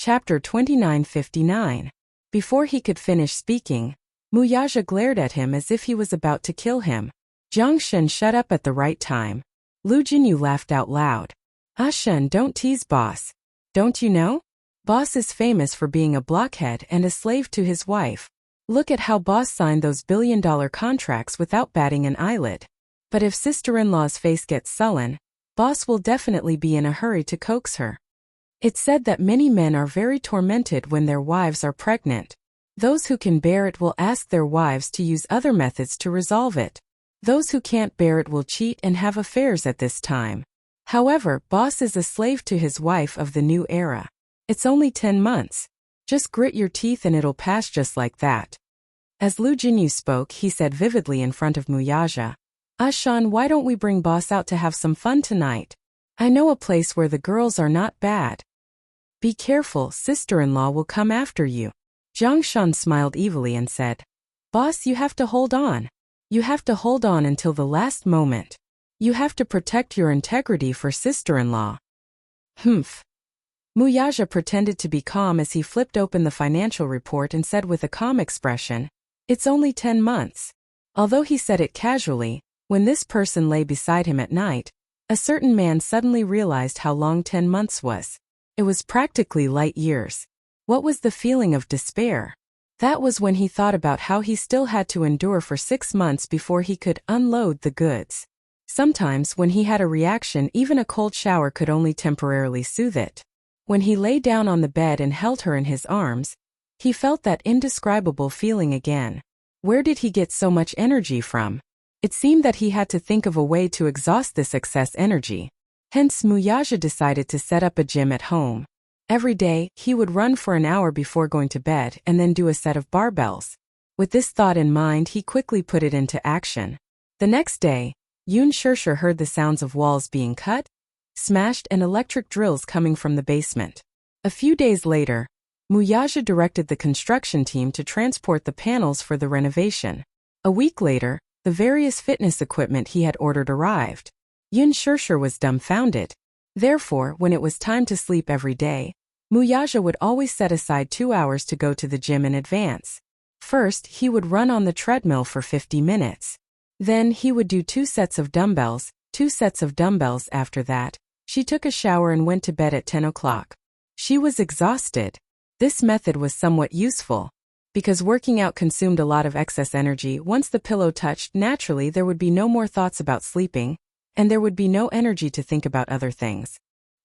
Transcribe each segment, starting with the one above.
Chapter 2959. Before he could finish speaking, Muyaja glared at him as if he was about to kill him. Jiang Shen shut up at the right time. Lu Jinyu laughed out loud. Ah Shen, don't tease boss. Don't you know? Boss is famous for being a blockhead and a slave to his wife. Look at how boss signed those billion-dollar contracts without batting an eyelid. But if sister-in-law's face gets sullen, boss will definitely be in a hurry to coax her. It's said that many men are very tormented when their wives are pregnant. Those who can bear it will ask their wives to use other methods to resolve it. Those who can't bear it will cheat and have affairs at this time. However, boss is a slave to his wife of the new era. It's only 10 months. Just grit your teeth and it'll pass just like that. As Lu Jinyu spoke, he said vividly in front of Muyaja, Ah Shan, why don't we bring boss out to have some fun tonight? I know a place where the girls are not bad. Be careful, sister-in-law will come after you. Jiang Shan smiled evilly and said, Boss, you have to hold on. You have to hold on until the last moment. You have to protect your integrity for sister-in-law. Humph. Muyaja pretended to be calm as he flipped open the financial report and said with a calm expression, It's only 10 months. Although he said it casually, when this person lay beside him at night, a certain man suddenly realized how long 10 months was. It was practically light years. What was the feeling of despair? That was when he thought about how he still had to endure for 6 months before he could unload the goods. Sometimes when he had a reaction, even a cold shower could only temporarily soothe it. When he lay down on the bed and held her in his arms, he felt that indescribable feeling again. Where did he get so much energy from? It seemed that he had to think of a way to exhaust this excess energy. Hence Muyaja decided to set up a gym at home. Every day, he would run for an hour before going to bed and then do a set of barbells. With this thought in mind, he quickly put it into action. The next day, Yun Shirsher heard the sounds of walls being cut, smashed, and electric drills coming from the basement. A few days later, Muyaja directed the construction team to transport the panels for the renovation. A week later, the various fitness equipment he had ordered arrived. Yun Shirsher was dumbfounded. Therefore, when it was time to sleep every day, Muyaja would always set aside 2 hours to go to the gym in advance. First, he would run on the treadmill for 50 minutes. Then, he would do 2 sets of dumbbells, 2 sets of dumbbells. After that, she took a shower and went to bed at 10 o'clock. She was exhausted. This method was somewhat useful. Because working out consumed a lot of excess energy, once the pillow touched, naturally there would be no more thoughts about sleeping, and there would be no energy to think about other things.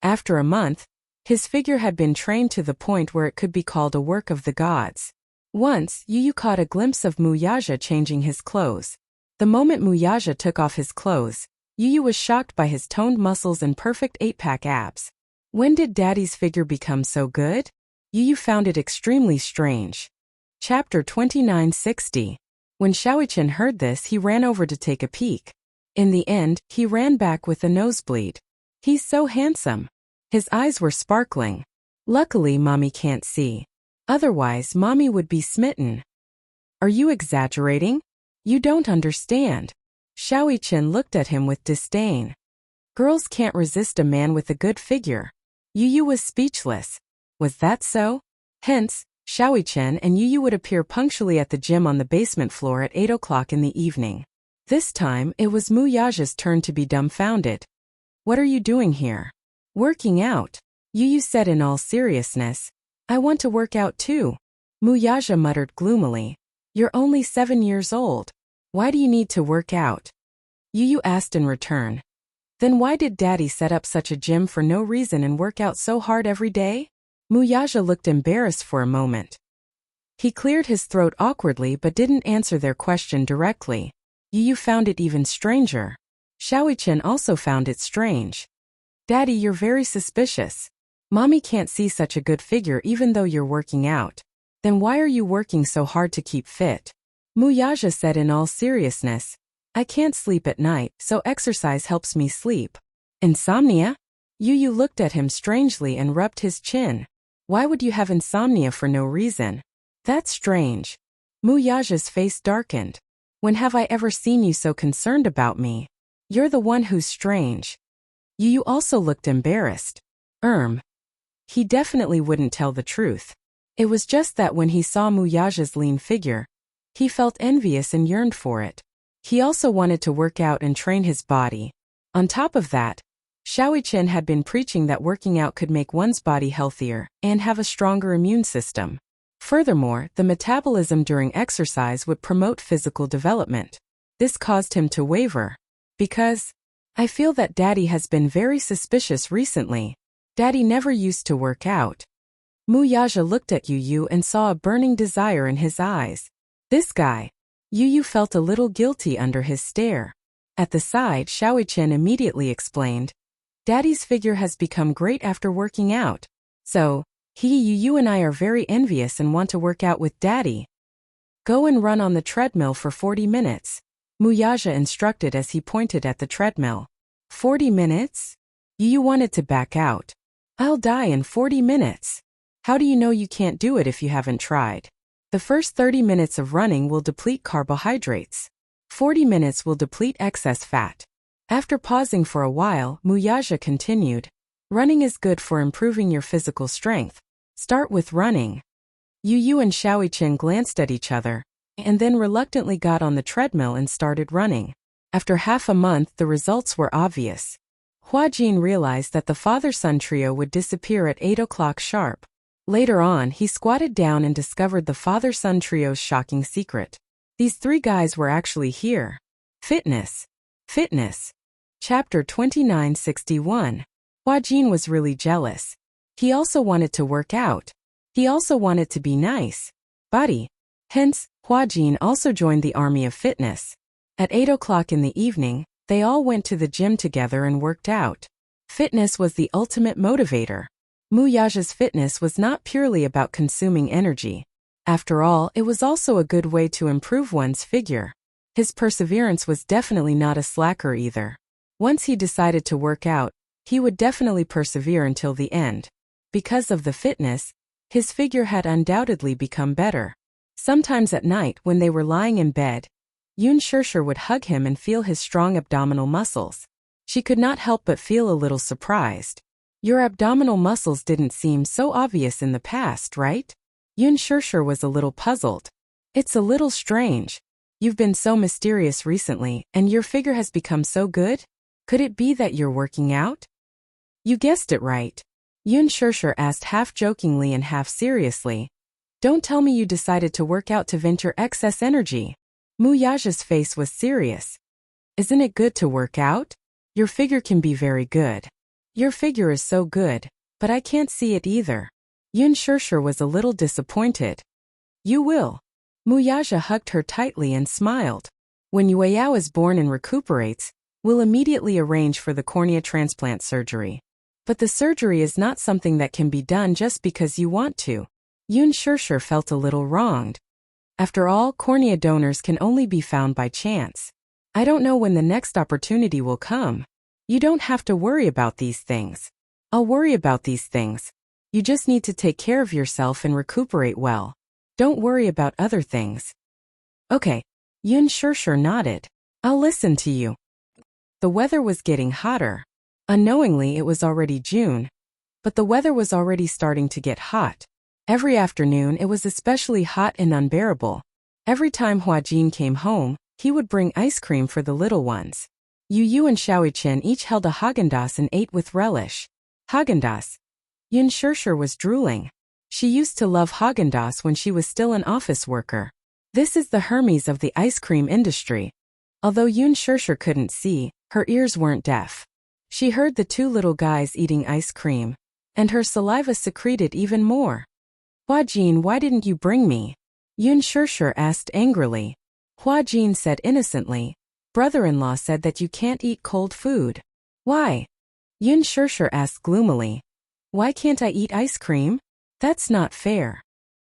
After a month, his figure had been trained to the point where it could be called a work of the gods. Once, Yu caught a glimpse of Muyaja changing his clothes. The moment Muyaja took off his clothes, Yu was shocked by his toned muscles and perfect 8-pack abs. When did Daddy's figure become so good? Yu found it extremely strange. Chapter 2960. When Shaoichen heard this, he ran over to take a peek. In the end, he ran back with a nosebleed. He's so handsome. His eyes were sparkling. Luckily, Mommy can't see. Otherwise, Mommy would be smitten. Are you exaggerating? You don't understand. Shaoichen looked at him with disdain. Girls can't resist a man with a good figure. Yu was speechless. Was that so? Hence, Shaoichen and Yu would appear punctually at the gym on the basement floor at 8 o'clock in the evening. This time, it was Muyaja's turn to be dumbfounded. What are you doing here? Working out. Yu said in all seriousness. I want to work out too. Muyaja muttered gloomily. You're only 7 years old. Why do you need to work out? Yu asked in return. Then why did Daddy set up such a gym for no reason and work out so hard every day? Muyaja looked embarrassed for a moment. He cleared his throat awkwardly but didn't answer their question directly. Yu found it even stranger. Shaoichen also found it strange. Daddy, you're very suspicious. Mommy can't see such a good figure even though you're working out. Then why are you working so hard to keep fit? Muyaja said in all seriousness. I can't sleep at night, so exercise helps me sleep. Insomnia? Yu looked at him strangely and rubbed his chin. Why would you have insomnia for no reason? That's strange. Muyaja's face darkened. When have I ever seen you so concerned about me? You're the one who's strange. Yu also looked embarrassed. He definitely wouldn't tell the truth. It was just that when he saw Muyaja's lean figure, he felt envious and yearned for it. He also wanted to work out and train his body. On top of that, Xiaoqian had been preaching that working out could make one's body healthier and have a stronger immune system. Furthermore, the metabolism during exercise would promote physical development. This caused him to waver. Because I feel that Daddy has been very suspicious recently. Daddy never used to work out. Muyaja looked at Yu Yu and saw a burning desire in his eyes. This guy. Yu Yu felt a little guilty under his stare. At the side, Xiaoqian immediately explained, Daddy's figure has become great after working out. So, Yu Yu and I are very envious and want to work out with Daddy. Go and run on the treadmill for 40 minutes. Muyaja instructed as he pointed at the treadmill. 40 minutes? Yu Yu wanted to back out. I'll die in 40 minutes. How do you know you can't do it if you haven't tried? The first 30 minutes of running will deplete carbohydrates. 40 minutes will deplete excess fat. After pausing for a while, Muyaja continued, running is good for improving your physical strength. Start with running. Yu Yu and Xiaoqian glanced at each other, and then reluctantly got on the treadmill and started running. After half a month, the results were obvious. Huajin realized that the father-son trio would disappear at 8 o'clock sharp. Later on, he squatted down and discovered the father-son trio's shocking secret. These three guys were actually here. Fitness. Fitness. Chapter 2961. Huajin was really jealous. He also wanted to work out. He also wanted to be nice. Buddy. Hence, Huajin also joined the army of fitness. At 8 o'clock in the evening, they all went to the gym together and worked out. Fitness was the ultimate motivator. Muyaja's fitness was not purely about consuming energy. After all, it was also a good way to improve one's figure. His perseverance was definitely not a slacker either. Once he decided to work out, he would definitely persevere until the end. Because of the fitness, his figure had undoubtedly become better. Sometimes at night when they were lying in bed, Yun Shirshir would hug him and feel his strong abdominal muscles. She could not help but feel a little surprised. Your abdominal muscles didn't seem so obvious in the past, right? Yun Shirshir was a little puzzled. It's a little strange. You've been so mysterious recently, and your figure has become so good? Could it be that you're working out? You guessed it right. Yun Shirshir asked half jokingly and half seriously. Don't tell me you decided to work out to vent your excess energy. Muyaja's face was serious. Isn't it good to work out? Your figure can be very good. Your figure is so good, but I can't see it either. Yun Shirshir was a little disappointed. You will. Muyaja hugged her tightly and smiled. When Yueyao is born and recuperates, we'll immediately arrange for the cornea transplant surgery. But the surgery is not something that can be done just because you want to. Yun Shirshir felt a little wronged. After all, cornea donors can only be found by chance. I don't know when the next opportunity will come. You don't have to worry about these things. I'll worry about these things. You just need to take care of yourself and recuperate well. Don't worry about other things. Okay. Yun Shirshir nodded. I'll listen to you. The weather was getting hotter. Unknowingly, it was already June. But the weather was already starting to get hot. Every afternoon, it was especially hot and unbearable. Every time Huajin came home, he would bring ice cream for the little ones. Yu Yu and Xiaoqian each held a Häagen-Dazs and ate with relish. Häagen-Dazs. Yun Shirshir was drooling. She used to love Häagen-Dazs when she was still an office worker. This is the Hermes of the ice cream industry. Although Yun Shirshir couldn't see, her ears weren't deaf. She heard the two little guys eating ice cream, and her saliva secreted even more. Huajin, why didn't you bring me? Yun Shirshir asked angrily. Huajin said innocently, brother-in-law said that you can't eat cold food. Why? Yun Shirshir asked gloomily. Why can't I eat ice cream? That's not fair.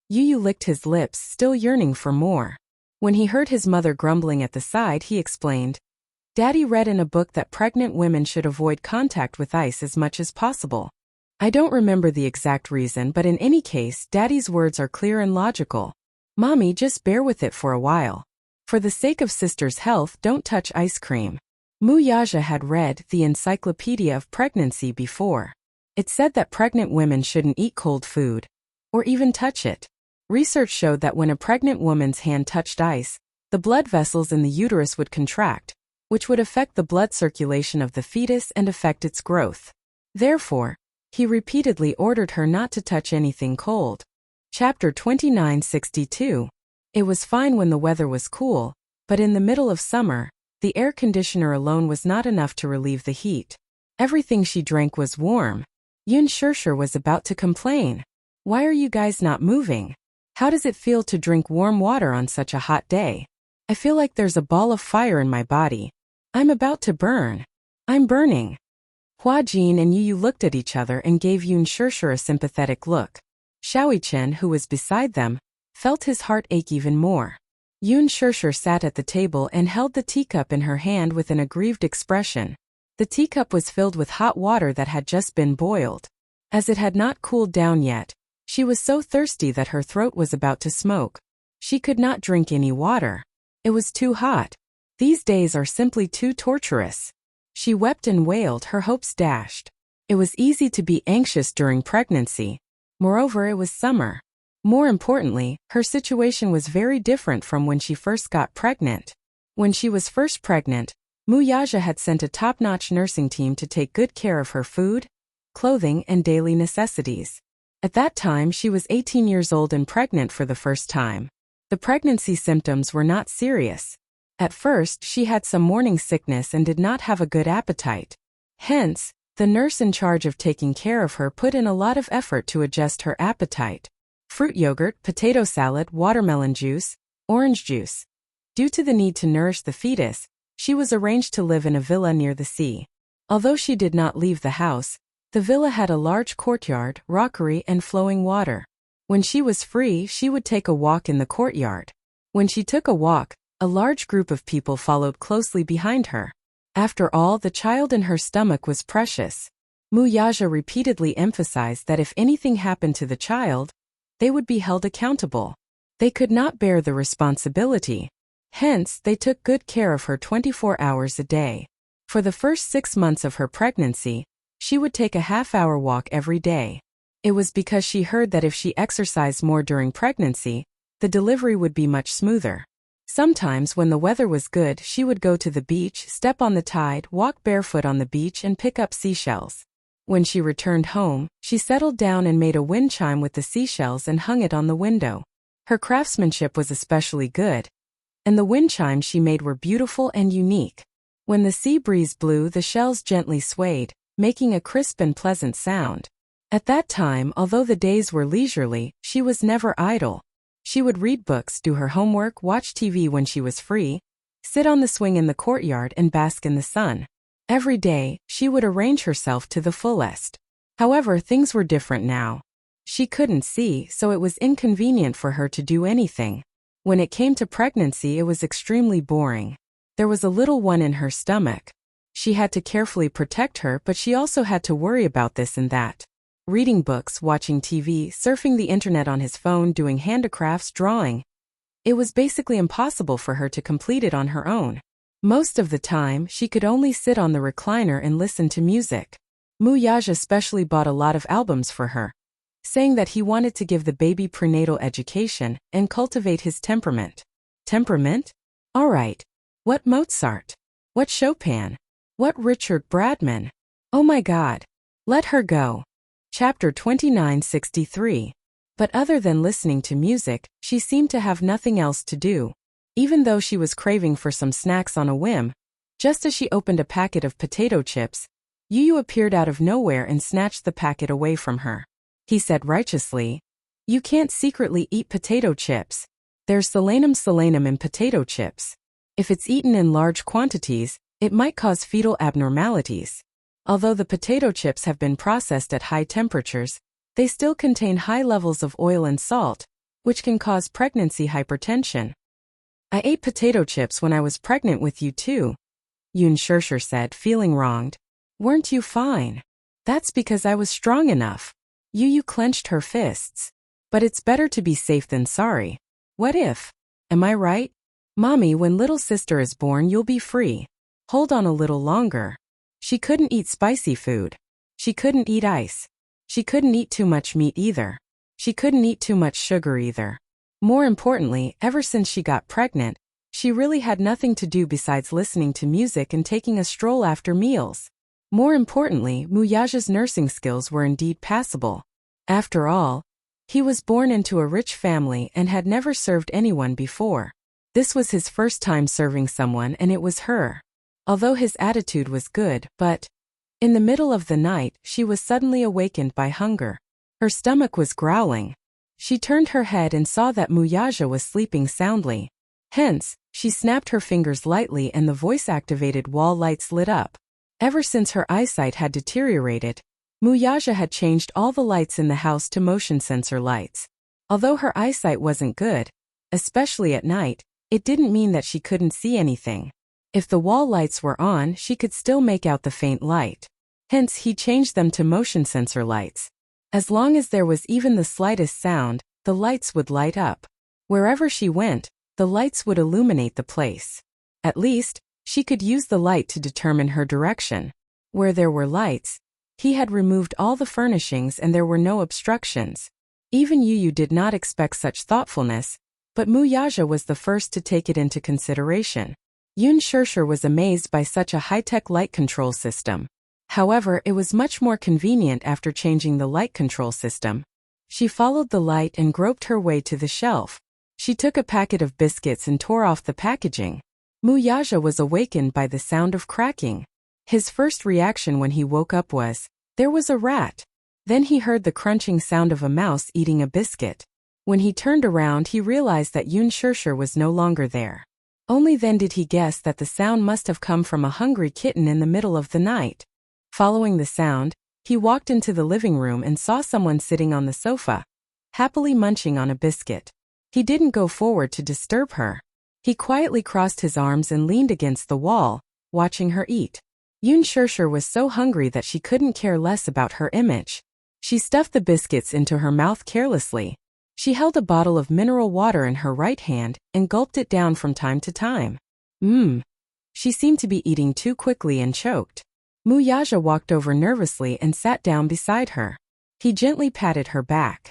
Yu Yu licked his lips, still yearning for more. When he heard his mother grumbling at the side, he explained, Daddy read in a book that pregnant women should avoid contact with ice as much as possible. I don't remember the exact reason, but in any case, Daddy's words are clear and logical. Mommy, just bear with it for a while. For the sake of sister's health, don't touch ice cream. Muyaja had read the Encyclopedia of Pregnancy before. It said that pregnant women shouldn't eat cold food, or even touch it. Research showed that when a pregnant woman's hand touched ice, the blood vessels in the uterus would contract, which would affect the blood circulation of the fetus and affect its growth. Therefore, he repeatedly ordered her not to touch anything cold. Chapter 2962. It was fine when the weather was cool, but in the middle of summer, the air conditioner alone was not enough to relieve the heat. Everything she drank was warm. Yun Shirshir was about to complain. Why are you guys not moving? How does it feel to drink warm water on such a hot day? I feel like there's a ball of fire in my body. I'm about to burn. I'm burning. Hua Jin and Yu looked at each other and gave Yun Shirshir a sympathetic look. Xiaoi Chen, who was beside them, felt his heart ache even more. Yun Shirshir sat at the table and held the teacup in her hand with an aggrieved expression. The teacup was filled with hot water that had just been boiled. As it had not cooled down yet, she was so thirsty that her throat was about to smoke. She could not drink any water. It was too hot. These days are simply too torturous. She wept and wailed, her hopes dashed. It was easy to be anxious during pregnancy. Moreover, it was summer. More importantly, her situation was very different from when she first got pregnant. When she was first pregnant, Muyaja had sent a top-notch nursing team to take good care of her food, clothing, and daily necessities. At that time, she was 18 years old and pregnant for the first time. The pregnancy symptoms were not serious. At first, she had some morning sickness and did not have a good appetite. Hence, the nurse in charge of taking care of her put in a lot of effort to adjust her appetite. Fruit yogurt, potato salad, watermelon juice, orange juice. Due to the need to nourish the fetus, she was arranged to live in a villa near the sea. Although she did not leave the house, the villa had a large courtyard, rockery, and flowing water. When she was free, she would take a walk in the courtyard. When she took a walk, a large group of people followed closely behind her. After all, the child in her stomach was precious. Muyaja repeatedly emphasized that if anything happened to the child, they would be held accountable. They could not bear the responsibility. Hence, they took good care of her 24 hours a day. For the first 6 months of her pregnancy, she would take a half-hour walk every day. It was because she heard that if she exercised more during pregnancy, the delivery would be much smoother. Sometimes when the weather was good, she would go to the beach, step on the tide, walk barefoot on the beach and pick up seashells. When she returned home, she settled down and made a wind chime with the seashells and hung it on the window. Her craftsmanship was especially good, and the wind chimes she made were beautiful and unique. When the sea breeze blew, the shells gently swayed, making a crisp and pleasant sound. At that time, although the days were leisurely, she was never idle. She would read books, do her homework, watch TV when she was free, sit on the swing in the courtyard and bask in the sun. Every day, she would arrange herself to the fullest. However, things were different now. She couldn't see, so it was inconvenient for her to do anything. When it came to pregnancy, it was extremely boring. There was a little one in her stomach. She had to carefully protect her, but she also had to worry about this and that. Reading books, watching TV, surfing the internet on his phone, doing handicrafts, drawing. It was basically impossible for her to complete it on her own. Most of the time, she could only sit on the recliner and listen to music. Muyaja especially bought a lot of albums for her, saying that he wanted to give the baby prenatal education and cultivate his temperament. Temperament? All right. What Mozart? What Chopin? What Richard Bradman? Oh my God. Let her go. Chapter 2963. But other than listening to music, she seemed to have nothing else to do. Even though she was craving for some snacks on a whim, just as she opened a packet of potato chips, Yu appeared out of nowhere and snatched the packet away from her. He said righteously, "You can't secretly eat potato chips. There's selenum in potato chips. If it's eaten in large quantities, it might cause fetal abnormalities. Although the potato chips have been processed at high temperatures, they still contain high levels of oil and salt, which can cause pregnancy hypertension." "I ate potato chips when I was pregnant with you too," Yun Shirshir said, feeling wronged. "Weren't you fine?" "That's because I was strong enough." Yu clenched her fists. "But it's better to be safe than sorry. What if? Am I right? Mommy, when little sister is born, you'll be free. Hold on a little longer." She couldn't eat spicy food. She couldn't eat ice. She couldn't eat too much meat either. She couldn't eat too much sugar either. More importantly, ever since she got pregnant, she really had nothing to do besides listening to music and taking a stroll after meals. More importantly, Muyaja's nursing skills were indeed passable. After all, he was born into a rich family and had never served anyone before. This was his first time serving someone, and it was her. Although his attitude was good, but in the middle of the night, she was suddenly awakened by hunger. Her stomach was growling. She turned her head and saw that Muyaja was sleeping soundly. Hence, she snapped her fingers lightly and the voice-activated wall lights lit up. Ever since her eyesight had deteriorated, Muyaja had changed all the lights in the house to motion sensor lights. Although her eyesight wasn't good, especially at night, it didn't mean that she couldn't see anything. If the wall lights were on, she could still make out the faint light. Hence, he changed them to motion sensor lights. As long as there was even the slightest sound, the lights would light up. Wherever she went, the lights would illuminate the place. At least, she could use the light to determine her direction. Where there were lights, he had removed all the furnishings and there were no obstructions. Even Yu did not expect such thoughtfulness, but Muyaja was the first to take it into consideration. Yun Shirshir was amazed by such a high-tech light control system. However, it was much more convenient after changing the light control system. She followed the light and groped her way to the shelf. She took a packet of biscuits and tore off the packaging. Muyaja was awakened by the sound of cracking. His first reaction when he woke up was, there was a rat. Then he heard the crunching sound of a mouse eating a biscuit. When he turned around, he realized that Yun Shirshir was no longer there. Only then did he guess that the sound must have come from a hungry kitten in the middle of the night. Following the sound, he walked into the living room and saw someone sitting on the sofa, happily munching on a biscuit. He didn't go forward to disturb her. He quietly crossed his arms and leaned against the wall, watching her eat. Yun Shirshir was so hungry that she couldn't care less about her image. She stuffed the biscuits into her mouth carelessly. She held a bottle of mineral water in her right hand and gulped it down from time to time. She seemed to be eating too quickly and choked. Muyaja walked over nervously and sat down beside her. He gently patted her back.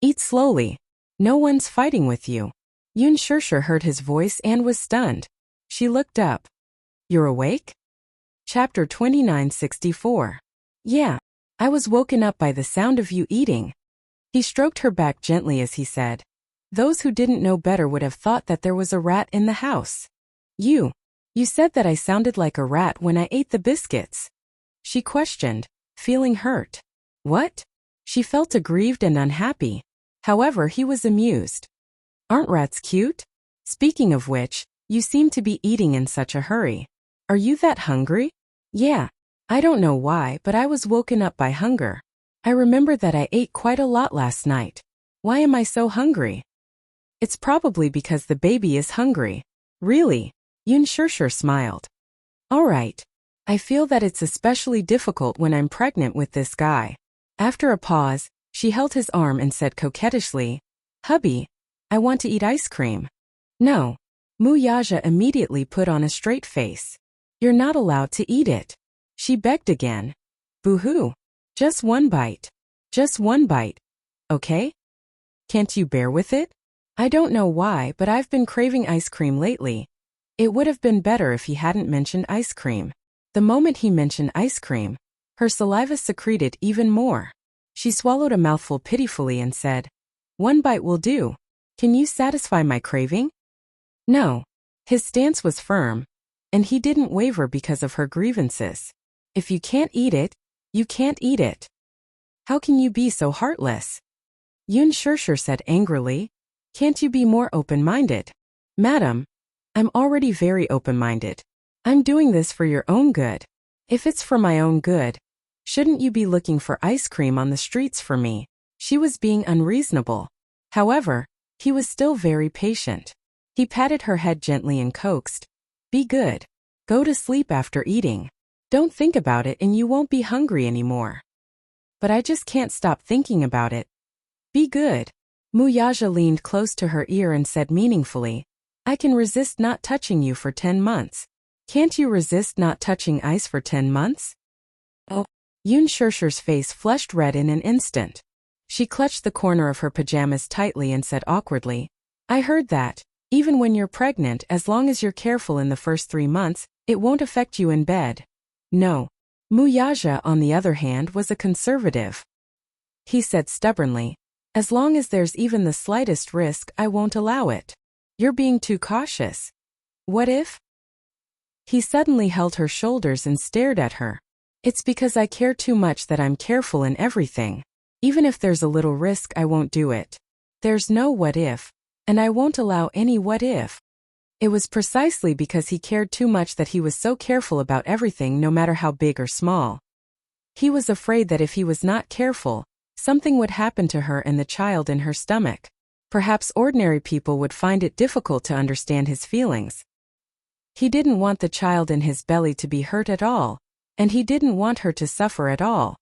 Eat slowly. No one's fighting with you. Yun Shirshir heard his voice and was stunned. She looked up. You're awake? Chapter 2964. Yeah. I was woken up by the sound of you eating. He stroked her back gently as he said. Those who didn't know better would have thought that there was a rat in the house. You said that I sounded like a rat when I ate the biscuits. She questioned, feeling hurt. What? She felt aggrieved and unhappy. However, he was amused. Aren't rats cute? Speaking of which, you seem to be eating in such a hurry. Are you that hungry? Yeah. I don't know why, but I was woken up by hunger. I remember that I ate quite a lot last night. Why am I so hungry? It's probably because the baby is hungry. Really? Yun Shirshir smiled. All right. I feel that it's especially difficult when I'm pregnant with this guy. After a pause, she held his arm and said coquettishly, Hubby, I want to eat ice cream. No. Muyaja immediately put on a straight face. You're not allowed to eat it. She begged again. Boo-hoo. Just one bite. Just one bite. Okay? Can't you bear with it? I don't know why, but I've been craving ice cream lately. It would have been better if he hadn't mentioned ice cream. The moment he mentioned ice cream, her saliva secreted even more. She swallowed a mouthful pitifully and said, One bite will do. Can you satisfy my craving? No. His stance was firm, and he didn't waver because of her grievances. If you can't eat it, you can't eat it. How can you be so heartless? Yun Shirshir said angrily. Can't you be more open-minded? Madam, I'm already very open-minded. I'm doing this for your own good. If it's for my own good, shouldn't you be looking for ice cream on the streets for me? She was being unreasonable. However, he was still very patient. He patted her head gently and coaxed. Be good. Go to sleep after eating. Don't think about it and you won't be hungry anymore. But I just can't stop thinking about it. Be good. Muyaja leaned close to her ear and said meaningfully, I can resist not touching you for 10 months. Can't you resist not touching ice for 10 months? Oh, Yoon Shirshir's face flushed red in an instant. She clutched the corner of her pajamas tightly and said awkwardly, I heard that, even when you're pregnant, as long as you're careful in the first 3 months, it won't affect you in bed. No. Muyaja, on the other hand, was a conservative. He said stubbornly, as long as there's even the slightest risk, I won't allow it. You're being too cautious. What if? He suddenly held her shoulders and stared at her. It's because I care too much that I'm careful in everything. Even if there's a little risk, I won't do it. There's no what if. And I won't allow any what if. It was precisely because he cared too much that he was so careful about everything, no matter how big or small. He was afraid that if he was not careful, something would happen to her and the child in her stomach. Perhaps ordinary people would find it difficult to understand his feelings. He didn't want the child in his belly to be hurt at all, and he didn't want her to suffer at all.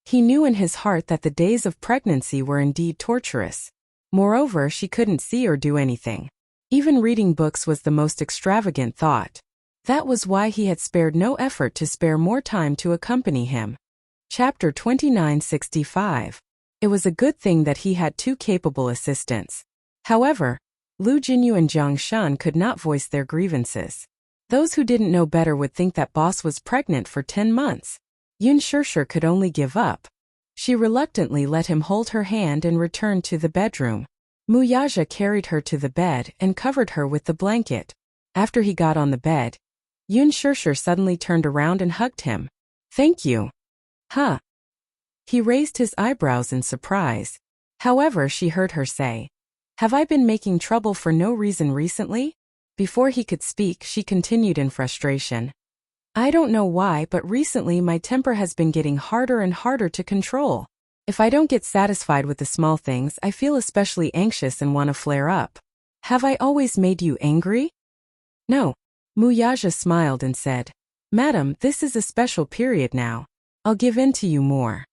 He knew in his heart that the days of pregnancy were indeed torturous. Moreover, she couldn't see or do anything. Even reading books was the most extravagant thought. That was why he had spared no effort to spare more time to accompany him. Chapter 2965. It was a good thing that he had 2 capable assistants. However, Lu Jinyu and Jiang Shan could not voice their grievances. Those who didn't know better would think that boss was pregnant for 10 months. Yoon Shirshir could only give up. She reluctantly let him hold her hand and returned to the bedroom. Muyaja carried her to the bed and covered her with the blanket. After he got on the bed, Yoon Shirshir suddenly turned around and hugged him. Thank you. Huh? He raised his eyebrows in surprise. However, she heard her say, have I been making trouble for no reason recently? Before he could speak, she continued in frustration. I don't know why, but recently my temper has been getting harder and harder to control. If I don't get satisfied with the small things, I feel especially anxious and want to flare up. Have I always made you angry? No. Muyaja smiled and said, Madam, this is a special period now. I'll give in to you more.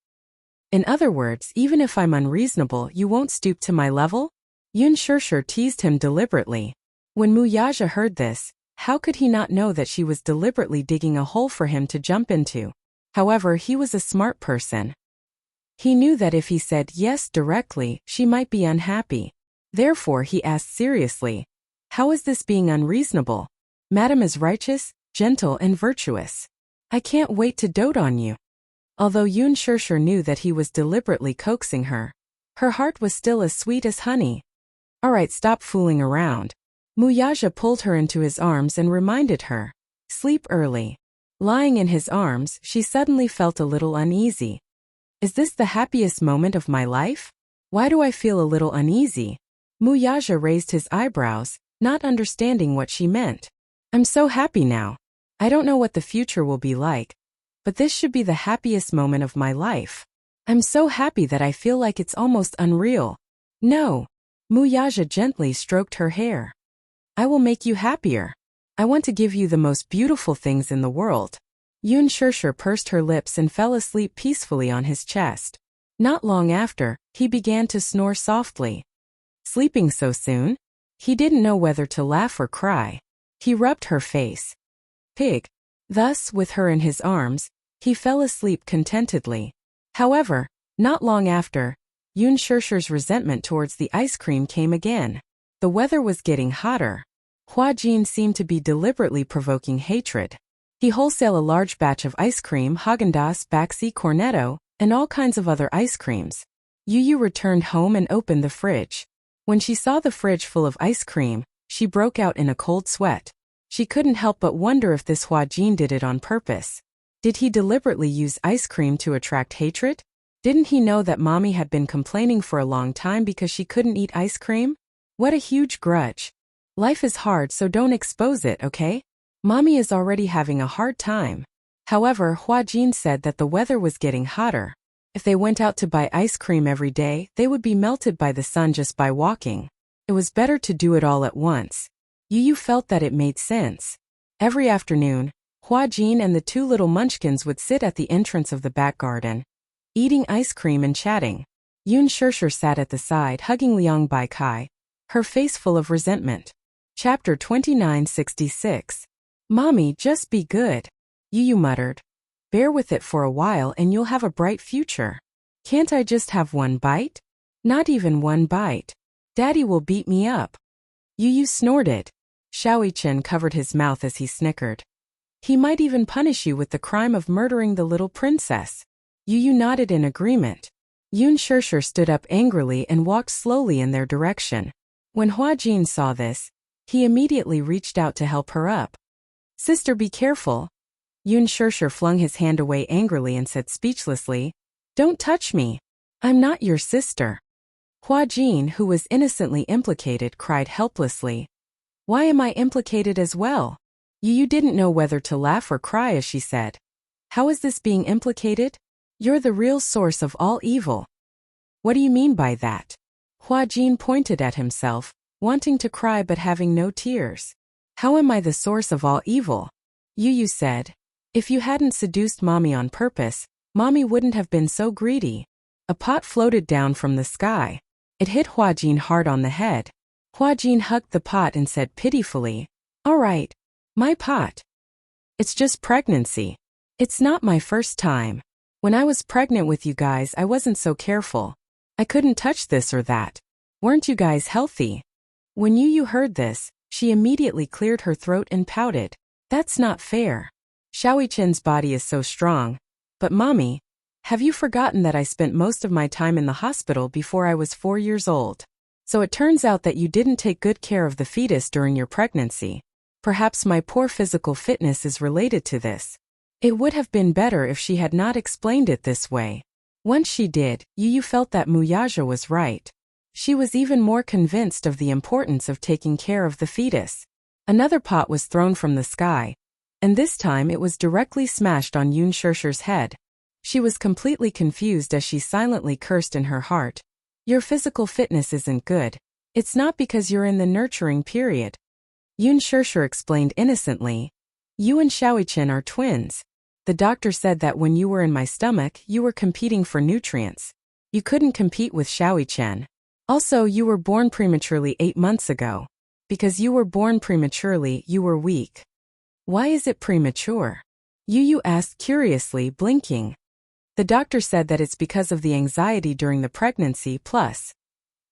In other words, even if I'm unreasonable, you won't stoop to my level? Yoon Shirshir teased him deliberately. When Muyaja heard this, how could he not know that she was deliberately digging a hole for him to jump into? However, he was a smart person. He knew that if he said yes directly, she might be unhappy. Therefore, he asked seriously, how is this being unreasonable? Madam is righteous, gentle, and virtuous. I can't wait to dote on you. Although Yoon Shirshir knew that he was deliberately coaxing her, her heart was still as sweet as honey. All right, stop fooling around. Muyaja pulled her into his arms and reminded her, sleep early. Lying in his arms, she suddenly felt a little uneasy. Is this the happiest moment of my life? Why do I feel a little uneasy? Muyaja raised his eyebrows, not understanding what she meant. I'm so happy now. I don't know what the future will be like, but this should be the happiest moment of my life. I'm so happy that I feel like it's almost unreal. No. Muyaja gently stroked her hair. I will make you happier. I want to give you the most beautiful things in the world. Yoon Shirshir pursed her lips and fell asleep peacefully on his chest. Not long after, he began to snore softly. Sleeping so soon? He didn't know whether to laugh or cry. He rubbed her face. Pig. Thus, with her in his arms, he fell asleep contentedly. However, not long after, Yoon Shirshir's resentment towards the ice cream came again. The weather was getting hotter. Hua Jin seemed to be deliberately provoking hatred. He wholesale a large batch of ice cream, Häagen-Dazs, Baxi, Cornetto, and all kinds of other ice creams. Yu returned home and opened the fridge. When she saw the fridge full of ice cream, she broke out in a cold sweat. She couldn't help but wonder if this Hua Jin did it on purpose. Did he deliberately use ice cream to attract hatred? Didn't he know that Mommy had been complaining for a long time because she couldn't eat ice cream? What a huge grudge. Life is hard, so don't expose it, okay? Mommy is already having a hard time. However, Hua Jin said that the weather was getting hotter. If they went out to buy ice cream every day, they would be melted by the sun just by walking. It was better to do it all at once. Yu felt that it made sense. Every afternoon, Hua Jin and the 2 little munchkins would sit at the entrance of the back garden, eating ice cream and chatting. Yoon Shirshir sat at the side hugging Liang Baikai, her face full of resentment. Chapter 2966. Mommy, just be good. Yu muttered. Bear with it for a while and you'll have a bright future. Can't I just have one bite? Not even one bite. Daddy will beat me up. Yu snorted. Xiaoqian covered his mouth as he snickered. He might even punish you with the crime of murdering the little princess. Yu nodded in agreement. Yun Shirshir stood up angrily and walked slowly in their direction. When Huajin saw this, he immediately reached out to help her up. Sister, be careful. Yun Shirshir flung his hand away angrily and said speechlessly, Don't touch me. I'm not your sister. Huajin, who was innocently implicated, cried helplessly. Why am I implicated as well? You didn't know whether to laugh or cry as she said. How is this being implicated? You're the real source of all evil. What do you mean by that? Huajin pointed at himself, wanting to cry but having no tears. How am I the source of all evil? Yu said. If you hadn't seduced Mommy on purpose, Mommy wouldn't have been so greedy. A pot floated down from the sky. It hit Huajin hard on the head. Huajin hugged the pot and said pitifully, All right, my pot. It's just pregnancy. It's not my first time. When I was pregnant with you guys, I wasn't so careful. I couldn't touch this or that. Weren't you guys healthy? When Yu heard this, she immediately cleared her throat and pouted. That's not fair. Xiaoqian's body is so strong. But Mommy, have you forgotten that I spent most of my time in the hospital before I was 4 years old? So it turns out that you didn't take good care of the fetus during your pregnancy. Perhaps my poor physical fitness is related to this. It would have been better if she had not explained it this way. Once she did, Yu felt that Muyaja was right. She was even more convinced of the importance of taking care of the fetus. Another pot was thrown from the sky, and this time it was directly smashed on Yun Shirshir's head. She was completely confused as she silently cursed in her heart. Your physical fitness isn't good. It's not because you're in the nurturing period. Yun Shirshir explained innocently. You and Xiaoqian are twins. The doctor said that when you were in my stomach, you were competing for nutrients. You couldn't compete with Xiaoqian. Also, you were born prematurely 8 months ago. Because you were born prematurely, you were weak. Why is it premature? Yu asked curiously, blinking. The doctor said that it's because of the anxiety during the pregnancy plus.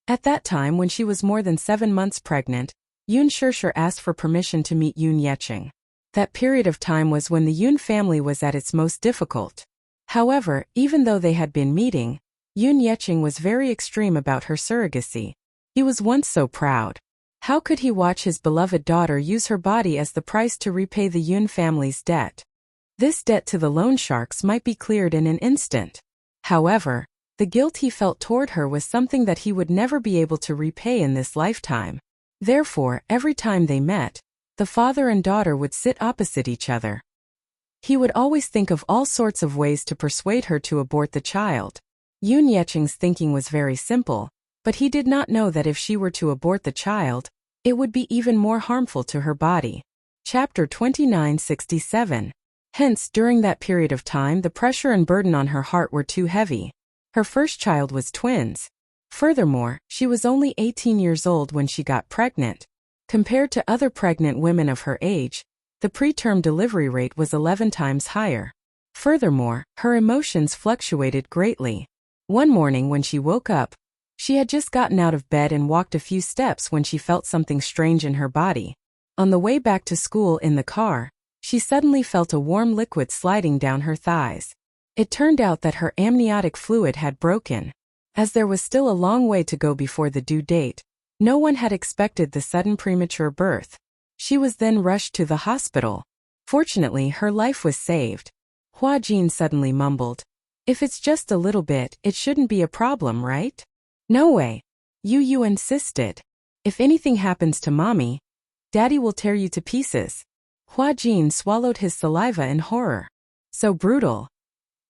At that time when she was more than 7 months pregnant, Yun Shirshir asked for permission to meet Yun Yeqing. That period of time was when the Yun family was at its most difficult. However, even though they had been meeting, Yun Yeqing was very extreme about her surrogacy. He was once so proud. How could he watch his beloved daughter use her body as the price to repay the Yun family's debt? This debt to the loan sharks might be cleared in an instant. However, the guilt he felt toward her was something that he would never be able to repay in this lifetime. Therefore, every time they met, the father and daughter would sit opposite each other. He would always think of all sorts of ways to persuade her to abort the child. Yun Yeqing's thinking was very simple, but he did not know that if she were to abort the child, it would be even more harmful to her body. Chapter 2967. Hence, during that period of time, the pressure and burden on her heart were too heavy. Her first child was twins. Furthermore, she was only 18 years old when she got pregnant. Compared to other pregnant women of her age, the preterm delivery rate was 11 times higher. Furthermore, her emotions fluctuated greatly. One morning when she woke up, she had just gotten out of bed and walked a few steps when she felt something strange in her body. On the way back to school in the car, she suddenly felt a warm liquid sliding down her thighs. It turned out that her amniotic fluid had broken. As there was still a long way to go before the due date, no one had expected the sudden premature birth. She was then rushed to the hospital. Fortunately, her life was saved. Huajin suddenly mumbled, If it's just a little bit, it shouldn't be a problem, right? No way. Yu insisted. If anything happens to Mommy, Daddy will tear you to pieces. Huajin swallowed his saliva in horror. So brutal.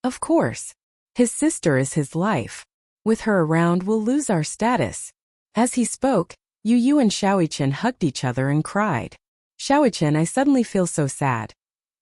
Of course. His sister is his life. With her around, we'll lose our status. As he spoke, Yu and Xiaoqian hugged each other and cried. Xiaoqian, I suddenly feel so sad.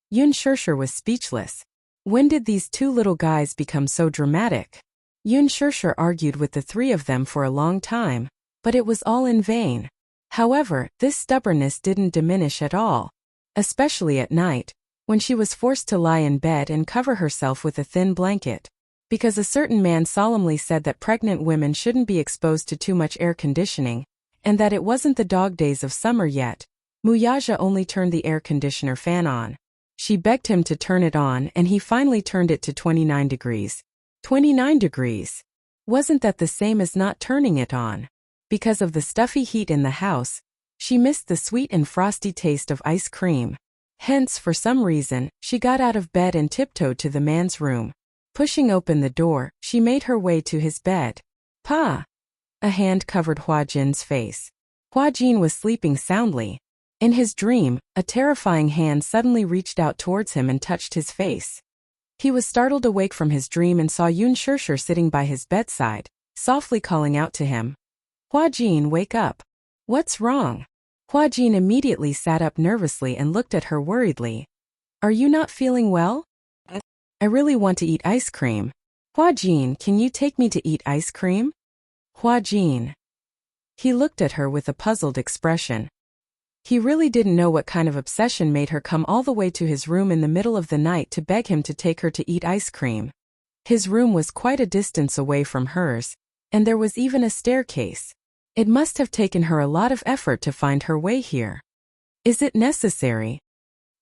Yun Shirshir was speechless. When did these two little guys become so dramatic? Yun Shirshir argued with the three of them for a long time, but it was all in vain. However, this stubbornness didn't diminish at all. Especially at night, when she was forced to lie in bed and cover herself with a thin blanket. Because a certain man solemnly said that pregnant women shouldn't be exposed to too much air conditioning, and that it wasn't the dog days of summer yet, Muyaja only turned the air conditioner fan on. She begged him to turn it on and he finally turned it to 29 degrees. 29 degrees. Wasn't that the same as not turning it on? Because of the stuffy heat in the house, she missed the sweet and frosty taste of ice cream. Hence, for some reason, she got out of bed and tiptoed to the man's room. Pushing open the door, she made her way to his bed. Pa! A hand covered Hua Jin's face. Hua Jin was sleeping soundly. In his dream, a terrifying hand suddenly reached out towards him and touched his face. He was startled awake from his dream and saw Yun Shirshir sitting by his bedside, softly calling out to him. Hua Jin, wake up. What's wrong? Hua Jin immediately sat up nervously and looked at her worriedly. Are you not feeling well? I really want to eat ice cream. Hua Jin, can you take me to eat ice cream? Hua Jin. He looked at her with a puzzled expression. He really didn't know what kind of obsession made her come all the way to his room in the middle of the night to beg him to take her to eat ice cream. His room was quite a distance away from hers, and there was even a staircase. It must have taken her a lot of effort to find her way here. Is it necessary?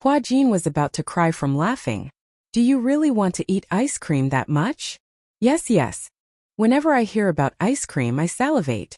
Hua Jin was about to cry from laughing. Do you really want to eat ice cream that much? Yes, yes. Whenever I hear about ice cream, I salivate.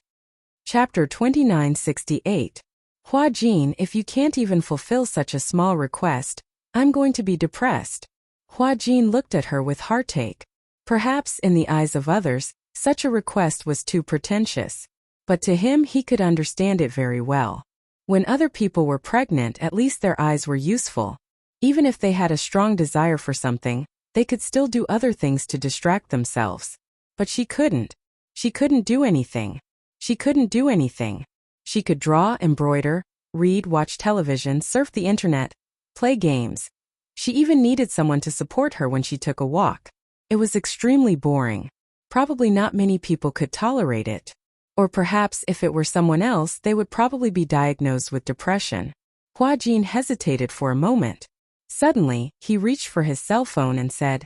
Chapter 2968. Hua Jin, if you can't even fulfill such a small request, I'm going to be depressed. Hua Jin looked at her with heartache. Perhaps, in the eyes of others, such a request was too pretentious. But to him, he could understand it very well. When other people were pregnant, at least their eyes were useful. Even if they had a strong desire for something, they could still do other things to distract themselves. But she couldn't. She couldn't do anything. She couldn't do anything. She could draw, embroider, read, watch television, surf the internet, play games. She even needed someone to support her when she took a walk. It was extremely boring. Probably not many people could tolerate it. Or perhaps if it were someone else, they would probably be diagnosed with depression. Hua Jin hesitated for a moment. Suddenly, he reached for his cell phone and said,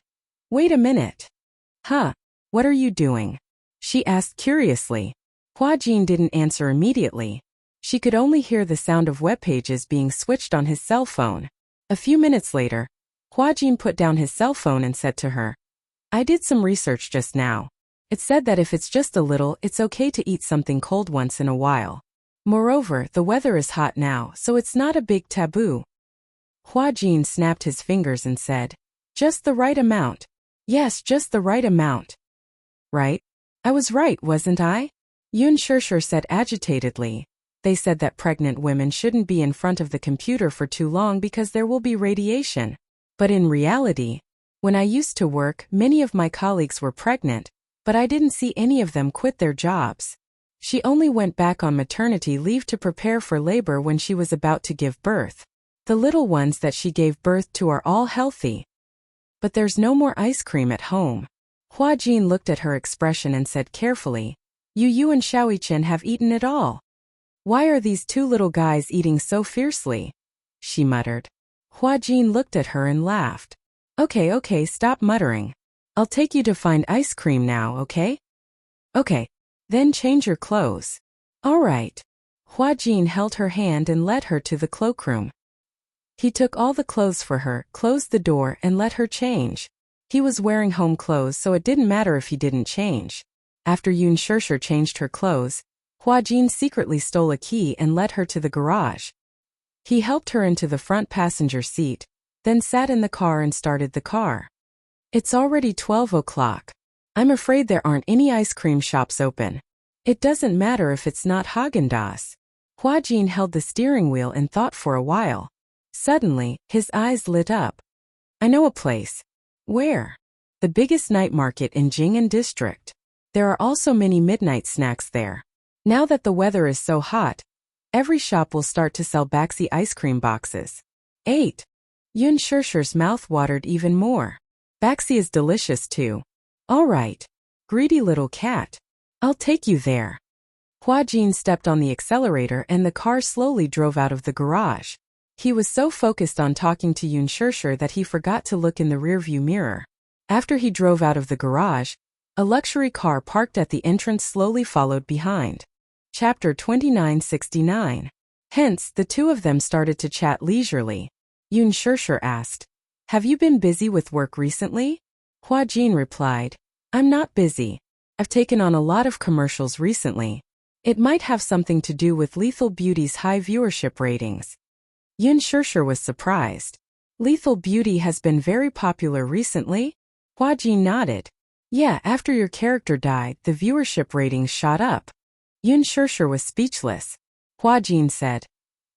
Wait a minute. Huh? What are you doing? She asked curiously. Hua Jin didn't answer immediately. She could only hear the sound of web pages being switched on his cell phone. A few minutes later, Hua Jin put down his cell phone and said to her, I did some research just now. It said that if it's just a little, it's okay to eat something cold once in a while. Moreover, the weather is hot now, so it's not a big taboo. Hua Jin snapped his fingers and said, Just the right amount. Yes, just the right amount. Right? I was right, wasn't I? Yun Shirshir said agitatedly. They said that pregnant women shouldn't be in front of the computer for too long because there will be radiation. But in reality, when I used to work, many of my colleagues were pregnant, but I didn't see any of them quit their jobs. She only went back on maternity leave to prepare for labor when she was about to give birth. The little ones that she gave birth to are all healthy. But there's no more ice cream at home. Hua Jin looked at her expression and said carefully, You and Xiaoichen have eaten it all. Why are these two little guys eating so fiercely? She muttered. Hua Jin looked at her and laughed. Okay, stop muttering. I'll take you to find ice cream now, okay? Okay. Then change your clothes. All right. Hua Jin held her hand and led her to the cloakroom. He took all the clothes for her, closed the door, and let her change. He was wearing home clothes, so it didn't matter if he didn't change. After Yun Shirshir changed her clothes, Hua Jin secretly stole a key and led her to the garage. He helped her into the front passenger seat, then sat in the car and started the car. It's already 12 o'clock. I'm afraid there aren't any ice cream shops open. It doesn't matter if it's not Häagen-Dazs. Hua Jin held the steering wheel and thought for a while. Suddenly, his eyes lit up. I know a place. Where? The biggest night market in Jing'an district. There are also many midnight snacks there. Now that the weather is so hot, every shop will start to sell Baxi ice cream boxes. 8. Yun Shirshir's mouth watered even more. Baxi is delicious too. All right. Greedy little cat. I'll take you there. Hua Jin stepped on the accelerator and the car slowly drove out of the garage. He was so focused on talking to Yun Shirshir that he forgot to look in the rearview mirror. After he drove out of the garage, a luxury car parked at the entrance slowly followed behind. Chapter 2969. Hence, the two of them started to chat leisurely. Yun Shirshir asked, "Have you been busy with work recently?" Hua Jin replied, "I'm not busy. I've taken on a lot of commercials recently. It might have something to do with Lethal Beauty's high viewership ratings." Yun Shirshir was surprised. "Lethal Beauty has been very popular recently?" Hua Jin nodded. "Yeah, after your character died, the viewership ratings shot up." Yun Shirshir was speechless. Hua Jin said,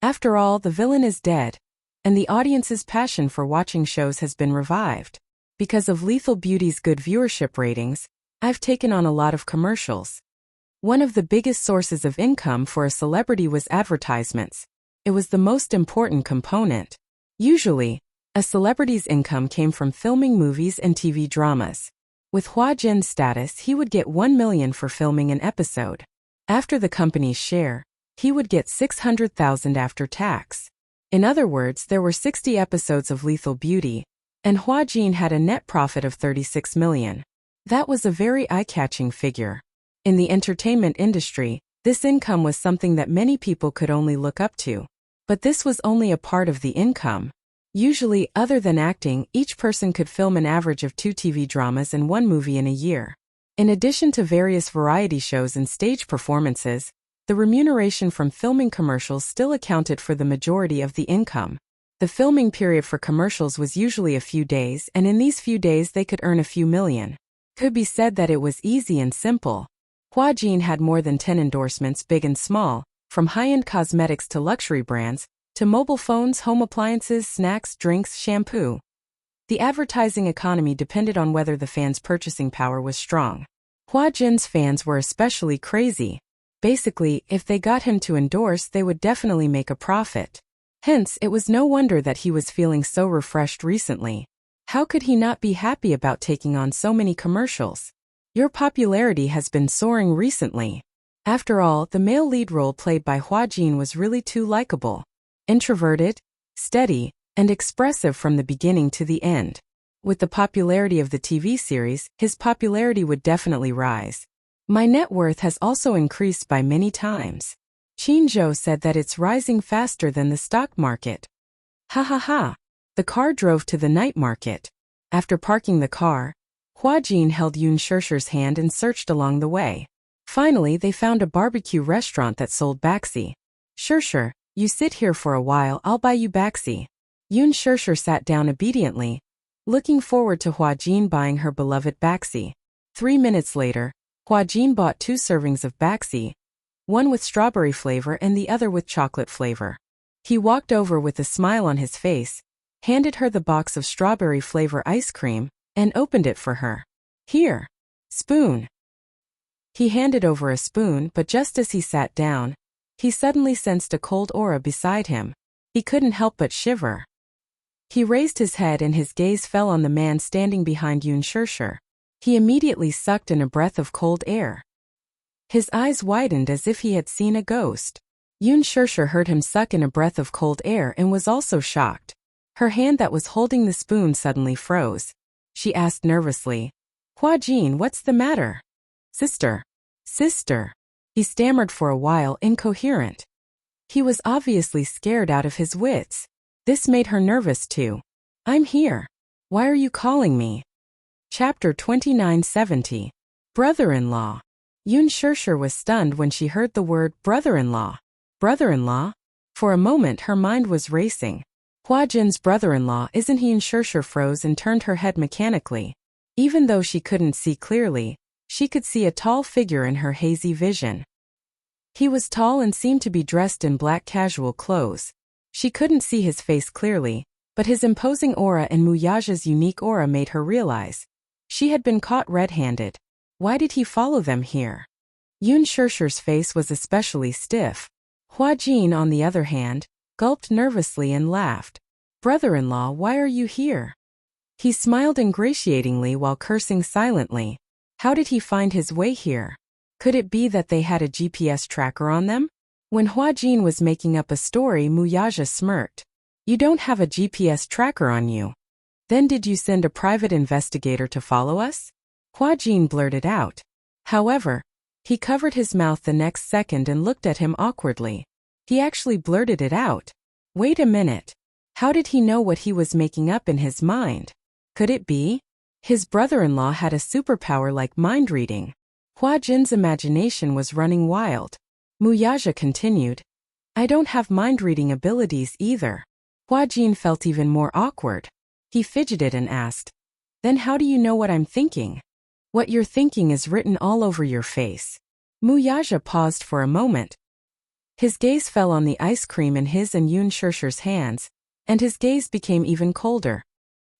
"After all, the villain is dead, and the audience's passion for watching shows has been revived. Because of Lethal Beauty's good viewership ratings, I've taken on a lot of commercials. One of the biggest sources of income for a celebrity was advertisements. It was the most important component. Usually, a celebrity's income came from filming movies and TV dramas. With Hua Jin's status, he would get 1 million for filming an episode. After the company's share, he would get 600,000 after tax. In other words, there were 60 episodes of Lethal Beauty, and Hua Jin had a net profit of 36 million. That was a very eye-catching figure. In the entertainment industry, this income was something that many people could only look up to. But this was only a part of the income. Usually, other than acting, each person could film an average of 2 TV dramas and 1 movie in a year. In addition to various variety shows and stage performances, the remuneration from filming commercials still accounted for the majority of the income. The filming period for commercials was usually a few days, and in these few days they could earn a few million. Could be said that it was easy and simple. Hua Jin had more than 10 endorsements, big and small, from high-end cosmetics to luxury brands, to mobile phones, home appliances, snacks, drinks, shampoo. The advertising economy depended on whether the fans' purchasing power was strong. Hua Jin's fans were especially crazy. Basically, if they got him to endorse, they would definitely make a profit. Hence, it was no wonder that he was feeling so refreshed recently. How could he not be happy about taking on so many commercials? Your popularity has been soaring recently. After all, the male lead role played by Hua Jin was really too likable. Introverted, steady, and expressive from the beginning to the end. With the popularity of the TV series, his popularity would definitely rise. My net worth has also increased by many times. Qin Zhou said that it's rising faster than the stock market. Ha ha ha. The car drove to the night market. After parking the car, Hua Jin held Yun Shirshir's hand and searched along the way. Finally, they found a barbecue restaurant that sold baxi. "Shirshir, you sit here for a while, I'll buy you baxi." Yun Shirshir sat down obediently, looking forward to Hua Jin buying her beloved baxi. 3 minutes later, Hua Jin bought 2 servings of baxi, one with strawberry flavor and the other with chocolate flavor. He walked over with a smile on his face, handed her the box of strawberry flavor ice cream, and opened it for her. "Here. Spoon." He handed over a spoon, but just as he sat down, he suddenly sensed a cold aura beside him. He couldn't help but shiver. He raised his head and his gaze fell on the man standing behind Yun Shirshir. He immediately sucked in a breath of cold air. His eyes widened as if he had seen a ghost. Yun Shirshir heard him suck in a breath of cold air and was also shocked. Her hand that was holding the spoon suddenly froze. She asked nervously, "Hua Jin, what's the matter?" Sister. He stammered for a while, incoherent. He was obviously scared out of his wits. This made her nervous too. "I'm here. Why are you calling me?" Chapter 2970. Brother-in-law. Yun Shirshir was stunned when she heard the word brother-in-law. Brother-in-law? For a moment her mind was racing. Hua Jin's brother-in-law, isn't he? Yun Shirshir froze and turned her head mechanically. Even though she couldn't see clearly, she could see a tall figure in her hazy vision. He was tall and seemed to be dressed in black casual clothes. She couldn't see his face clearly, but his imposing aura and Muyaja's unique aura made her realize she had been caught red-handed. Why did he follow them here? Yun Shirshir's face was especially stiff. Hua Jin, on the other hand, gulped nervously and laughed. "Brother-in-law, why are you here?" He smiled ingratiatingly while cursing silently. How did he find his way here? Could it be that they had a GPS tracker on them? When Hua Jin was making up a story, Muyaja smirked. You don't have a GPS tracker on you. Then did you send a private investigator to follow us? Hua Jin blurted out. However, he covered his mouth the next second and looked at him awkwardly. He actually blurted it out. Wait a minute. How did he know what he was making up in his mind? Could it be? His brother-in-law had a superpower like mind reading. Hua Jin's imagination was running wild. Muyaja continued. I don't have mind reading abilities either. Hua Jin felt even more awkward. He fidgeted and asked. Then how do you know what I'm thinking? What you're thinking is written all over your face. Muyaja paused for a moment. His gaze fell on the ice cream in his and Yun Shishir's hands, and his gaze became even colder.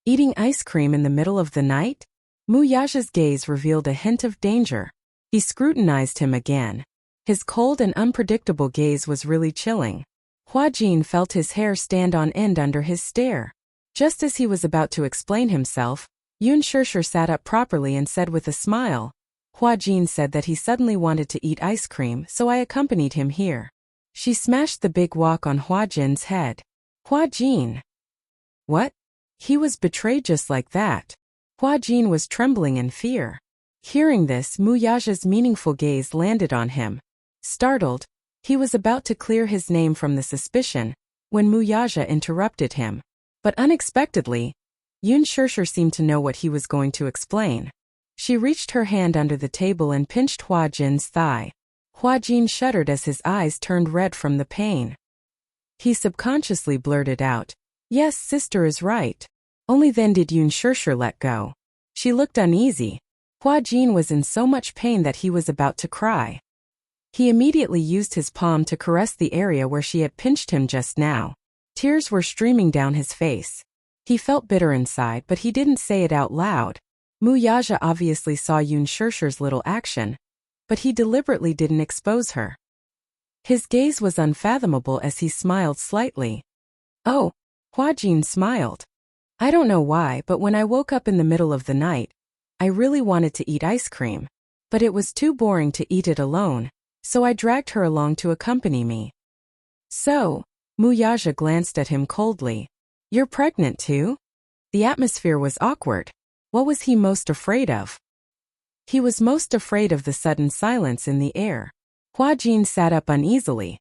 Eating ice cream in the middle of the night? Muyaja's gaze revealed a hint of danger. He scrutinized him again. His cold and unpredictable gaze was really chilling. Hua Jin felt his hair stand on end under his stare. Just as he was about to explain himself, Yun Shishir sat up properly and said with a smile. Hua Jin said that he suddenly wanted to eat ice cream, so I accompanied him here. She smashed the big wok on Hua Jin's head. Hua Jin. What? He was betrayed just like that. Hua Jin was trembling in fear. Hearing this, Muyaja's meaningful gaze landed on him. Startled, he was about to clear his name from the suspicion, when Muyaja interrupted him. But unexpectedly, Yun Shishir seemed to know what he was going to explain. She reached her hand under the table and pinched Hua Jin's thigh. Hua Jin shuddered as his eyes turned red from the pain. He subconsciously blurted out, Yes, sister is right. Only then did Yun Shishir let go. She looked uneasy. Hua Jin was in so much pain that he was about to cry. He immediately used his palm to caress the area where she had pinched him just now. Tears were streaming down his face. He felt bitter inside, but he didn't say it out loud. Muyaja obviously saw Yun Shishir's little action, but he deliberately didn't expose her. His gaze was unfathomable as he smiled slightly. Oh, Hua Jin smiled. I don't know why, but when I woke up in the middle of the night, I really wanted to eat ice cream. But it was too boring to eat it alone, so I dragged her along to accompany me. So, Muyaja glanced at him coldly. You're pregnant too? The atmosphere was awkward. What was he most afraid of? He was most afraid of the sudden silence in the air. Hua Jin sat up uneasily.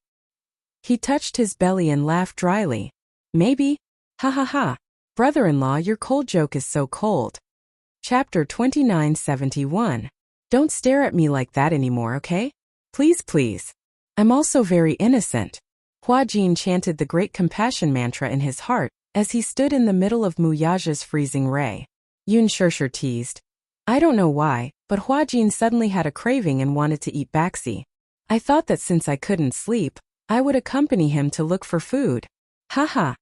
He touched his belly and laughed dryly. Maybe? Ha ha ha. Brother-in-law, your cold joke is so cold. Chapter 2971. Don't stare at me like that anymore, okay? Please, please. I'm also very innocent. Hua Jin chanted the great compassion mantra in his heart as he stood in the middle of Muyaja's freezing ray. Yun Shishir teased. I don't know why, but Hua Jin suddenly had a craving and wanted to eat baxi. I thought that since I couldn't sleep, I would accompany him to look for food. Ha ha.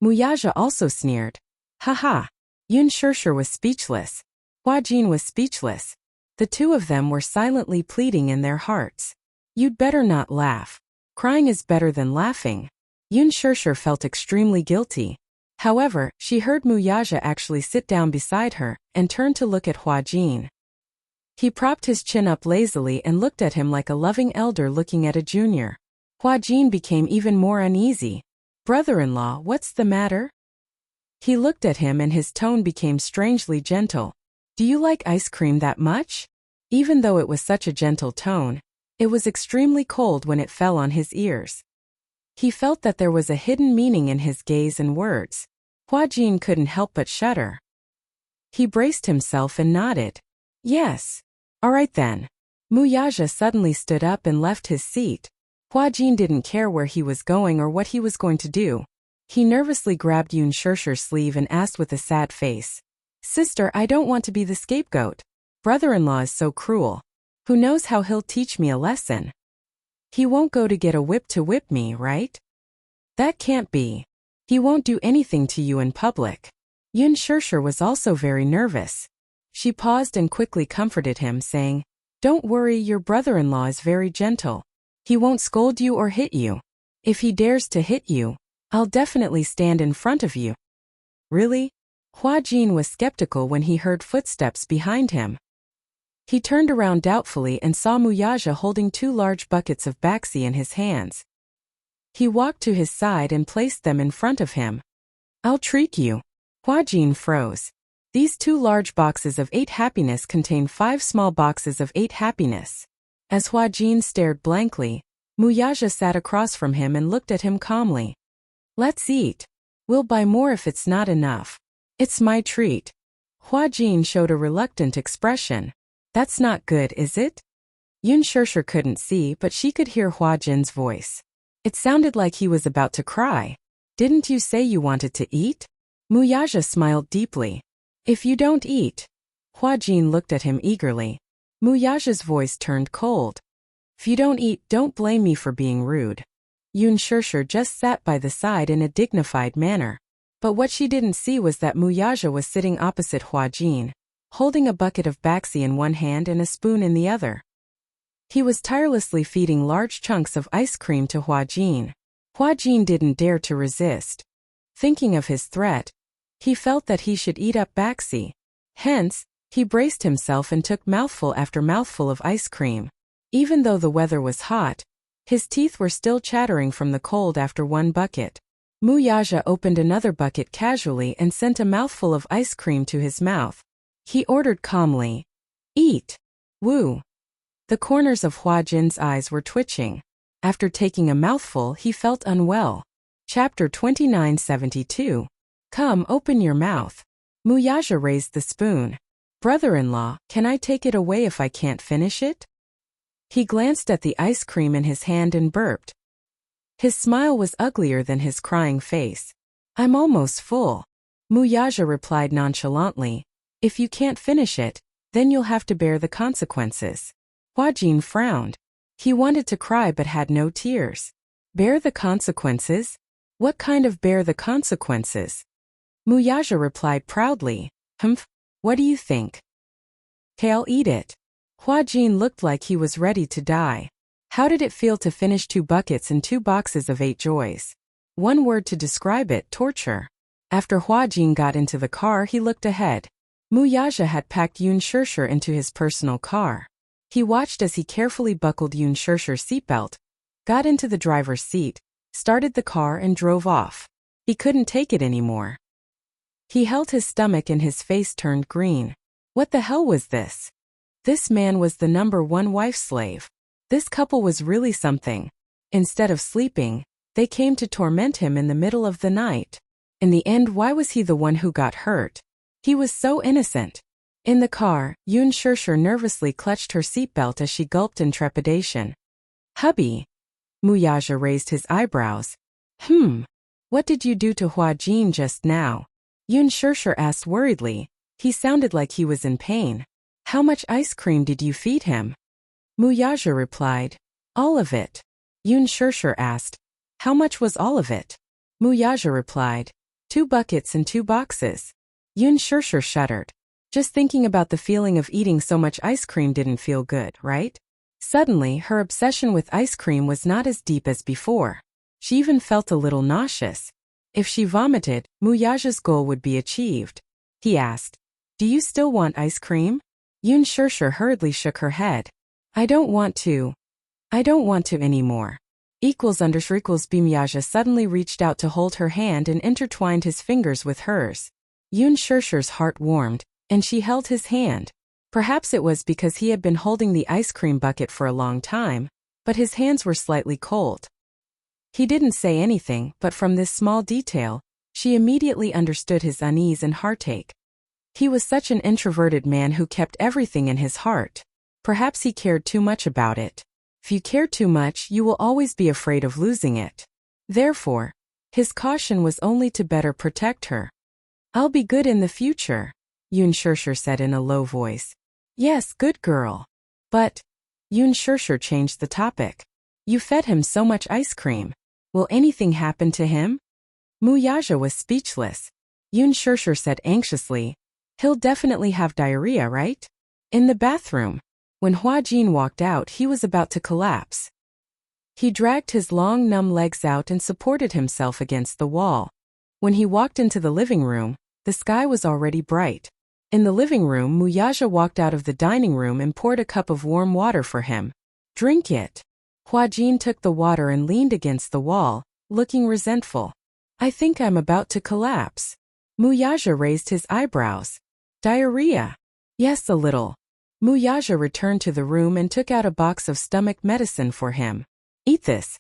Muyaja also sneered. Ha ha. Yun Shishir was speechless. Hua Jin was speechless. The two of them were silently pleading in their hearts. You'd better not laugh. Crying is better than laughing. Yun Shishir felt extremely guilty. However, she heard Muyaja actually sit down beside her and turned to look at Hua Jin. He propped his chin up lazily and looked at him like a loving elder looking at a junior. Hua Jin became even more uneasy. Brother-in-law, what's the matter? He looked at him and his tone became strangely gentle. Do you like ice cream that much? Even though it was such a gentle tone, it was extremely cold when it fell on his ears. He felt that there was a hidden meaning in his gaze and words. Hua Jin couldn't help but shudder. He braced himself and nodded. Yes. All right then. Muyaja suddenly stood up and left his seat. Hua Jin didn't care where he was going or what he was going to do. He nervously grabbed Yun Shishir's sleeve and asked with a sad face. Sister, I don't want to be the scapegoat. Brother-in-law is so cruel. Who knows how he'll teach me a lesson? He won't go to get a whip to whip me, right? That can't be. He won't do anything to you in public. Yun Shishir was also very nervous. She paused and quickly comforted him, saying, Don't worry, your brother-in-law is very gentle. He won't scold you or hit you. If he dares to hit you, I'll definitely stand in front of you. Really? Hua Jin was skeptical when he heard footsteps behind him. He turned around doubtfully and saw Muyaja holding 2 large buckets of baxi in his hands. He walked to his side and placed them in front of him. I'll treat you. Huajin froze. These 2 large boxes of 8 happiness contain 5 small boxes of 8 happiness. As Huajin stared blankly, Muyaja sat across from him and looked at him calmly. Let's eat. We'll buy more if it's not enough. It's my treat. Huajin showed a reluctant expression. That's not good, is it? Yun Shirshir couldn't see, but she could hear Huajin's voice. It sounded like he was about to cry. Didn't you say you wanted to eat? Muyaja smiled deeply. If you don't eat. Huajin looked at him eagerly. Muyaja's voice turned cold. If you don't eat, don't blame me for being rude. Yun Shirshir just sat by the side in a dignified manner. But what she didn't see was that Muyaja was sitting opposite Huajin, holding a bucket of baxi in one hand and a spoon in the other. He was tirelessly feeding large chunks of ice cream to Huajin. Huajin didn't dare to resist. Thinking of his threat, he felt that he should eat up baxi. Hence, he braced himself and took mouthful after mouthful of ice cream. Even though the weather was hot, his teeth were still chattering from the cold after one bucket. Muyaja opened another bucket casually and sent a mouthful of ice cream to his mouth. He ordered calmly, "Eat. Woo." The corners of Huajin's eyes were twitching. After taking a mouthful, he felt unwell. Chapter 2972. Come, open your mouth. Muyaja raised the spoon. Brother-in-law, can I take it away if I can't finish it? He glanced at the ice cream in his hand and burped. His smile was uglier than his crying face. I'm almost full. Muyaja replied nonchalantly. If you can't finish it, then you'll have to bear the consequences. Huajin frowned. He wanted to cry but had no tears. Bear the consequences? What kind of bear the consequences? Muyaja replied proudly. Humph, what do you think? "'Kay, I'll eat it." Huajin looked like he was ready to die. How did it feel to finish 2 buckets and 2 boxes of 8 joys? One word to describe it, torture. After Huajin got into the car, he looked ahead. Muyaja had packed Yun Shirshir into his personal car. He watched as he carefully buckled Yun Shirshir's seatbelt, got into the driver's seat, started the car and drove off. He couldn't take it anymore. He held his stomach and his face turned green. What the hell was this? This man was the #1 wife slave. This couple was really something. Instead of sleeping, they came to torment him in the middle of the night. In the end, why was he the one who got hurt? He was so innocent. In the car, Yun Shirshir nervously clutched her seatbelt as she gulped in trepidation. Hubby. Muyaja raised his eyebrows. What did you do to Huajin just now? Yun Shirshir asked worriedly. He sounded like he was in pain. How much ice cream did you feed him? Muyaja replied. All of it. Yun Shirshir asked. How much was all of it? Muyaja replied. 2 buckets and 2 boxes. Yun Shirshir shuddered. Just thinking about the feeling of eating so much ice cream didn't feel good, right? Suddenly, her obsession with ice cream was not as deep as before. She even felt a little nauseous. If she vomited, Muyaja's goal would be achieved. He asked, Do you still want ice cream? Yun Shirshir hurriedly shook her head. I don't want to anymore. == Muyaja suddenly reached out to hold her hand and intertwined his fingers with hers. Yun Shirshir's heart warmed, and she held his hand. Perhaps it was because he had been holding the ice cream bucket for a long time, but his hands were slightly cold. He didn't say anything, but from this small detail, she immediately understood his unease and heartache. He was such an introverted man who kept everything in his heart. Perhaps he cared too much about it. If you care too much, you will always be afraid of losing it. Therefore, his caution was only to better protect her. I'll be good in the future, Yun Shirshir said in a low voice. Yes, good girl. But, Yun Shirshir changed the topic. You fed him so much ice cream. Will anything happen to him? Muyaja was speechless. Yun Shirshir said anxiously, He'll definitely have diarrhea, right? In the bathroom. When Huajin walked out, he was about to collapse. He dragged his long numb legs out and supported himself against the wall. When he walked into the living room, the sky was already bright. In the living room, Muyaja walked out of the dining room and poured a cup of warm water for him. Drink it. Hua Jin took the water and leaned against the wall, looking resentful. I think I'm about to collapse. Muyaja raised his eyebrows. Diarrhea? Yes, a little. Muyaja returned to the room and took out a box of stomach medicine for him. Eat this.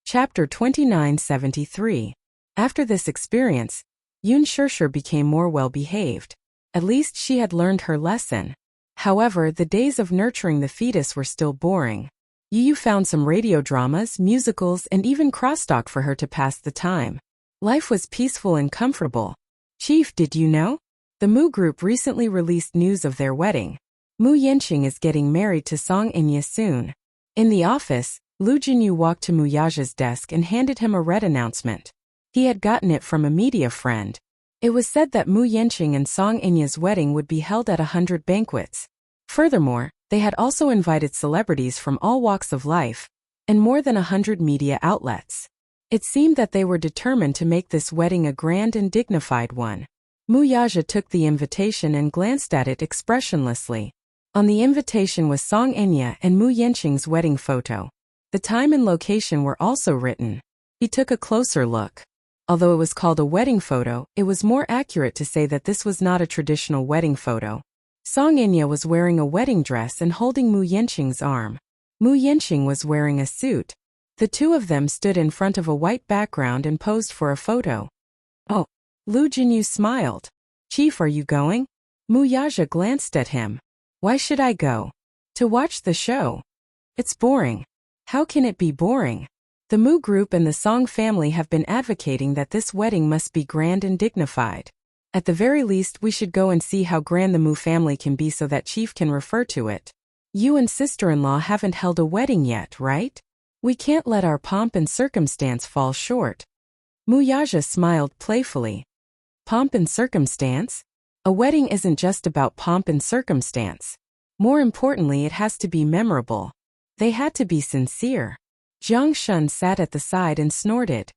Chapter 2973. After this experience, Yun Shirshir became more well-behaved. At least she had learned her lesson. However, the days of nurturing the fetus were still boring. Yu found some radio dramas, musicals, and even crosstalk for her to pass the time. Life was peaceful and comfortable. Chief, did you know? The Mu Group recently released news of their wedding. Mu Yanqing is getting married to Song Inya soon. In the office, Lu Jinyu walked to Muyaja's desk and handed him a red announcement. He had gotten it from a media friend. It was said that Mu Yanqing and Song Inya's wedding would be held at 100 banquets. Furthermore, they had also invited celebrities from all walks of life, and more than 100 media outlets. It seemed that they were determined to make this wedding a grand and dignified one. Muyaja took the invitation and glanced at it expressionlessly. On the invitation was Song Inya and Mu Yanqing's wedding photo. The time and location were also written. He took a closer look. Although it was called a wedding photo, it was more accurate to say that this was not a traditional wedding photo. Song Inya was wearing a wedding dress and holding Mu Yanqing's arm. Mu Yanqing was wearing a suit. The two of them stood in front of a white background and posed for a photo. Oh. Lu Jinyu smiled. Chief, are you going? Muyaja glanced at him. Why should I go? To watch the show. It's boring. How can it be boring? The Mu Group and the Song family have been advocating that this wedding must be grand and dignified. At the very least, we should go and see how grand the Mu family can be so that Chief can refer to it. You and sister-in-law haven't held a wedding yet, right? We can't let our pomp and circumstance fall short. Muyaja smiled playfully. Pomp and circumstance? A wedding isn't just about pomp and circumstance. More importantly, it has to be memorable. They had to be sincere. Jiang Shun sat at the side and snorted.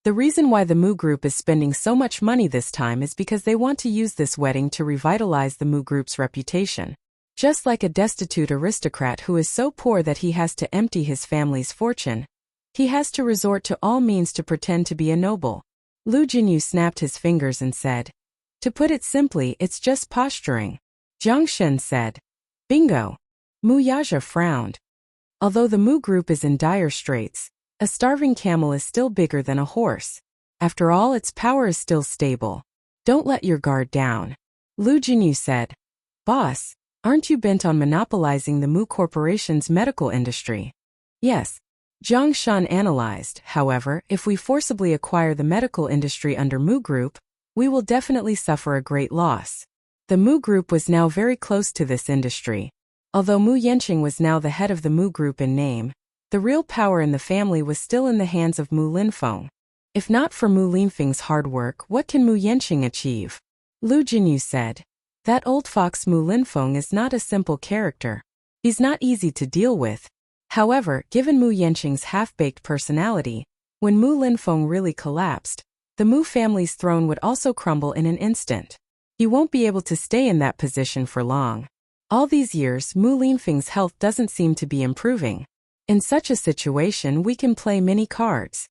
The reason why the Mu Group is spending so much money this time is because they want to use this wedding to revitalize the Mu Group's reputation. Just like a destitute aristocrat who is so poor that he has to empty his family's fortune, he has to resort to all means to pretend to be a noble. Lu Jinyu snapped his fingers and said, to put it simply, it's just posturing. Jiang Shun said, bingo. Muyaja frowned. Although the Mu Group is in dire straits, a starving camel is still bigger than a horse. After all, its power is still stable. Don't let your guard down. Lu Jinyu said, boss, aren't you bent on monopolizing the Mu Corporation's medical industry? Yes. Jiang Shun analyzed. However, if we forcibly acquire the medical industry under Mu Group, we will definitely suffer a great loss. The Mu Group was now very close to this industry. Although Mu Yanqing was now the head of the Mu Group in name, the real power in the family was still in the hands of Mu Linfeng. If not for Mu Linfeng's hard work, what can Mu Yanqing achieve? Lu Jinyu said. That old fox Mu Linfeng is not a simple character. He's not easy to deal with. However, given Mu Yanqing's half-baked personality, when Mu Linfeng really collapsed, the Mu family's throne would also crumble in an instant. He won't be able to stay in that position for long. All these years, Mu Linfeng's health doesn't seem to be improving. In such a situation, we can play many cards.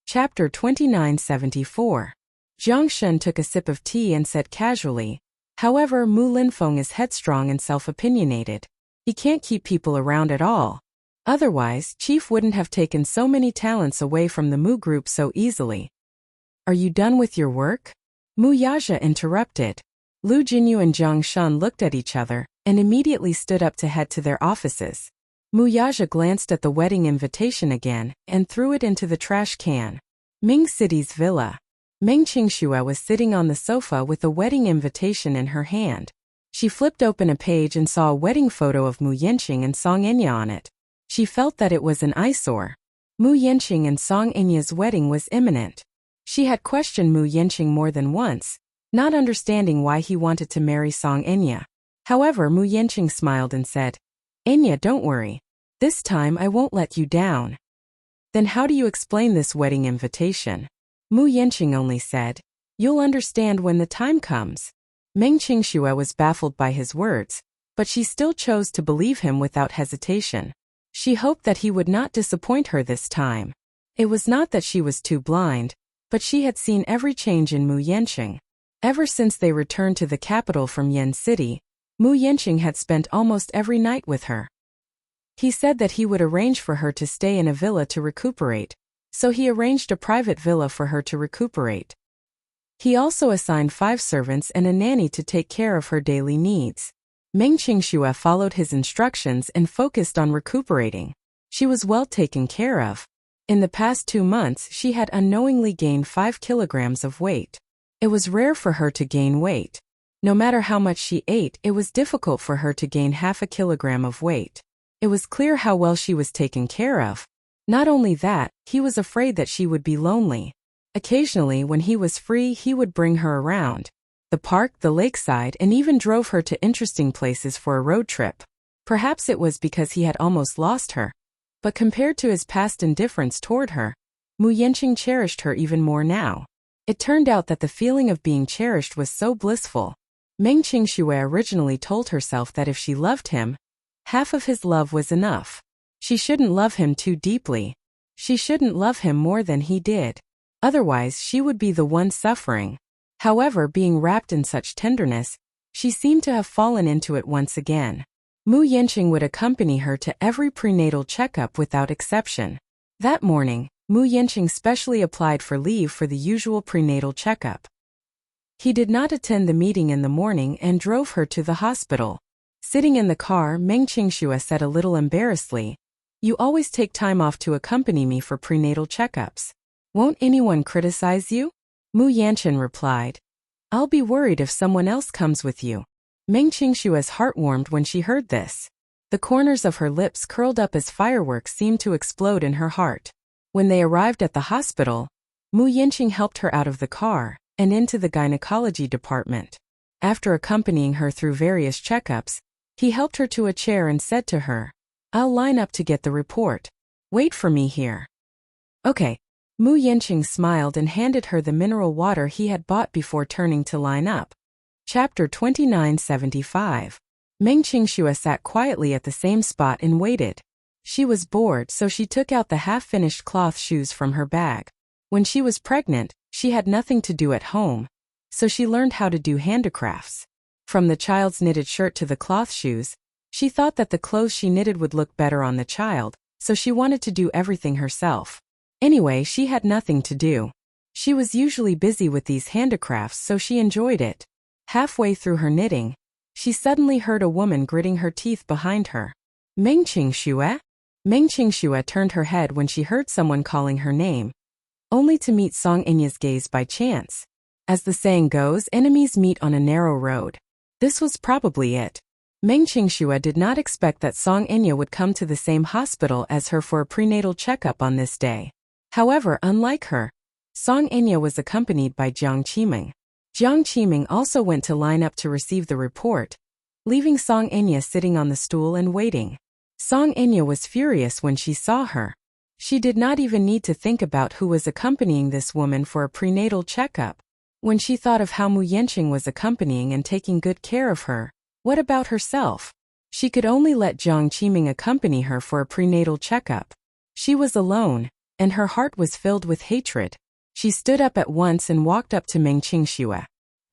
Chapter 2974. Jiang Shun took a sip of tea and said casually, however, Mu Linfeng is headstrong and self-opinionated. He can't keep people around at all. Otherwise, Chief wouldn't have taken so many talents away from the Mu Group so easily. Are you done with your work? Muyaja interrupted. Lu Jinyu and Jiang Shun looked at each other and immediately stood up to head to their offices. Muyaja glanced at the wedding invitation again and threw it into the trash can. Ming City's villa. Meng Qingxue was sitting on the sofa with the wedding invitation in her hand. She flipped open a page and saw a wedding photo of Mu Yanqing and Song Inya on it. She felt that it was an eyesore. Mu Yanqing and Song Inya's wedding was imminent. She had questioned Mu Yanqing more than once, not understanding why he wanted to marry Song Inya. However, Mu Yanqing smiled and said, Inya, don't worry. This time I won't let you down. Then how do you explain this wedding invitation? Mu Yanqing only said, you'll understand when the time comes. Meng Qingxue was baffled by his words, but she still chose to believe him without hesitation. She hoped that he would not disappoint her this time. It was not that she was too blind, but she had seen every change in Mu Yanqing. Ever since they returned to the capital from Yen City, Mu Yanqing had spent almost every night with her. He said that he would arrange for her to stay in a villa to recuperate, so he arranged a private villa for her to recuperate. He also assigned 5 servants and a nanny to take care of her daily needs. Meng Qingxue followed his instructions and focused on recuperating. She was well taken care of. In the past 2 months she had unknowingly gained 5 kilograms of weight. It was rare for her to gain weight. No matter how much she ate, it was difficult for her to gain half a kilogram of weight. It was clear how well she was taken care of. Not only that, he was afraid that she would be lonely. Occasionally when he was free he would bring her around the park, the lakeside, and even drove her to interesting places for a road trip. Perhaps it was because he had almost lost her. But compared to his past indifference toward her, Mu Yanqing cherished her even more now. It turned out that the feeling of being cherished was so blissful. Meng Qingxue originally told herself that if she loved him, half of his love was enough. She shouldn't love him too deeply. She shouldn't love him more than he did. Otherwise she would be the one suffering. However, being wrapped in such tenderness, she seemed to have fallen into it once again. Mu Yanqing would accompany her to every prenatal checkup without exception. That morning, Mu Yanqing specially applied for leave for the usual prenatal checkup. He did not attend the meeting in the morning and drove her to the hospital. Sitting in the car, Meng Qingxue said a little embarrassedly, "You always take time off to accompany me for prenatal checkups. Won't anyone criticize you?" Mu Yanqing replied, "I'll be worried if someone else comes with you." Meng Qingxue's heart warmed when she heard this. The corners of her lips curled up as fireworks seemed to explode in her heart. When they arrived at the hospital, Mu Yanqing helped her out of the car and into the gynecology department. After accompanying her through various checkups, he helped her to a chair and said to her, "I'll line up to get the report. Wait for me here." "Okay." Mu Yanqing smiled and handed her the mineral water he had bought before turning to line up. Chapter 2975. Meng Qingxue sat quietly at the same spot and waited. She was bored, so she took out the half-finished cloth shoes from her bag. When she was pregnant, she had nothing to do at home, so she learned how to do handicrafts. From the child's knitted shirt to the cloth shoes, she thought that the clothes she knitted would look better on the child, so she wanted to do everything herself. Anyway, she had nothing to do. She was usually busy with these handicrafts, so she enjoyed it. Halfway through her knitting, she suddenly heard a woman gritting her teeth behind her. "Meng Qingxue?" Meng Qingxue turned her head when she heard someone calling her name, only to meet Song Enya's gaze by chance. As the saying goes, enemies meet on a narrow road. This was probably it. Meng Qingxue did not expect that Song Enya would come to the same hospital as her for a prenatal checkup on this day. However, unlike her, Song Enya was accompanied by Jiang Qiming. Jiang Qiming also went to line up to receive the report, leaving Song Enya sitting on the stool and waiting. Song Enya was furious when she saw her. She did not even need to think about who was accompanying this woman for a prenatal checkup. When she thought of how Mu Yanqing was accompanying and taking good care of her, what about herself? She could only let Jiang Qiming accompany her for a prenatal checkup. She was alone, and her heart was filled with hatred. She stood up at once and walked up to Meng Qingxue.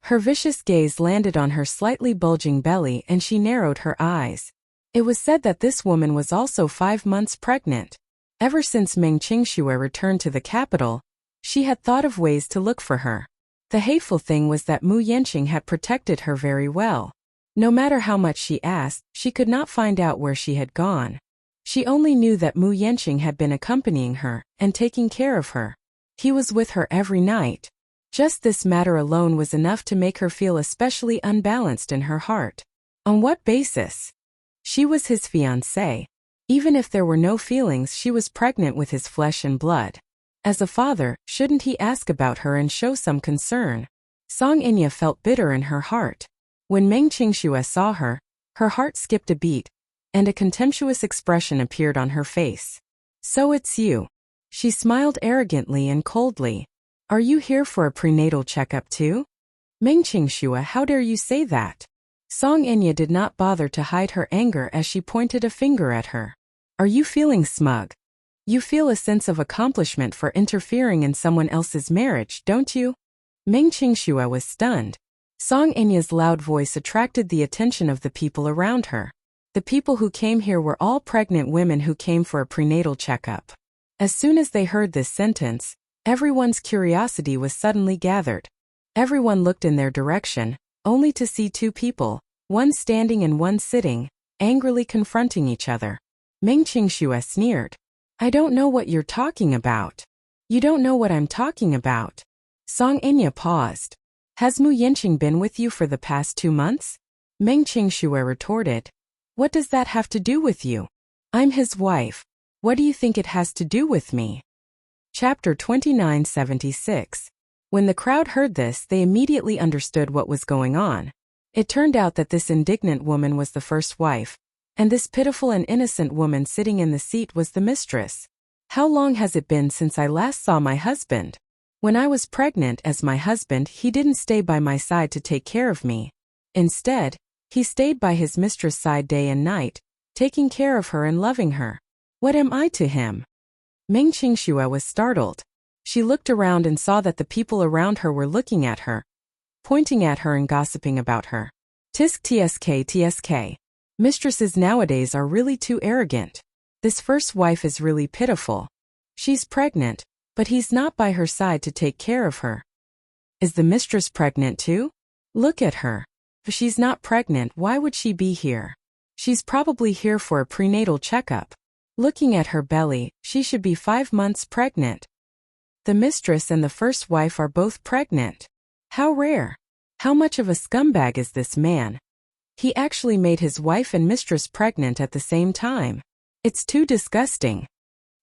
Her vicious gaze landed on her slightly bulging belly and she narrowed her eyes. It was said that this woman was also 5 months pregnant. Ever since Meng Qingxue returned to the capital, she had thought of ways to look for her. The hateful thing was that Mu Yanqing had protected her very well. No matter how much she asked, she could not find out where she had gone. She only knew that Mu Yanqing had been accompanying her and taking care of her. He was with her every night. Just this matter alone was enough to make her feel especially unbalanced in her heart. On what basis? She was his fiancée. Even if there were no feelings, she was pregnant with his flesh and blood. As a father, shouldn't he ask about her and show some concern? Song Enya felt bitter in her heart. When Meng Qingxue saw her, her heart skipped a beat, and a contemptuous expression appeared on her face. "So it's you." She smiled arrogantly and coldly. "Are you here for a prenatal checkup too?" "Meng Qingxue, how dare you say that?" Song Enya did not bother to hide her anger as she pointed a finger at her. Are you feeling smug? You feel a sense of accomplishment for interfering in someone else's marriage, don't you? Meng Qingxue was stunned. Song Enya's loud voice attracted the attention of the people around her. The people who came here were all pregnant women who came for a prenatal checkup. As soon as they heard this sentence, everyone's curiosity was suddenly gathered. Everyone looked in their direction, only to see two people, one standing and one sitting, angrily confronting each other. Meng Qingxue sneered. I don't know what you're talking about. You don't know what I'm talking about. Song Enya paused. Has Mu Yanqing been with you for the past 2 months? Meng Qingxue retorted. What does that have to do with you? I'm his wife. What do you think it has to do with me? Chapter 2976. When the crowd heard this, they immediately understood what was going on. It turned out that this indignant woman was the first wife, and this pitiful and innocent woman sitting in the seat was the mistress. How long has it been since I last saw my husband? When I was pregnant as my husband, he didn't stay by my side to take care of me. Instead, he stayed by his mistress' side day and night, taking care of her and loving her. What am I to him? Meng Qingxue was startled. She looked around and saw that the people around her were looking at her, pointing at her and gossiping about her. Tisk tsk tsk. Mistresses nowadays are really too arrogant. This first wife is really pitiful. She's pregnant, but he's not by her side to take care of her. Is the mistress pregnant too? Look at her. If she's not pregnant, why would she be here? She's probably here for a prenatal checkup. Looking at her belly, she should be 5 months pregnant. The mistress and the first wife are both pregnant. How rare. How much of a scumbag is this man? He actually made his wife and mistress pregnant at the same time. It's too disgusting.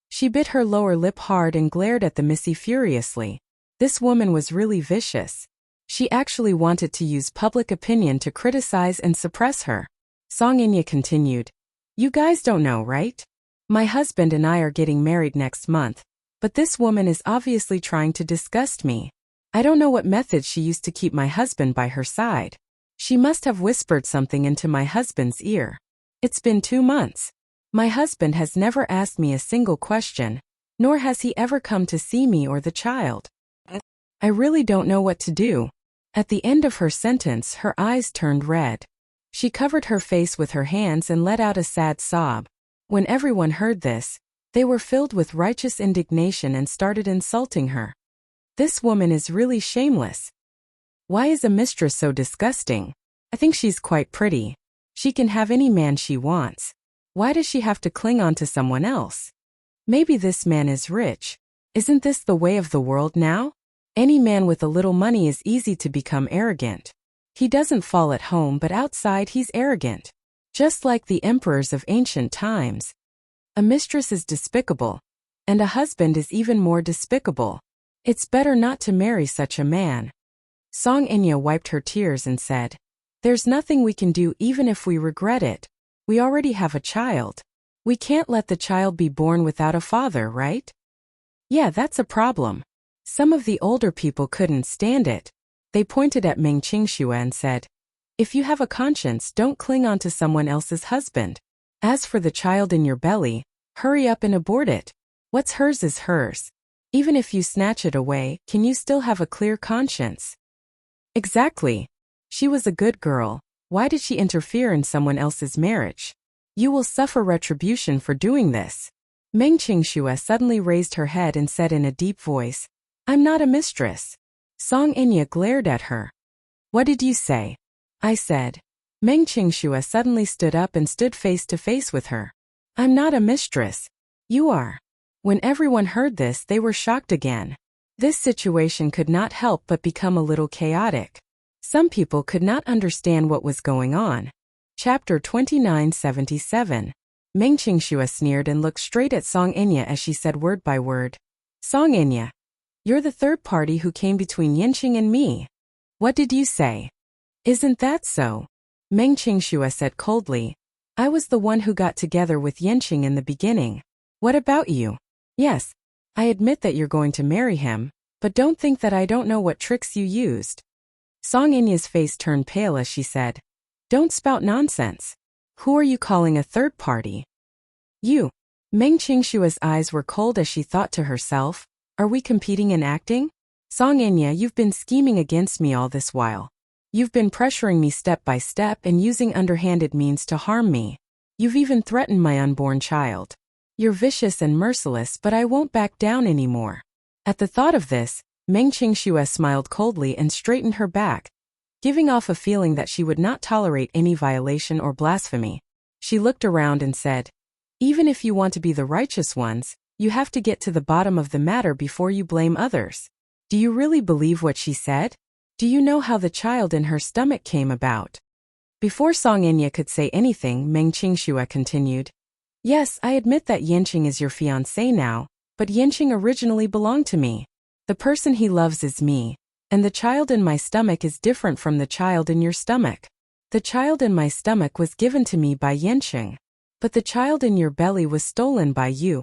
She bit her lower lip hard and glared at the missy furiously. This woman was really vicious. She actually wanted to use public opinion to criticize and suppress her. Song Enya continued. You guys don't know, right? My husband and I are getting married next month, but this woman is obviously trying to disgust me. I don't know what method she used to keep my husband by her side. She must have whispered something into my husband's ear. It's been 2 months. My husband has never asked me a single question, nor has he ever come to see me or the child. I really don't know what to do. At the end of her sentence, her eyes turned red. She covered her face with her hands and let out a sad sob. When everyone heard this, they were filled with righteous indignation and started insulting her. This woman is really shameless. Why is a mistress so disgusting? I think she's quite pretty. She can have any man she wants. Why does she have to cling on to someone else? Maybe this man is rich. Isn't this the way of the world now? Any man with a little money is easy to become arrogant. He doesn't fall at home, but outside he's arrogant. Just like the emperors of ancient times. A mistress is despicable, and a husband is even more despicable. It's better not to marry such a man. Song Enya wiped her tears and said, There's nothing we can do even if we regret it. We already have a child. We can't let the child be born without a father, right? Yeah, that's a problem. Some of the older people couldn't stand it. They pointed at Meng Qingxue and said, If you have a conscience, don't cling on to someone else's husband. As for the child in your belly, hurry up and abort it. What's hers is hers. Even if you snatch it away, can you still have a clear conscience? Exactly. She was a good girl. Why did she interfere in someone else's marriage? You will suffer retribution for doing this. Meng Qingxue suddenly raised her head and said in a deep voice, I'm not a mistress. Song Enya glared at her. What did you say? I said. Meng Qingxue suddenly stood up and stood face to face with her. I'm not a mistress. You are. When everyone heard this, they were shocked again. This situation could not help but become a little chaotic. Some people could not understand what was going on. Chapter 2977. Meng Qingxue sneered and looked straight at Song Enya as she said word by word. Song Enya, you're the third party who came between Yanqing and me. What did you say? Isn't that so? Meng Qingxue said coldly. I was the one who got together with Yanqing in the beginning. What about you? Yes, I admit that you're going to marry him, but don't think that I don't know what tricks you used. Song Enya's face turned pale as she said, Don't spout nonsense. Who are you calling a third party? You. Meng Qingshua's eyes were cold as she thought to herself, are we competing in acting? Song Enya, you've been scheming against me all this while. You've been pressuring me step by step and using underhanded means to harm me. You've even threatened my unborn child. You're vicious and merciless, but I won't back down anymore. At the thought of this, Meng Qingxue smiled coldly and straightened her back, giving off a feeling that she would not tolerate any violation or blasphemy. She looked around and said, even if you want to be the righteous ones, you have to get to the bottom of the matter before you blame others. Do you really believe what she said? Do you know how the child in her stomach came about? Before Song Enya could say anything, Meng Qingxue continued. Yes, I admit that Yanqing is your fiancé now, but Yanqing originally belonged to me. The person he loves is me, and the child in my stomach is different from the child in your stomach. The child in my stomach was given to me by Yanqing, but the child in your belly was stolen by you.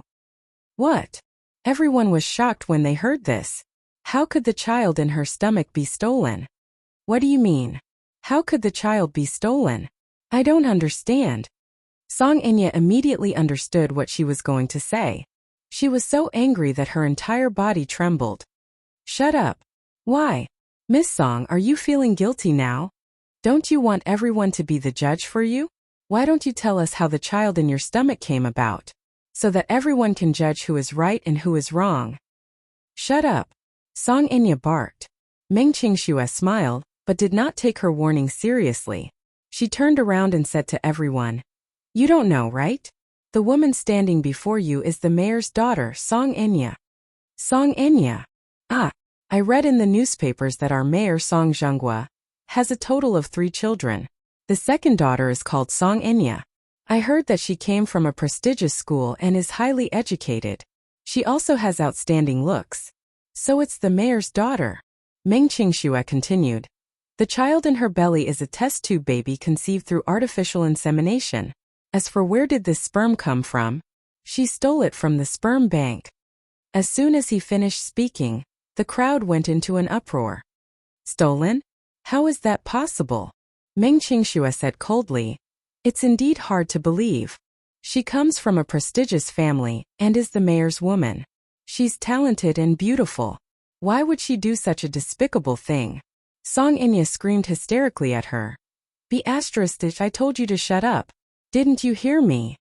What? Everyone was shocked when they heard this. How could the child in her stomach be stolen? What do you mean? How could the child be stolen? I don't understand. Song Enya immediately understood what she was going to say. She was so angry that her entire body trembled. Shut up. Why? Miss Song, are you feeling guilty now? Don't you want everyone to be the judge for you? Why don't you tell us how the child in your stomach came about, so that everyone can judge who is right and who is wrong? Shut up. Song Enya barked. Meng Qingxue smiled, but did not take her warning seriously. She turned around and said to everyone, you don't know, right? The woman standing before you is the mayor's daughter, Song Enya. Song Enya. Ah, I read in the newspapers that our mayor, Song Zhenghua, has a total of 3 children. The second daughter is called Song Enya. I heard that she came from a prestigious school and is highly educated. She also has outstanding looks. So it's the mayor's daughter. Meng Qingxue continued. The child in her belly is a test tube baby conceived through artificial insemination. As for where did this sperm come from? She stole it from the sperm bank. As soon as he finished speaking, the crowd went into an uproar. Stolen? How is that possible? Meng Qingxue said coldly. It's indeed hard to believe. She comes from a prestigious family and is the mayor's woman. She's talented and beautiful. Why would she do such a despicable thing? Song Enya screamed hysterically at her. Be asterisk, I told you to shut up. Didn't you hear me?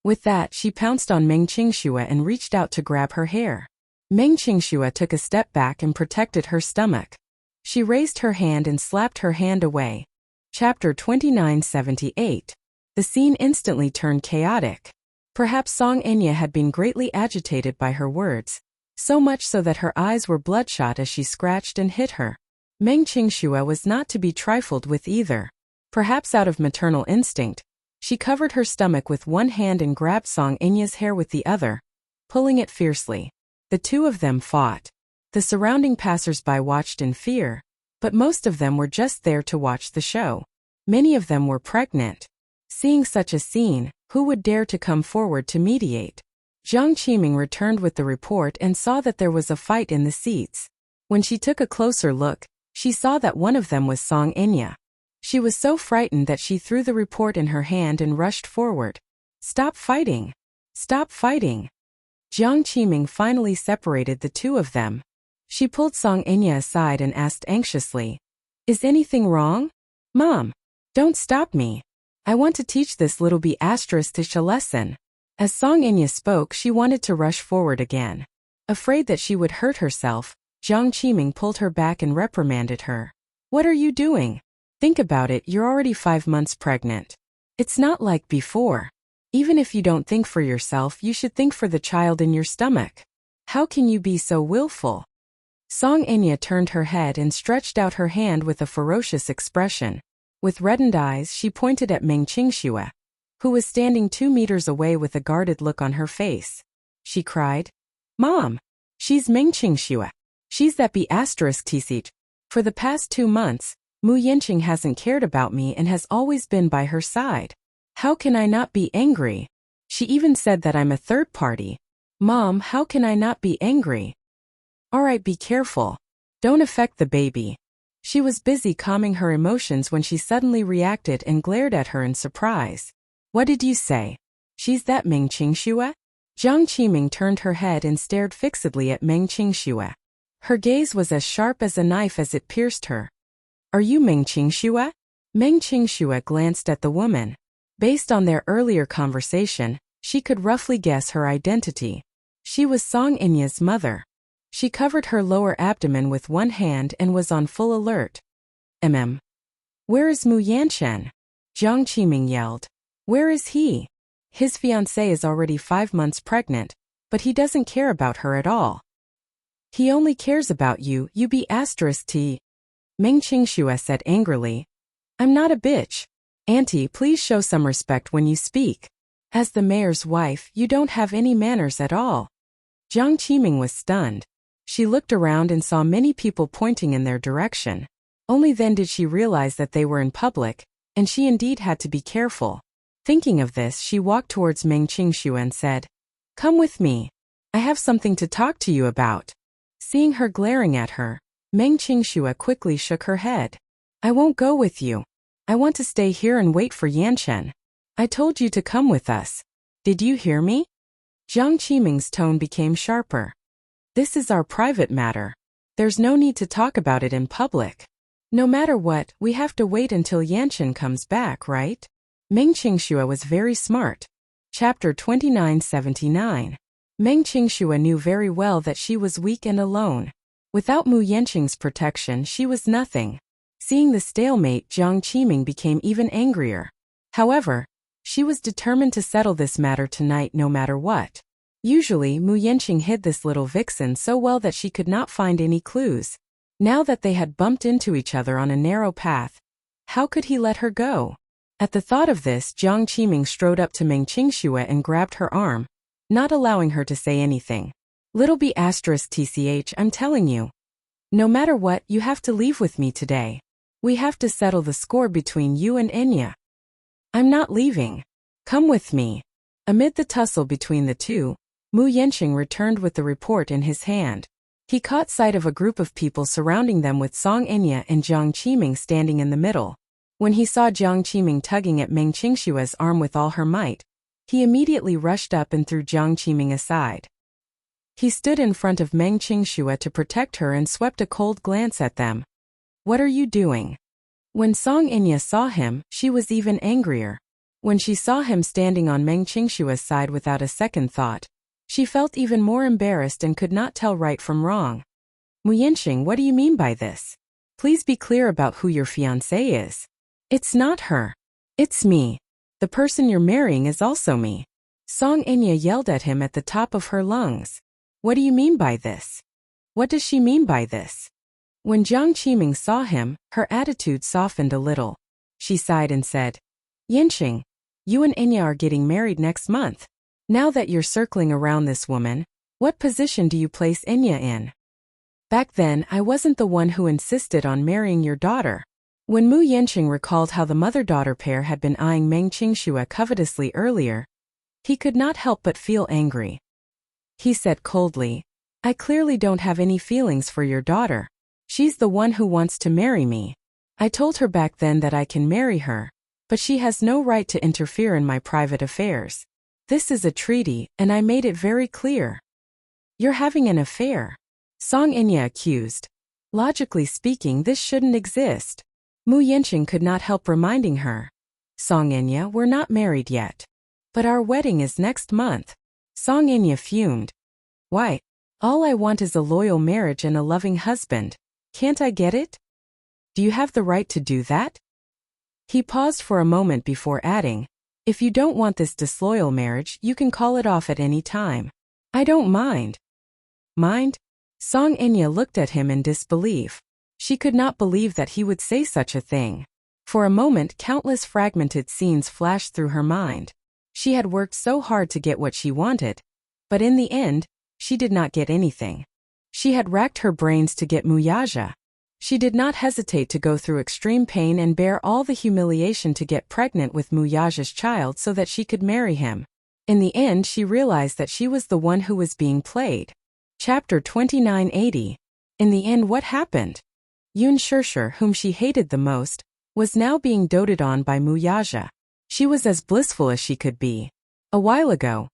With that, she pounced on Meng Qingxue and reached out to grab her hair. Meng Qingxue took a step back and protected her stomach. She raised her hand and slapped her hand away. Chapter 2978. The scene instantly turned chaotic. Perhaps Song Enya had been greatly agitated by her words, so much so that her eyes were bloodshot as she scratched and hit her. Meng Qingxue was not to be trifled with either. Perhaps out of maternal instinct, she covered her stomach with one hand and grabbed Song Enya's hair with the other, pulling it fiercely. The two of them fought. The surrounding passers-by watched in fear, but most of them were just there to watch the show. Many of them were pregnant. Seeing such a scene, who would dare to come forward to mediate? Jiang Qiming returned with the report and saw that there was a fight in the seats. When she took a closer look, she saw that one of them was Song Enya. She was so frightened that she threw the report in her hand and rushed forward. Stop fighting! Stop fighting! Jiang Qiming finally separated the two of them. She pulled Song Enya aside and asked anxiously, is anything wrong? Mom, don't stop me. I want to teach this little bee asterisk a lesson. As Song Enya spoke, she wanted to rush forward again. Afraid that she would hurt herself, Jiang Qiming pulled her back and reprimanded her. What are you doing? Think about it, you're already 5 months pregnant. It's not like before. Even if you don't think for yourself, you should think for the child in your stomach. How can you be so willful? Song Enya turned her head and stretched out her hand with a ferocious expression. With reddened eyes, she pointed at Meng Qingxue, who was standing 2 meters away with a guarded look on her face. She cried, Mom! She's Meng Qingxue. She's that bee asterisk teasage. For the past 2 months, Mu Yanqing hasn't cared about me and has always been by her side. How can I not be angry? She even said that I'm a third party. Mom, how can I not be angry? Alright, be careful. Don't affect the baby. She was busy calming her emotions when she suddenly reacted and glared at her in surprise. What did you say? She's that Meng Qingxue? Jiang Qiming turned her head and stared fixedly at Meng Qingxue. Her gaze was as sharp as a knife as it pierced her. Are you Meng Qingxue? Meng Qingxue glanced at the woman. Based on their earlier conversation, she could roughly guess her identity. She was Song Enya's mother. She covered her lower abdomen with one hand and was on full alert. Where is Mu Yanchen? Jiang Qiming yelled. Where is he? His fiancée is already 5 months pregnant, but he doesn't care about her at all. He only cares about you, you be *T. Meng Qingxue said angrily. I'm not a bitch. Auntie, please show some respect when you speak. As the mayor's wife, you don't have any manners at all. Jiang Qiming was stunned. She looked around and saw many people pointing in their direction. Only then did she realize that they were in public, and she indeed had to be careful. Thinking of this, she walked towards Meng Qingxue and said, Come with me. I have something to talk to you about. Seeing her glaring at her, Meng Qingxue quickly shook her head. I won't go with you. I want to stay here and wait for Yanchen. I told you to come with us. Did you hear me? Jiang Qiming's tone became sharper. This is our private matter. There's no need to talk about it in public. No matter what, we have to wait until Yanchen comes back, right? Meng Qingxue was very smart. Chapter 2979. Meng Qingxue knew very well that she was weak and alone. Without Mu Yanqing's protection, she was nothing. Seeing the stalemate, Jiang Qiming became even angrier. However, she was determined to settle this matter tonight no matter what. Usually, Mu Yanqing hid this little vixen so well that she could not find any clues. Now that they had bumped into each other on a narrow path, how could he let her go? At the thought of this, Jiang Qiming strode up to Meng Qingxue and grabbed her arm, not allowing her to say anything. Little b****, I'm telling you. No matter what, you have to leave with me today. We have to settle the score between you and Enya. I'm not leaving. Come with me. Amid the tussle between the two, Mu Yanqing returned with the report in his hand. He caught sight of a group of people surrounding them with Song Enya and Jiang Qiming standing in the middle. When he saw Jiang Qiming tugging at Meng Qingxue's arm with all her might, he immediately rushed up and threw Jiang Qiming aside. He stood in front of Meng Qingxue to protect her and swept a cold glance at them. What are you doing? When Song Enya saw him, she was even angrier. When she saw him standing on Meng Qingxue's side without a second thought, she felt even more embarrassed and could not tell right from wrong. Mu Yanqing, what do you mean by this? Please be clear about who your fiancée is. It's not her. It's me. The person you're marrying is also me. Song Enya yelled at him at the top of her lungs. What do you mean by this? What does she mean by this? When Jiang Qiming saw him, her attitude softened a little. She sighed and said, Yanqing, you and Enya are getting married next month. Now that you're circling around this woman, what position do you place Enya in? Back then, I wasn't the one who insisted on marrying your daughter. When Mu Yanqing recalled how the mother-daughter pair had been eyeing Meng Qingxue covetously earlier, he could not help but feel angry. He said coldly, I clearly don't have any feelings for your daughter. She's the one who wants to marry me. I told her back then that I can marry her, but she has no right to interfere in my private affairs. This is a treaty, and I made it very clear. You're having an affair, Song Enya accused. Logically speaking, this shouldn't exist. Mu Yanqing could not help reminding her. Song Enya, we're not married yet. But our wedding is next month. Song Enya fumed. Why? All I want is a loyal marriage and a loving husband. Can't I get it? Do you have the right to do that? He paused for a moment before adding, if you don't want this disloyal marriage, you can call it off at any time. I don't mind. Mind? Song Enya looked at him in disbelief. She could not believe that he would say such a thing. For a moment, countless fragmented scenes flashed through her mind. She had worked so hard to get what she wanted, but in the end, she did not get anything. She had racked her brains to get Muyaja. She did not hesitate to go through extreme pain and bear all the humiliation to get pregnant with Muyaja's child so that she could marry him. In the end, she realized that she was the one who was being played. Chapter 2980. In the end, what happened? Yun Shishir, whom she hated the most, was now being doted on by Muyaja. She was as blissful as she could be. A while ago,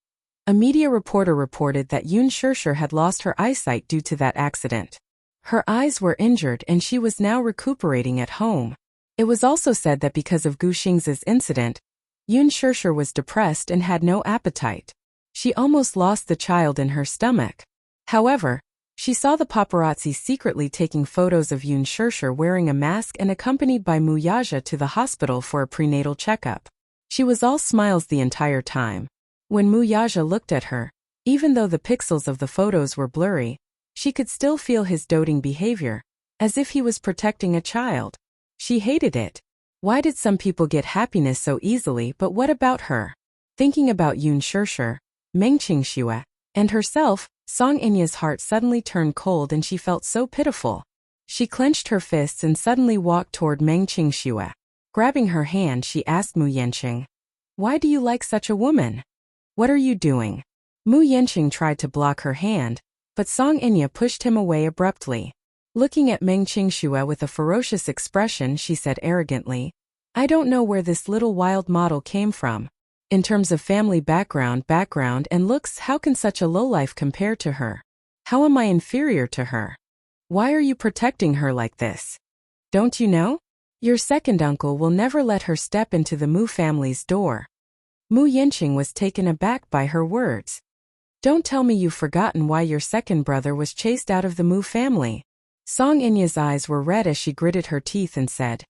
A media reporter reported that Yoon Shirshir had lost her eyesight due to that accident. Her eyes were injured and she was now recuperating at home. It was also said that because of Gu Xing's incident, Yoon Shirshir was depressed and had no appetite. She almost lost the child in her stomach. However, she saw the paparazzi secretly taking photos of Yoon Shirshir wearing a mask and accompanied by Mu Yaja to the hospital for a prenatal checkup. She was all smiles the entire time. When Mu Yaja looked at her, even though the pixels of the photos were blurry, she could still feel his doting behavior, as if he was protecting a child. She hated it. Why did some people get happiness so easily, but what about her? Thinking about Yoon Shirshir, Meng Qingxue, and herself, Song Inya's heart suddenly turned cold and she felt so pitiful. She clenched her fists and suddenly walked toward Meng Qingxue. Grabbing her hand, she asked Mu Yanqing, "Why do you like such a woman? What are you doing?" Mu Yanqing tried to block her hand, but Song Inya pushed him away abruptly. Looking at Meng Qingxue with a ferocious expression, she said arrogantly, "I don't know where this little wild model came from. In terms of family background and looks, how can such a lowlife compare to her? How am I inferior to her? Why are you protecting her like this? Don't you know? Your second uncle will never let her step into the Mu family's door." Mu Yanqing was taken aback by her words. "Don't tell me you've forgotten why your second brother was chased out of the Mu family." Song Inya's eyes were red as she gritted her teeth and said,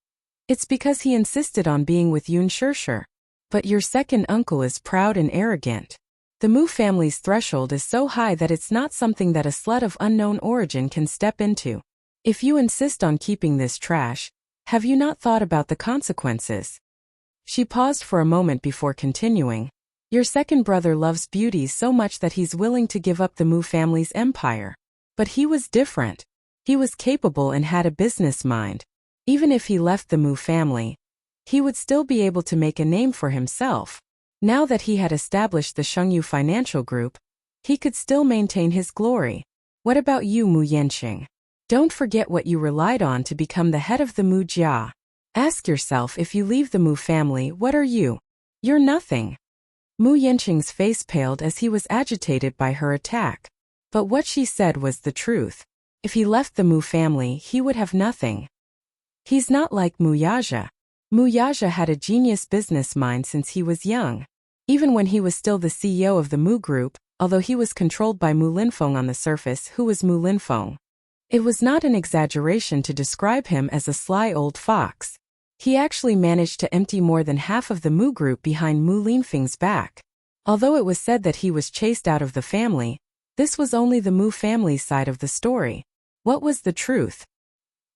"It's because he insisted on being with Yoon Shirshir. But your second uncle is proud and arrogant. The Mu family's threshold is so high that it's not something that a slut of unknown origin can step into. If you insist on keeping this trash, have you not thought about the consequences?" She paused for a moment before continuing, "Your second brother loves beauty so much that he's willing to give up the Mu family's empire. But he was different. He was capable and had a business mind. Even if he left the Mu family, he would still be able to make a name for himself. Now that he had established the Shengyu Financial Group, he could still maintain his glory. What about you, Mu Yanqing? Don't forget what you relied on to become the head of the Mu Jia. Ask yourself, if you leave the Mu family, what are you? You're nothing." Mu Yanqing's face paled as he was agitated by her attack. But what she said was the truth. If he left the Mu family, he would have nothing. He's not like Mu Yaja. Mu Yaja had a genius business mind since he was young. Even when he was still the CEO of the Mu Group, although he was controlled by Mu Linfeng on the surface, who was Mu Linfeng. It was not an exaggeration to describe him as a sly old fox. He actually managed to empty more than half of the Mu Group behind Mu Linfeng's back. Although it was said that he was chased out of the family, this was only the Mu family's side of the story. What was the truth?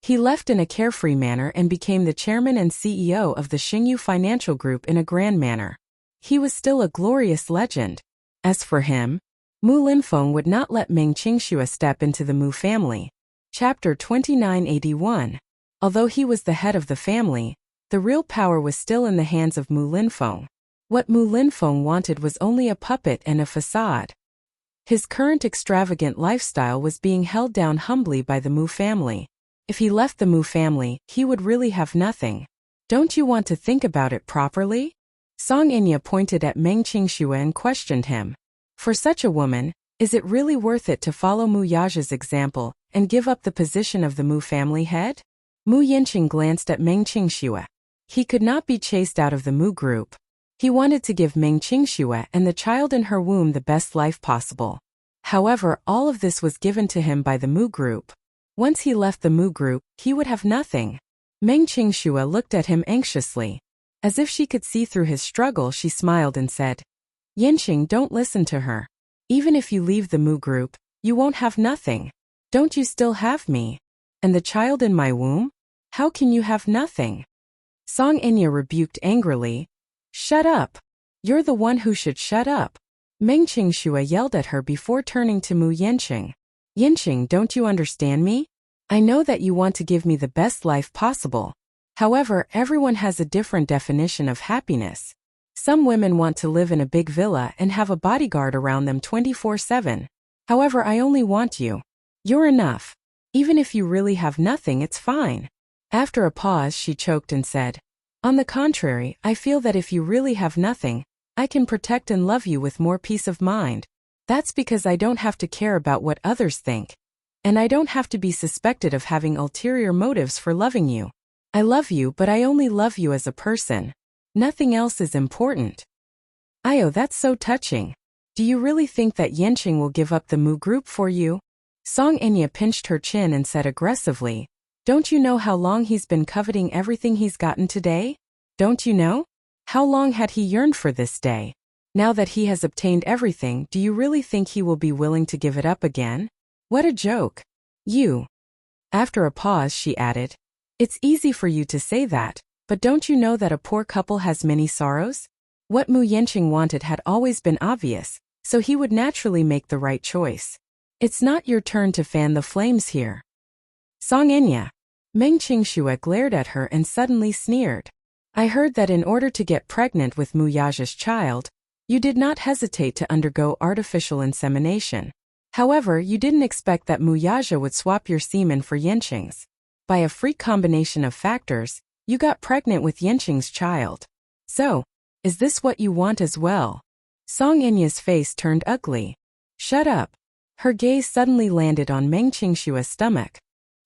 He left in a carefree manner and became the chairman and CEO of the Shengyu Financial Group in a grand manner. He was still a glorious legend. As for him, Mu Linfeng would not let Meng Qingxue step into the Mu family. Chapter 2981. Although he was the head of the family, the real power was still in the hands of Mu Linfeng. What Mu Linfeng wanted was only a puppet and a facade. His current extravagant lifestyle was being held down humbly by the Mu family. If he left the Mu family, he would really have nothing. Don't you want to think about it properly? Song Inya pointed at Meng Qingxue and questioned him. For such a woman, is it really worth it to follow Mu Yaja's example and give up the position of the Mu family head? Mu Yanqing glanced at Meng Qingxue. He could not be chased out of the Mu Group. He wanted to give Meng Qingxue and the child in her womb the best life possible. However, all of this was given to him by the Mu Group. Once he left the Mu Group, he would have nothing. Meng Qingxue looked at him anxiously. As if she could see through his struggle, she smiled and said, "Yanqing, don't listen to her. Even if you leave the Mu Group, you won't have nothing. Don't you still have me? And the child in my womb? How can you have nothing?" Song Inya rebuked angrily. "Shut up. You're the one who should shut up." Meng Qingxue yelled at her before turning to Mu Yanqing. "Yanqing, don't you understand me? I know that you want to give me the best life possible. However, everyone has a different definition of happiness. Some women want to live in a big villa and have a bodyguard around them 24/7. However, I only want you. You're enough. Even if you really have nothing, it's fine." After a pause, she choked and said, "On the contrary, I feel that if you really have nothing, I can protect and love you with more peace of mind. That's because I don't have to care about what others think. And I don't have to be suspected of having ulterior motives for loving you. I love you, but I only love you as a person. Nothing else is important. Io, that's so touching. Do you really think that Yanqing will give up the Mu group for you? Song Enya pinched her chin and said aggressively, don't you know how long he's been coveting everything he's gotten today? Don't you know? How long had he yearned for this day? Now that he has obtained everything, do you really think he will be willing to give it up again? What a joke. You. After a pause, she added, it's easy for you to say that, but don't you know that a poor couple has many sorrows? What Mu Yanqing wanted had always been obvious, so he would naturally make the right choice. It's not your turn to fan the flames here. Song Enya. Meng Qingxue glared at her and suddenly sneered. I heard that in order to get pregnant with Mu Yaja's child, you did not hesitate to undergo artificial insemination. However, you didn't expect that Mu Yaja would swap your semen for Yanqing's. By a freak combination of factors, you got pregnant with Yanqing's child. So, is this what you want as well? Song Enya's face turned ugly. Shut up. Her gaze suddenly landed on Meng Qingshua's stomach.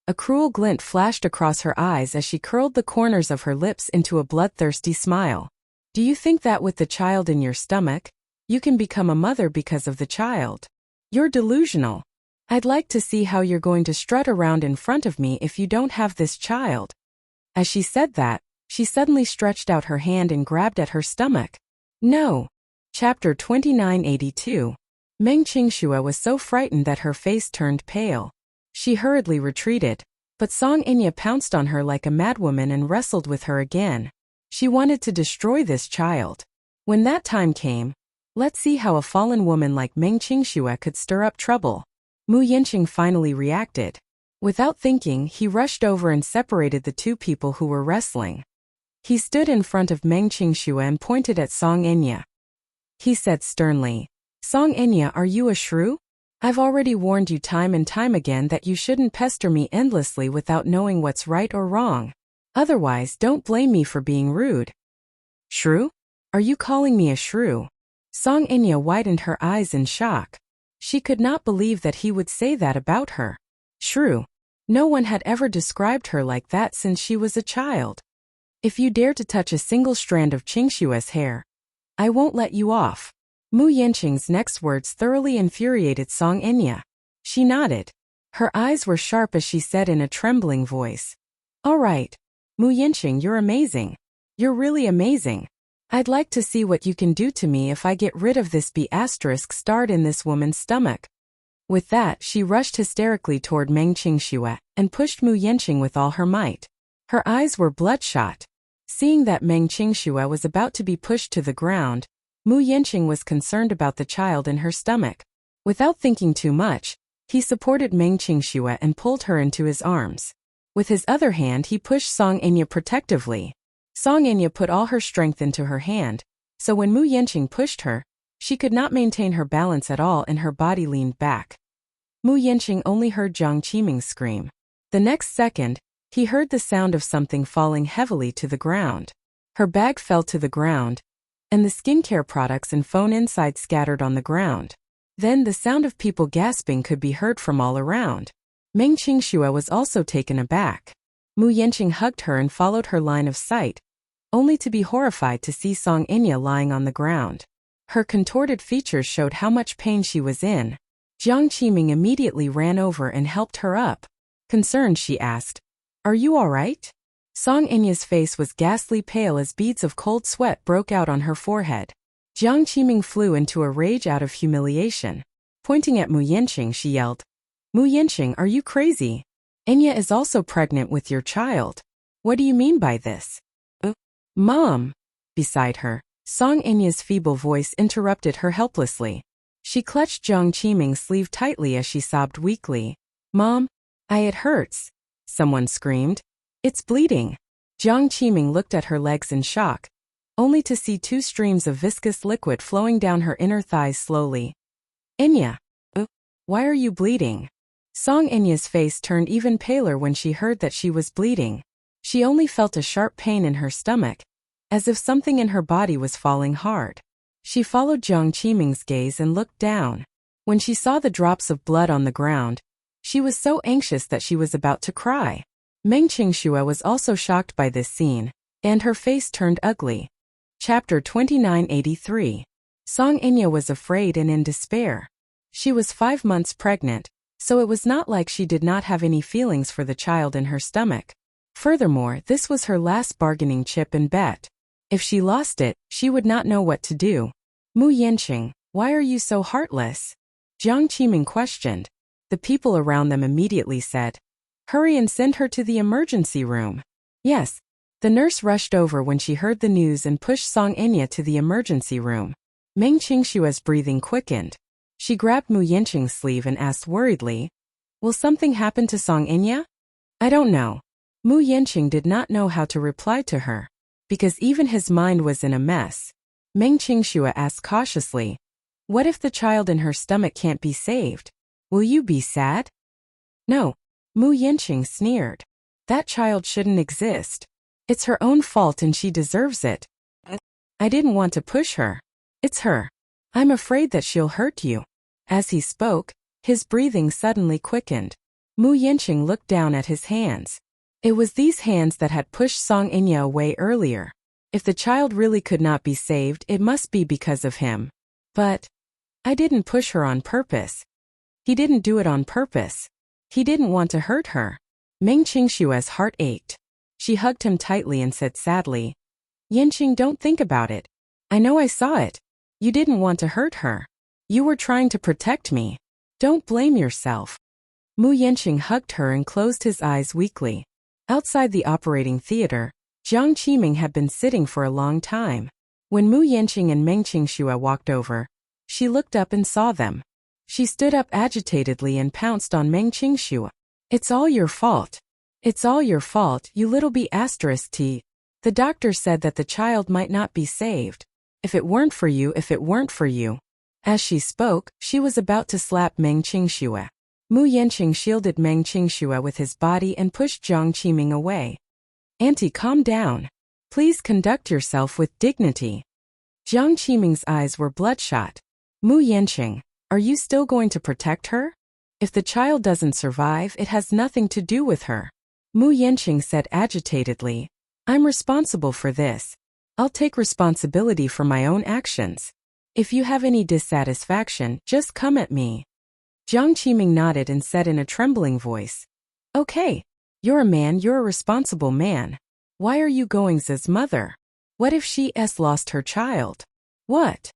A cruel glint flashed across her eyes as she curled the corners of her lips into a bloodthirsty smile. Do you think that with the child in your stomach, you can become a mother because of the child? You're delusional. I'd like to see how you're going to strut around in front of me if you don't have this child. As she said that, she suddenly stretched out her hand and grabbed at her stomach. No. Chapter 2982. Meng Qingxue was so frightened that her face turned pale. She hurriedly retreated, but Song Enya pounced on her like a madwoman and wrestled with her again. She wanted to destroy this child. When that time came, let's see how a fallen woman like Meng Qingxue could stir up trouble. Mu Yanqing finally reacted. Without thinking, he rushed over and separated the two people who were wrestling. He stood in front of Meng Qingxue and pointed at Song Enya. He said sternly, Song Enya, are you a shrew? I've already warned you time and time again that you shouldn't pester me endlessly without knowing what's right or wrong. Otherwise, don't blame me for being rude. Shrew? Are you calling me a shrew? Song Enya widened her eyes in shock. She could not believe that he would say that about her. Shrew. No one had ever described her like that since she was a child. If you dare to touch a single strand of Qingshue's hair, I won't let you off. Mu Yanqing's next words thoroughly infuriated Song Enya. She nodded. Her eyes were sharp as she said in a trembling voice. All right. Mu Yanqing, you're amazing. You're really amazing. I'd like to see what you can do to me if I get rid of this B** starred in this woman's stomach. With that, she rushed hysterically toward Meng Qingxue and pushed Mu Yanqing with all her might. Her eyes were bloodshot. Seeing that Meng Qingxue was about to be pushed to the ground, Mu Yanqing was concerned about the child in her stomach. Without thinking too much, he supported Meng Qingxue and pulled her into his arms. With his other hand, he pushed Song Enya protectively. Song Enya put all her strength into her hand, so when Mu Yanqing pushed her, she could not maintain her balance at all and her body leaned back. Mu Yanqing only heard Jiang Qiming scream. The next second, he heard the sound of something falling heavily to the ground. Her bag fell to the ground, and the skincare products and phone inside scattered on the ground. Then the sound of people gasping could be heard from all around. Meng Qingxue was also taken aback. Mu Yanqing hugged her and followed her line of sight, only to be horrified to see Song Enya lying on the ground. Her contorted features showed how much pain she was in. Jiang Qiming immediately ran over and helped her up. Concerned, she asked, Are you all right? Song Enya's face was ghastly pale as beads of cold sweat broke out on her forehead. Jiang Qiming flew into a rage out of humiliation. Pointing at Mu Yanqing, she yelled, Mu Yanqing, are you crazy? Enya is also pregnant with your child. What do you mean by this? Mom. Beside her, Song Enya's feeble voice interrupted her helplessly. She clutched Jiang Qiming's sleeve tightly as she sobbed weakly. Mom, it hurts. Someone screamed. It's bleeding. Jiang Qiming looked at her legs in shock, only to see two streams of viscous liquid flowing down her inner thighs slowly. Enya. Why are you bleeding? Song Enya's face turned even paler when she heard that she was bleeding. She only felt a sharp pain in her stomach, as if something in her body was falling hard. She followed Jiang Qiming's gaze and looked down. When she saw the drops of blood on the ground, she was so anxious that she was about to cry. Meng Qingxue was also shocked by this scene, and her face turned ugly. Chapter 2983. Song Enya was afraid and in despair. She was 5 months pregnant, so it was not like she did not have any feelings for the child in her stomach. Furthermore, this was her last bargaining chip and bet. If she lost it, she would not know what to do. Mu Yanqing, why are you so heartless? Jiang Qiming questioned. The people around them immediately said, hurry and send her to the emergency room. Yes. The nurse rushed over when she heard the news and pushed Song Enya to the emergency room. Meng Qingshue's breathing quickened. She grabbed Mu Yanqing's sleeve and asked worriedly, will something happen to Song Enya? I don't know. Mu Yanqing did not know how to reply to her, because even his mind was in a mess. Meng Qingxue asked cautiously, what if the child in her stomach can't be saved? Will you be sad? No. Mu Yanqing sneered. That child shouldn't exist. It's her own fault and she deserves it. I didn't want to push her. It's her. I'm afraid that she'll hurt you. As he spoke, his breathing suddenly quickened. Mu Yanqing looked down at his hands. It was these hands that had pushed Song Enya away earlier. If the child really could not be saved, it must be because of him. But I didn't push her on purpose. He didn't do it on purpose. He didn't want to hurt her. Meng Qingshue's heart ached. She hugged him tightly and said sadly, Yanqing, don't think about it. I know I saw it. You didn't want to hurt her. You were trying to protect me. Don't blame yourself. Mu Yanqing hugged her and closed his eyes weakly. Outside the operating theater, Jiang Qiming had been sitting for a long time. When Mu Yanqing and Meng Qingxue walked over, she looked up and saw them. She stood up agitatedly and pounced on Meng Qingxue. It's all your fault. It's all your fault, you little b****. The doctor said that the child might not be saved. If it weren't for you, if it weren't for you. As she spoke, she was about to slap Meng Qingxue. Mu Yanqing shielded Meng Qingxue with his body and pushed Jiang Qiming away. Auntie, calm down. Please conduct yourself with dignity. Jiang Qiming's eyes were bloodshot. Mu Yanqing, are you still going to protect her? If the child doesn't survive, it has nothing to do with her. Mu Yanqing said agitatedly, I'm responsible for this. I'll take responsibility for my own actions. If you have any dissatisfaction, just come at me. Jiang Qiming nodded and said in a trembling voice, okay. You're a man, you're a responsible man. Why are you going as mother? What if she's lost her child? What?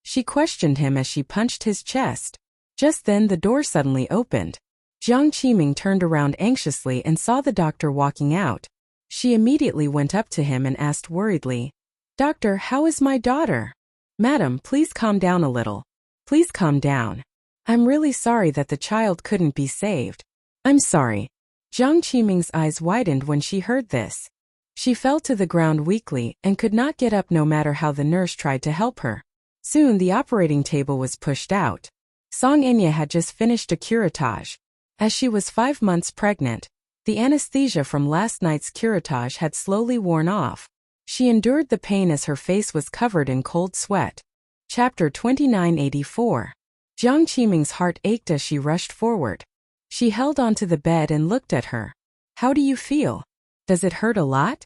She questioned him as she punched his chest. Just then the door suddenly opened. Jiang Qiming turned around anxiously and saw the doctor walking out. She immediately went up to him and asked worriedly, Doctor, how is my daughter? Madam, please calm down a little. Please calm down. I'm really sorry that the child couldn't be saved. I'm sorry. Jiang Qiming's eyes widened when she heard this. She fell to the ground weakly and could not get up no matter how the nurse tried to help her. Soon the operating table was pushed out. Song Enya had just finished a curettage. As she was 5 months pregnant, the anesthesia from last night's curettage had slowly worn off. She endured the pain as her face was covered in cold sweat. Chapter 2984. Jiang Qiming's heart ached as she rushed forward. She held onto the bed and looked at her. How do you feel? Does it hurt a lot?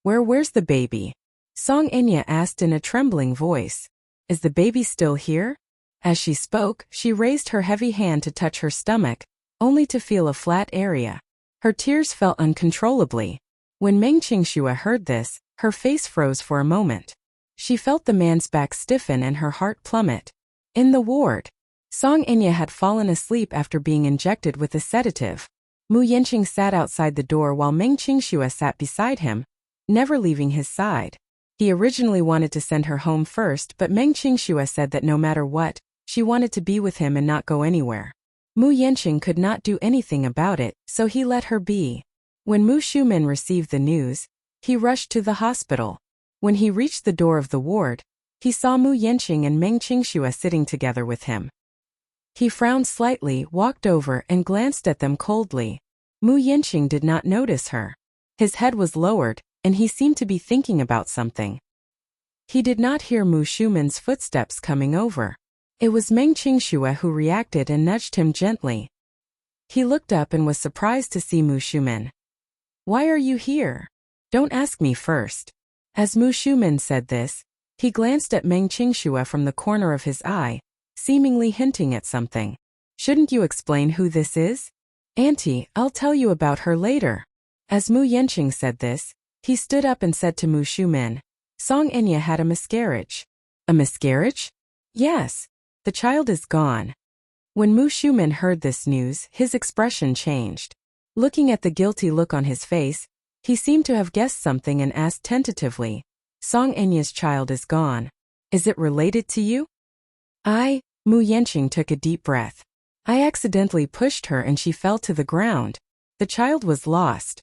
Where's the baby? Song Enya asked in a trembling voice. Is the baby still here? As she spoke, she raised her heavy hand to touch her stomach, only to feel a flat area. Her tears fell uncontrollably. When Meng Qingxue heard this, her face froze for a moment. She felt the man's back stiffen and her heart plummet. In the ward, Song Enya had fallen asleep after being injected with a sedative. Mu Yanqing sat outside the door while Meng Qingxue sat beside him, never leaving his side. He originally wanted to send her home first, but Meng Qingxue said that no matter what, she wanted to be with him and not go anywhere. Mu Yanqing could not do anything about it, so he let her be. When Mu Shumin received the news, he rushed to the hospital. When he reached the door of the ward, he saw Mu Yanqing and Meng Qingxue sitting together with him. He frowned slightly, walked over, and glanced at them coldly. Mu Yanqing did not notice her. His head was lowered, and he seemed to be thinking about something. He did not hear Mu Shumen's footsteps coming over. It was Meng Qingxue who reacted and nudged him gently. He looked up and was surprised to see Mu Shumen. "Why are you here? Don't ask me first." As Mu Shumen said this, he glanced at Meng Qingxue from the corner of his eye, seemingly hinting at something. "Shouldn't you explain who this is?" "Auntie, I'll tell you about her later." As Mu Yanqing said this, he stood up and said to Mu Shumen, "Song Enya had a miscarriage." "A miscarriage?" "Yes. The child is gone." When Mu Shumen heard this news, his expression changed. Looking at the guilty look on his face, he seemed to have guessed something and asked tentatively, "Song Enya's child is gone. Is it related to you?" Mu Yanqing took a deep breath. "I accidentally pushed her and she fell to the ground. The child was lost."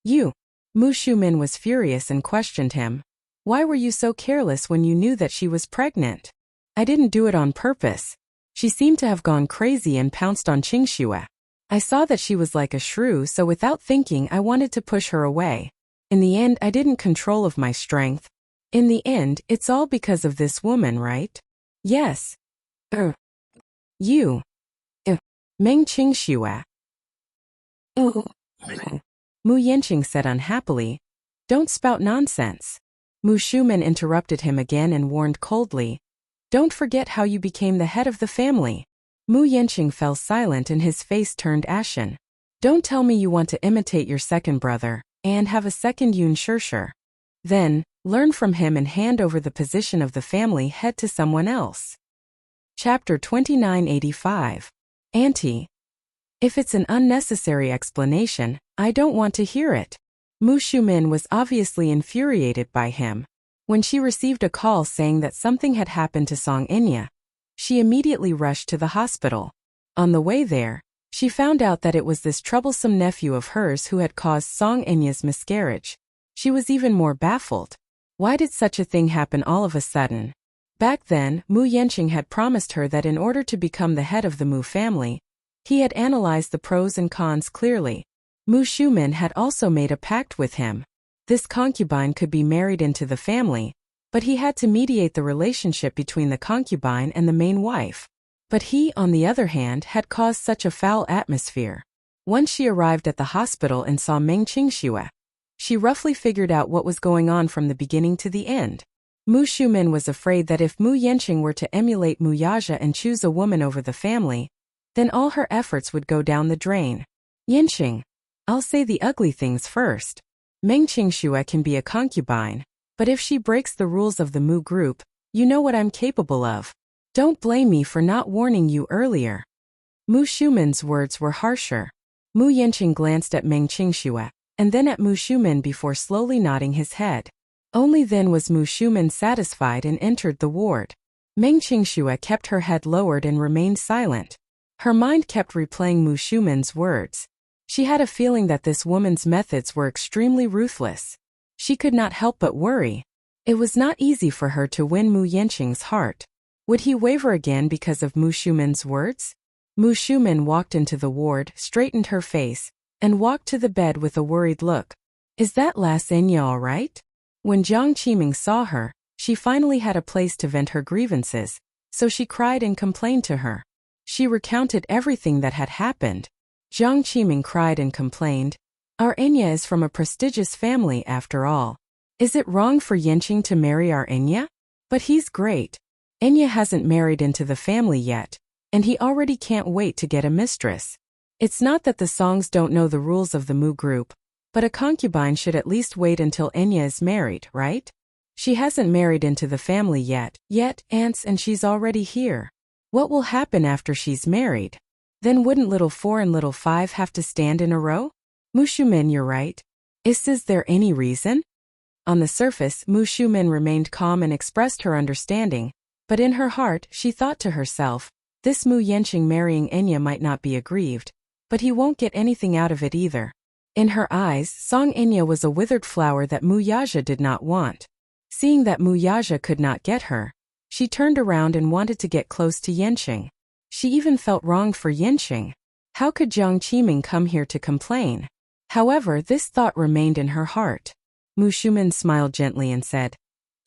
"You?" Mu Shumen was furious and questioned him. "Why were you so careless when you knew that she was pregnant?" "I didn't do it on purpose. She seemed to have gone crazy and pounced on Qingxue. I saw that she was like a shrew, so without thinking I wanted to push her away. In the end, I didn't control of my strength. In the end, it's all because of this woman, right?" "Yes." You. Meng Qingxue. Mu Yanqing said unhappily, "Don't spout nonsense." Mu Shumen interrupted him again and warned coldly, "Don't forget how you became the head of the family." Mu Yanqing fell silent and his face turned ashen. "Don't tell me you want to imitate your second brother, and have a second Yun Shishir. Then, learn from him and hand over the position of the family head to someone else." Chapter 2985. Auntie. If it's an unnecessary explanation, I don't want to hear it. Mu Shumen was obviously infuriated by him. When she received a call saying that something had happened to Song Enya, she immediately rushed to the hospital. On the way there, she found out that it was this troublesome nephew of hers who had caused Song Enya's miscarriage. She was even more baffled. Why did such a thing happen all of a sudden? Back then, Mu Yanqing had promised her that in order to become the head of the Mu family, he had analyzed the pros and cons clearly. Mu Shumen had also made a pact with him. This concubine could be married into the family, but he had to mediate the relationship between the concubine and the main wife. But he, on the other hand, had caused such a foul atmosphere. Once she arrived at the hospital and saw Meng Qingxue, she roughly figured out what was going on from the beginning to the end. Mu Shumen was afraid that if Mu Yanqing were to emulate Mu Yaja and choose a woman over the family, then all her efforts would go down the drain. "Yanqing, I'll say the ugly things first. Meng Qingxue can be a concubine, but if she breaks the rules of the Mu group, you know what I'm capable of. Don't blame me for not warning you earlier." Mu Shumen's words were harsher. Mu Yanqing glanced at Meng Qingxue, and then at Mu Shumen before slowly nodding his head. Only then was Mu Shumen satisfied and entered the ward. Meng Qingxue kept her head lowered and remained silent. Her mind kept replaying Mu Shumen's words. She had a feeling that this woman's methods were extremely ruthless. She could not help but worry. It was not easy for her to win Mu Yanqing's heart. Would he waver again because of Mu Shumen's words? Mu Shumen walked into the ward, straightened her face, and walked to the bed with a worried look. "Is that lass Enya all right?" When Jiang Qiming saw her, she finally had a place to vent her grievances, so she cried and complained to her. She recounted everything that had happened. Jiang Qiming cried and complained, "Our Enya is from a prestigious family after all. Is it wrong for Yanqing to marry our Enya? But he's great. Enya hasn't married into the family yet, and he already can't wait to get a mistress. It's not that the Songs don't know the rules of the Mu group, but a concubine should at least wait until Enya is married, right? She hasn't married into the family yet, aunts, and she's already here. What will happen after she's married? Then wouldn't little 4 and little 5 have to stand in a row?" "Mu Shumen, you're right. Is there any reason?" On the surface, Mu Shumen remained calm and expressed her understanding, but in her heart, she thought to herself, this Mu Yanqing marrying Enya might not be aggrieved, but he won't get anything out of it either. In her eyes, Song Enya was a withered flower that Mu Yaja did not want. Seeing that Mu Yaja could not get her, she turned around and wanted to get close to Yanqing. She even felt wrong for Yanqing. How could Jiang Qiming come here to complain? However, this thought remained in her heart. Mu Shumen smiled gently and said,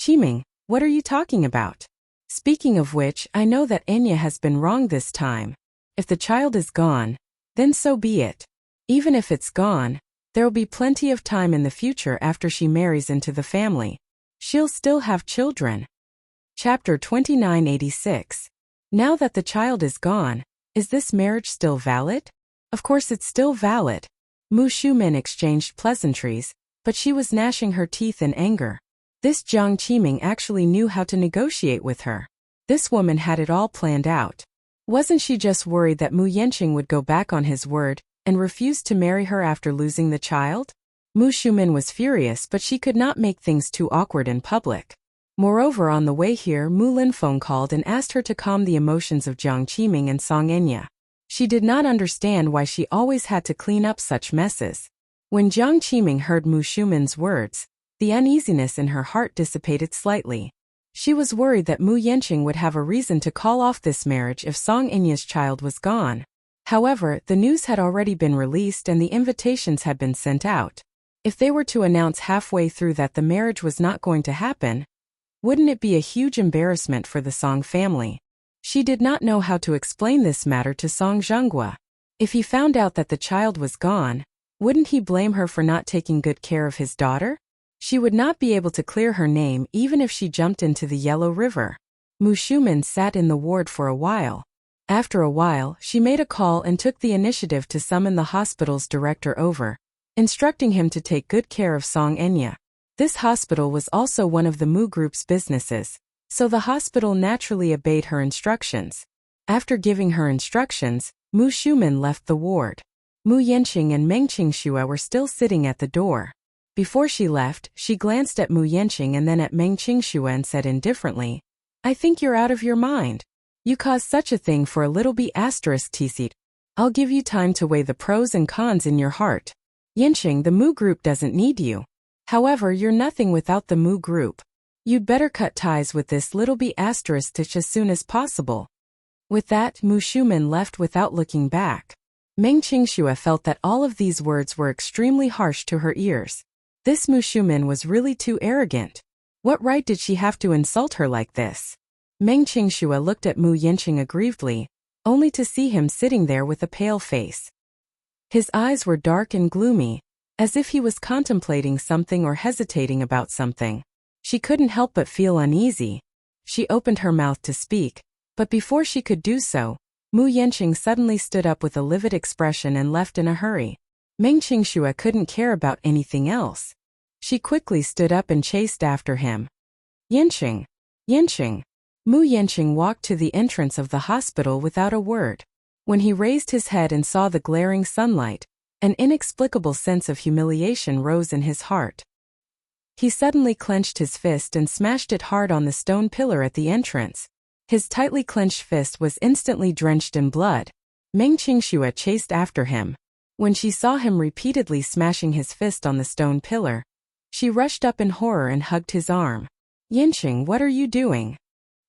"Qiming, What are you talking about? Speaking of which, I know that Enya has been wrong this time. If the child is gone, then so be it. Even if it's gone, there'll be plenty of time in the future after she marries into the family. She'll still have children. Chapter 2986. Now that the child is gone, is this marriage still valid? Of course it's still valid. Mu Shumin exchanged pleasantries, but she was gnashing her teeth in anger. This Jiang Qiming actually knew how to negotiate with her. This woman had it all planned out. Wasn't she just worried that Mu Yanqing would go back on his word and refuse to marry her after losing the child? Mu Shumin was furious, but she could not make things too awkward in public. Moreover, on the way here, Mu Linfeng called and asked her to calm the emotions of Jiang Qiming and Song Enya. She did not understand why she always had to clean up such messes. When Jiang Qiming heard Mu Shumin's words, the uneasiness in her heart dissipated slightly. She was worried that Mu Yanqing would have a reason to call off this marriage if Song Enya's child was gone. However, the news had already been released and the invitations had been sent out. If they were to announce halfway through that the marriage was not going to happen, wouldn't it be a huge embarrassment for the Song family? She did not know how to explain this matter to Song Zhenghua. If he found out that the child was gone, wouldn't he blame her for not taking good care of his daughter? She would not be able to clear her name even if she jumped into the Yellow River. Mu Shumin sat in the ward for a while. After a while, she made a call and took the initiative to summon the hospital's director over, instructing him to take good care of Song Enya. This hospital was also one of the Mu Group's businesses, so the hospital naturally obeyed her instructions. After giving her instructions, Mu Shumin left the ward. Mu Yanqing and Meng Qingxue were still sitting at the door. Before she left, she glanced at Mu Yanqing and then at Meng Qingxue and said indifferently, "I think you're out of your mind. You caused such a thing for a little b***tc. I'll give you time to weigh the pros and cons in your heart. Yanqing, the Mu Group doesn't need you. However, you're nothing without the Mu Group. You'd better cut ties with this little b*** as soon as possible." With that, Mu Shumin left without looking back. Meng Qingxue felt that all of these words were extremely harsh to her ears. This Mu Shumin was really too arrogant. What right did she have to insult her like this? Meng Qingxue looked at Mu Yanqing aggrievedly, only to see him sitting there with a pale face. His eyes were dark and gloomy, as if he was contemplating something or hesitating about something. She couldn't help but feel uneasy. She opened her mouth to speak, but before she could do so, Mu Yanqing suddenly stood up with a livid expression and left in a hurry. Meng Qingxue couldn't care about anything else. She quickly stood up and chased after him. "Yanqing! Yanqing!" Mu Yanqing walked to the entrance of the hospital without a word. When he raised his head and saw the glaring sunlight, an inexplicable sense of humiliation rose in his heart. He suddenly clenched his fist and smashed it hard on the stone pillar at the entrance. His tightly clenched fist was instantly drenched in blood. Meng Qingxue chased after him. When she saw him repeatedly smashing his fist on the stone pillar, she rushed up in horror and hugged his arm. "Yanqing, what are you doing?"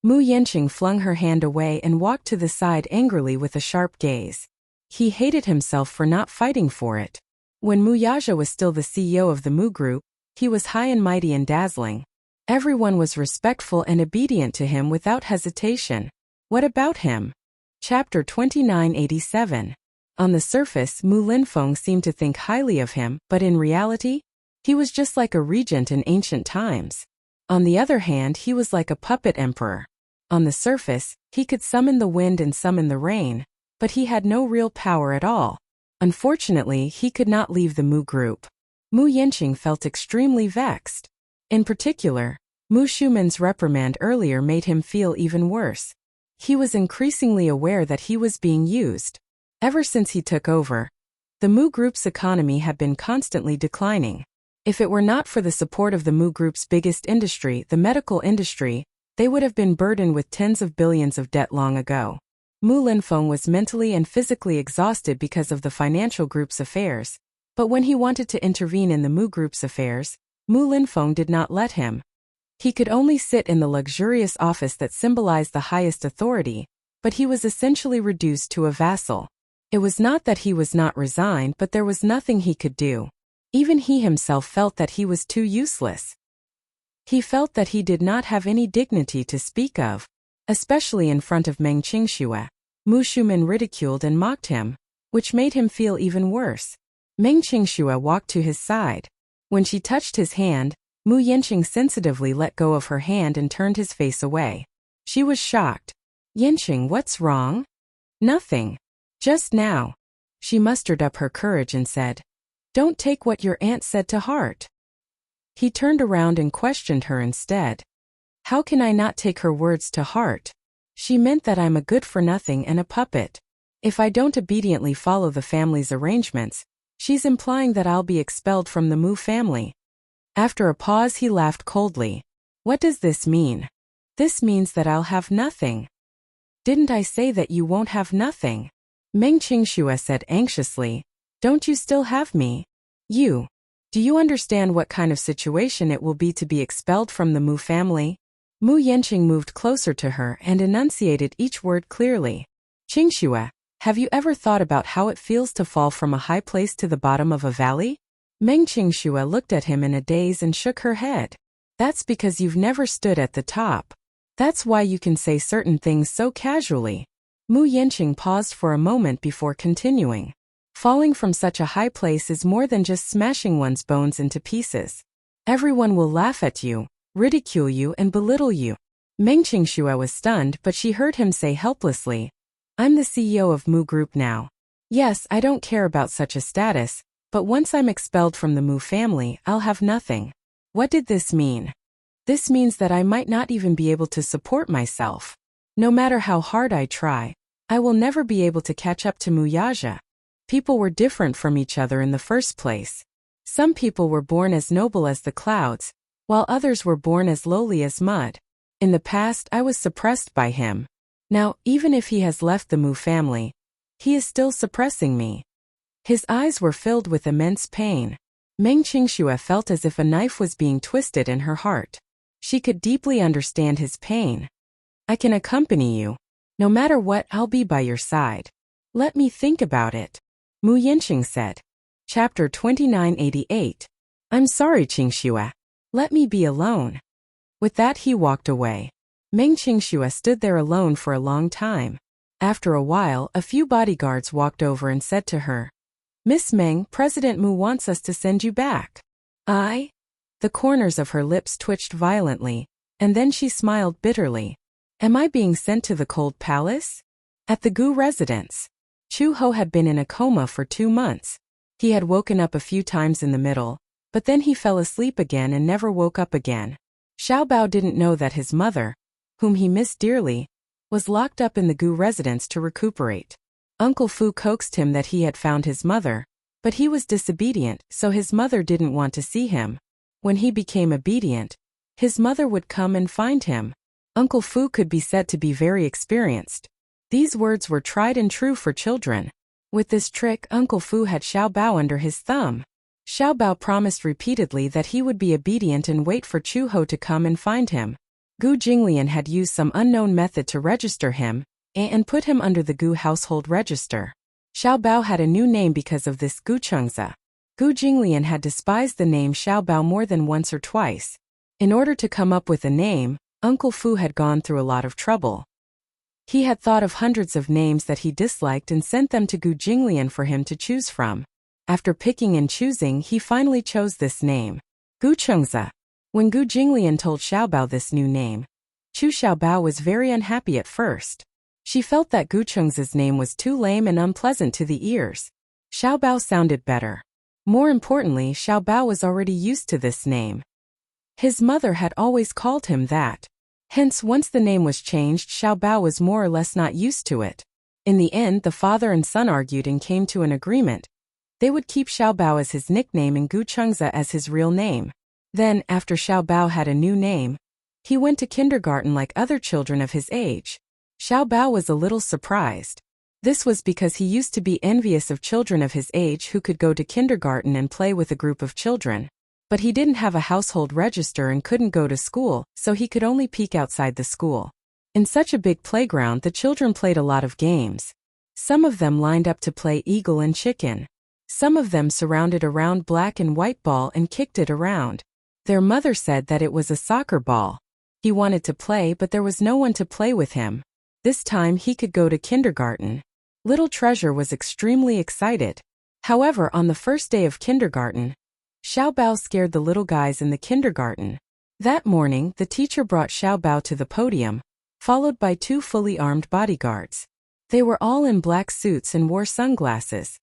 Mu Yanqing flung her hand away and walked to the side angrily with a sharp gaze. He hated himself for not fighting for it. When Mu Yaja was still the CEO of the Mu Group, he was high and mighty and dazzling. Everyone was respectful and obedient to him without hesitation. What about him? Chapter 2987. On the surface, Mu Linfeng seemed to think highly of him, but in reality, he was just like a regent in ancient times. On the other hand, he was like a puppet emperor. On the surface, he could summon the wind and summon the rain, but he had no real power at all. Unfortunately, he could not leave the Mu Group. Mu Yanqing felt extremely vexed. In particular, Mu Shumin's reprimand earlier made him feel even worse. He was increasingly aware that he was being used. Ever since he took over, the Mu Group's economy had been constantly declining. If it were not for the support of the Mu Group's biggest industry, the medical industry, they would have been burdened with tens of billions of debt long ago. Mu Linfeng was mentally and physically exhausted because of the financial group's affairs, but when he wanted to intervene in the Mu Group's affairs, Mu Linfeng did not let him. He could only sit in the luxurious office that symbolized the highest authority, but he was essentially reduced to a vassal. It was not that he was not resigned, but there was nothing he could do. Even he himself felt that he was too useless. He felt that he did not have any dignity to speak of, especially in front of Meng Qingxue. Mu Shumin ridiculed and mocked him, which made him feel even worse. Meng Qingxue walked to his side. When she touched his hand, Mu Yanqing sensitively let go of her hand and turned his face away. She was shocked. "Yanqing, what's wrong?" "Nothing. Just now." She mustered up her courage and said, "Don't take what your aunt said to heart." He turned around and questioned her instead. "How can I not take her words to heart? She meant that I'm a good-for-nothing and a puppet. If I don't obediently follow the family's arrangements, she's implying that I'll be expelled from the Mu family." After a pause he laughed coldly. "What does this mean?" "This means that I'll have nothing." "Didn't I say that you won't have nothing?" Meng Qingxue said anxiously. "Don't you still have me? Do you understand what kind of situation it will be to be expelled from the Mu family?" Mu Yanqing moved closer to her and enunciated each word clearly. "Qingxue, have you ever thought about how it feels to fall from a high place to the bottom of a valley?" Meng Qingxue looked at him in a daze and shook her head. "That's because you've never stood at the top. That's why you can say certain things so casually." Mu Yanqing paused for a moment before continuing. "Falling from such a high place is more than just smashing one's bones into pieces. Everyone will laugh at you, ridicule you and belittle you." Meng Qingxue was stunned, but she heard him say helplessly, "I'm the CEO of Mu Group now. Yes, I don't care about such a status, but once I'm expelled from the Mu family, I'll have nothing." What did this mean? This means that I might not even be able to support myself. No matter how hard I try, I will never be able to catch up to Muyaja. People were different from each other in the first place. Some people were born as noble as the clouds, while others were born as lowly as mud. In the past, I was suppressed by him. Now, even if he has left the Mu family, he is still suppressing me. His eyes were filled with immense pain. Meng Qingxue felt as if a knife was being twisted in her heart. She could deeply understand his pain. "I can accompany you. No matter what, I'll be by your side. Let me think about it," Mu Yanqing said. Chapter 2988. "I'm sorry, Qingxue. Let me be alone." With that he walked away. Meng Qingxue stood there alone for a long time. After a while, a few bodyguards walked over and said to her, "Miss Meng, President Mu wants us to send you back." "I?" The corners of her lips twitched violently, and then she smiled bitterly. "Am I being sent to the cold palace?" At the Gu residence, Chu Ho had been in a coma for 2 months. He had woken up a few times in the middle, but then he fell asleep again and never woke up again. Xiao Bao didn't know that his mother, whom he missed dearly, was locked up in the Gu residence to recuperate. Uncle Fu coaxed him that he had found his mother, but he was disobedient, so his mother didn't want to see him. When he became obedient, his mother would come and find him. Uncle Fu could be said to be very experienced. These words were tried and true for children. With this trick, Uncle Fu had Xiao Bao under his thumb. Xiao Bao promised repeatedly that he would be obedient and wait for Chu Ho to come and find him. Gu Jinglian had used some unknown method to register him, and put him under the Gu household register. Xiao Bao had a new name because of this Gu Chengzi. Gu Jinglian had despised the name Xiao Bao more than once or twice. In order to come up with a name, Uncle Fu had gone through a lot of trouble. He had thought of hundreds of names that he disliked and sent them to Gu Jinglian for him to choose from. After picking and choosing, he finally chose this name, Gu Chengzi. When Gu Jinglian told Xiao Bao this new name, Chu Xiaobao was very unhappy at first. She felt that Gu Chengzi's name was too lame and unpleasant to the ears. Xiaobao sounded better. More importantly, Xiaobao was already used to this name. His mother had always called him that. Hence, once the name was changed, Xiaobao was more or less not used to it. In the end, the father and son argued and came to an agreement. They would keep Xiaobao as his nickname and Gu Chengzi as his real name. Then, after Xiaobao had a new name, he went to kindergarten like other children of his age. Xiaobao was a little surprised. This was because he used to be envious of children of his age who could go to kindergarten and play with a group of children. But he didn't have a household register and couldn't go to school, so he could only peek outside the school. In such a big playground, the children played a lot of games. Some of them lined up to play eagle and chicken. Some of them surrounded a round black and white ball and kicked it around. Their mother said that it was a soccer ball. He wanted to play, but there was no one to play with him. This time he could go to kindergarten. Little Treasure was extremely excited. However, on the first day of kindergarten, Xiao Bao scared the little guys in the kindergarten. That morning, the teacher brought Xiao Bao to the podium, followed by 2 fully armed bodyguards. They were all in black suits and wore sunglasses.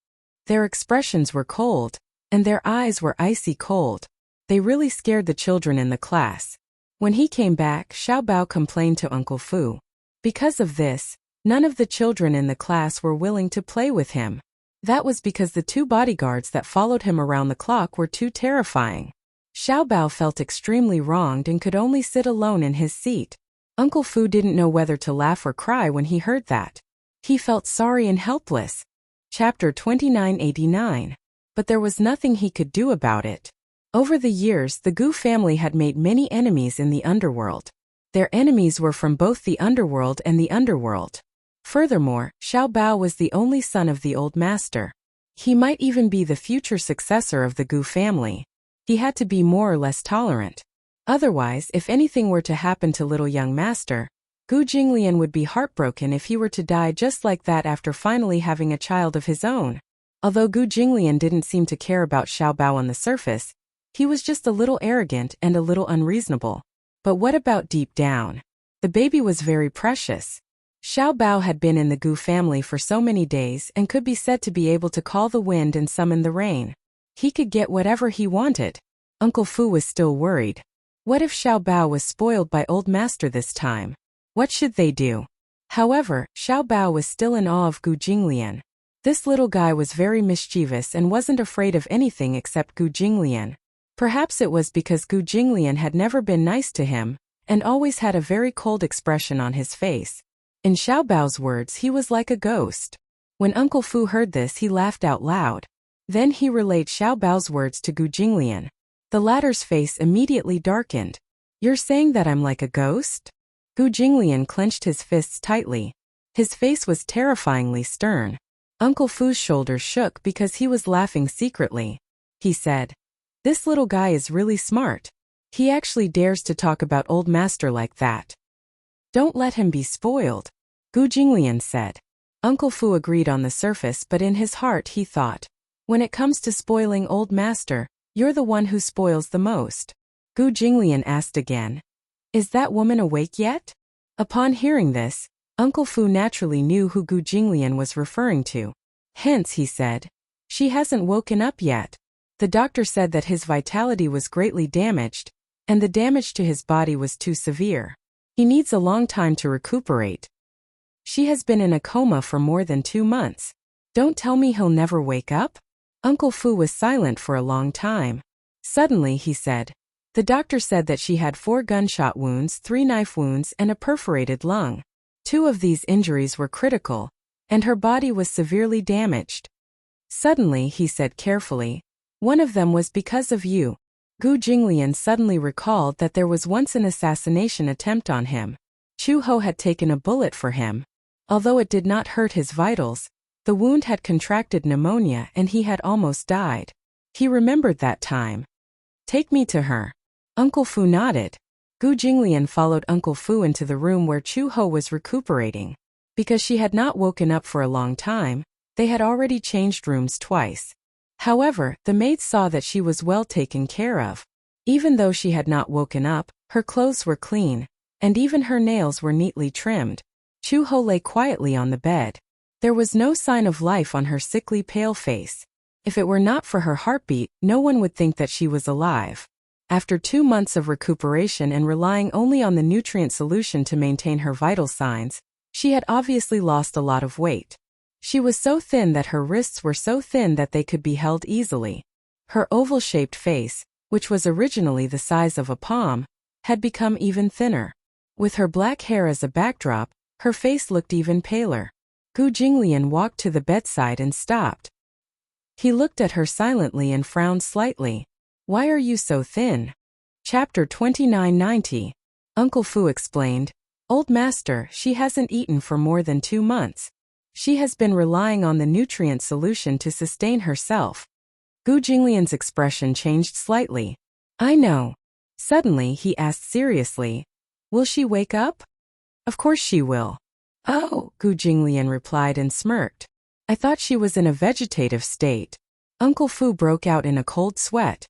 Their expressions were cold, and their eyes were icy cold. They really scared the children in the class. When he came back, Xiao Bao complained to Uncle Fu. Because of this, none of the children in the class were willing to play with him. That was because the 2 bodyguards that followed him around the clock were too terrifying. Xiao Bao felt extremely wronged and could only sit alone in his seat. Uncle Fu didn't know whether to laugh or cry when he heard that. He felt sorry and helpless. Chapter 2989. But there was nothing he could do about it. Over the years, the Gu family had made many enemies in the underworld. Their enemies were from both the underworld and the underworld. Furthermore, Xiao Bao was the only son of the old master. He might even be the future successor of the Gu family. He had to be more or less tolerant. Otherwise, if anything were to happen to little young master, Gu Jinglian would be heartbroken if he were to die just like that after finally having a child of his own. Although Gu Jinglian didn't seem to care about Xiao Bao on the surface, he was just a little arrogant and a little unreasonable. But what about deep down? The baby was very precious. Xiao Bao had been in the Gu family for so many days and could be said to be able to call the wind and summon the rain. He could get whatever he wanted. Uncle Fu was still worried. What if Xiao Bao was spoiled by old master this time? What should they do? However, Xiao Bao was still in awe of Gu Jinglian. This little guy was very mischievous and wasn't afraid of anything except Gu Jinglian. Perhaps it was because Gu Jinglian had never been nice to him, and always had a very cold expression on his face. In Xiao Bao's words, he was like a ghost. When Uncle Fu heard this, he laughed out loud. Then he relayed Xiao Bao's words to Gu Jinglian. The latter's face immediately darkened. "You're saying that I'm like a ghost?" Gu Jinglian clenched his fists tightly. His face was terrifyingly stern. Uncle Fu's shoulders shook because he was laughing secretly. He said, "This little guy is really smart. He actually dares to talk about old master like that. Don't let him be spoiled," Gu Jinglian said. Uncle Fu agreed on the surface, but in his heart he thought, "When it comes to spoiling old master, you're the one who spoils the most." Gu Jinglian asked again, "Is that woman awake yet?" Upon hearing this, Uncle Fu naturally knew who Gu Jinglian was referring to. Hence, he said, "She hasn't woken up yet. The doctor said that his vitality was greatly damaged, and the damage to his body was too severe. He needs a long time to recuperate. She has been in a coma for more than 2 months. Don't tell me he'll never wake up?" Uncle Fu was silent for a long time. Suddenly, he said, "The doctor said that she had 4 gunshot wounds, 3 knife wounds, and a perforated lung. 2 of these injuries were critical, and her body was severely damaged." Suddenly, he said carefully, "One of them was because of you." Gu Jinglian suddenly recalled that there was once an assassination attempt on him. Chu Ho had taken a bullet for him. Although it did not hurt his vitals, the wound had contracted pneumonia and he had almost died. He remembered that time. "Take me to her." Uncle Fu nodded. Gu Jinglian followed Uncle Fu into the room where Chu Ho was recuperating. Because she had not woken up for a long time, they had already changed rooms twice. However, the maids saw that she was well taken care of. Even though she had not woken up, her clothes were clean, and even her nails were neatly trimmed. Chu Ho lay quietly on the bed. There was no sign of life on her sickly pale face. If it were not for her heartbeat, no one would think that she was alive. After 2 months of recuperation and relying only on the nutrient solution to maintain her vital signs, she had obviously lost a lot of weight. She was so thin that her wrists were so thin that they could be held easily. Her oval-shaped face, which was originally the size of a palm, had become even thinner. With her black hair as a backdrop, her face looked even paler. Gu Jinglian walked to the bedside and stopped. He looked at her silently and frowned slightly. "Why are you so thin?" Chapter 2990. Uncle Fu explained, "Old master, she hasn't eaten for more than 2 months. She has been relying on the nutrient solution to sustain herself." Gu Jinglian's expression changed slightly. "I know. Suddenly he asked seriously, "Will she wake up?" "Of course she will." "Oh," Gu Jinglian replied and smirked. "I thought she was in a vegetative state." Uncle Fu broke out in a cold sweat.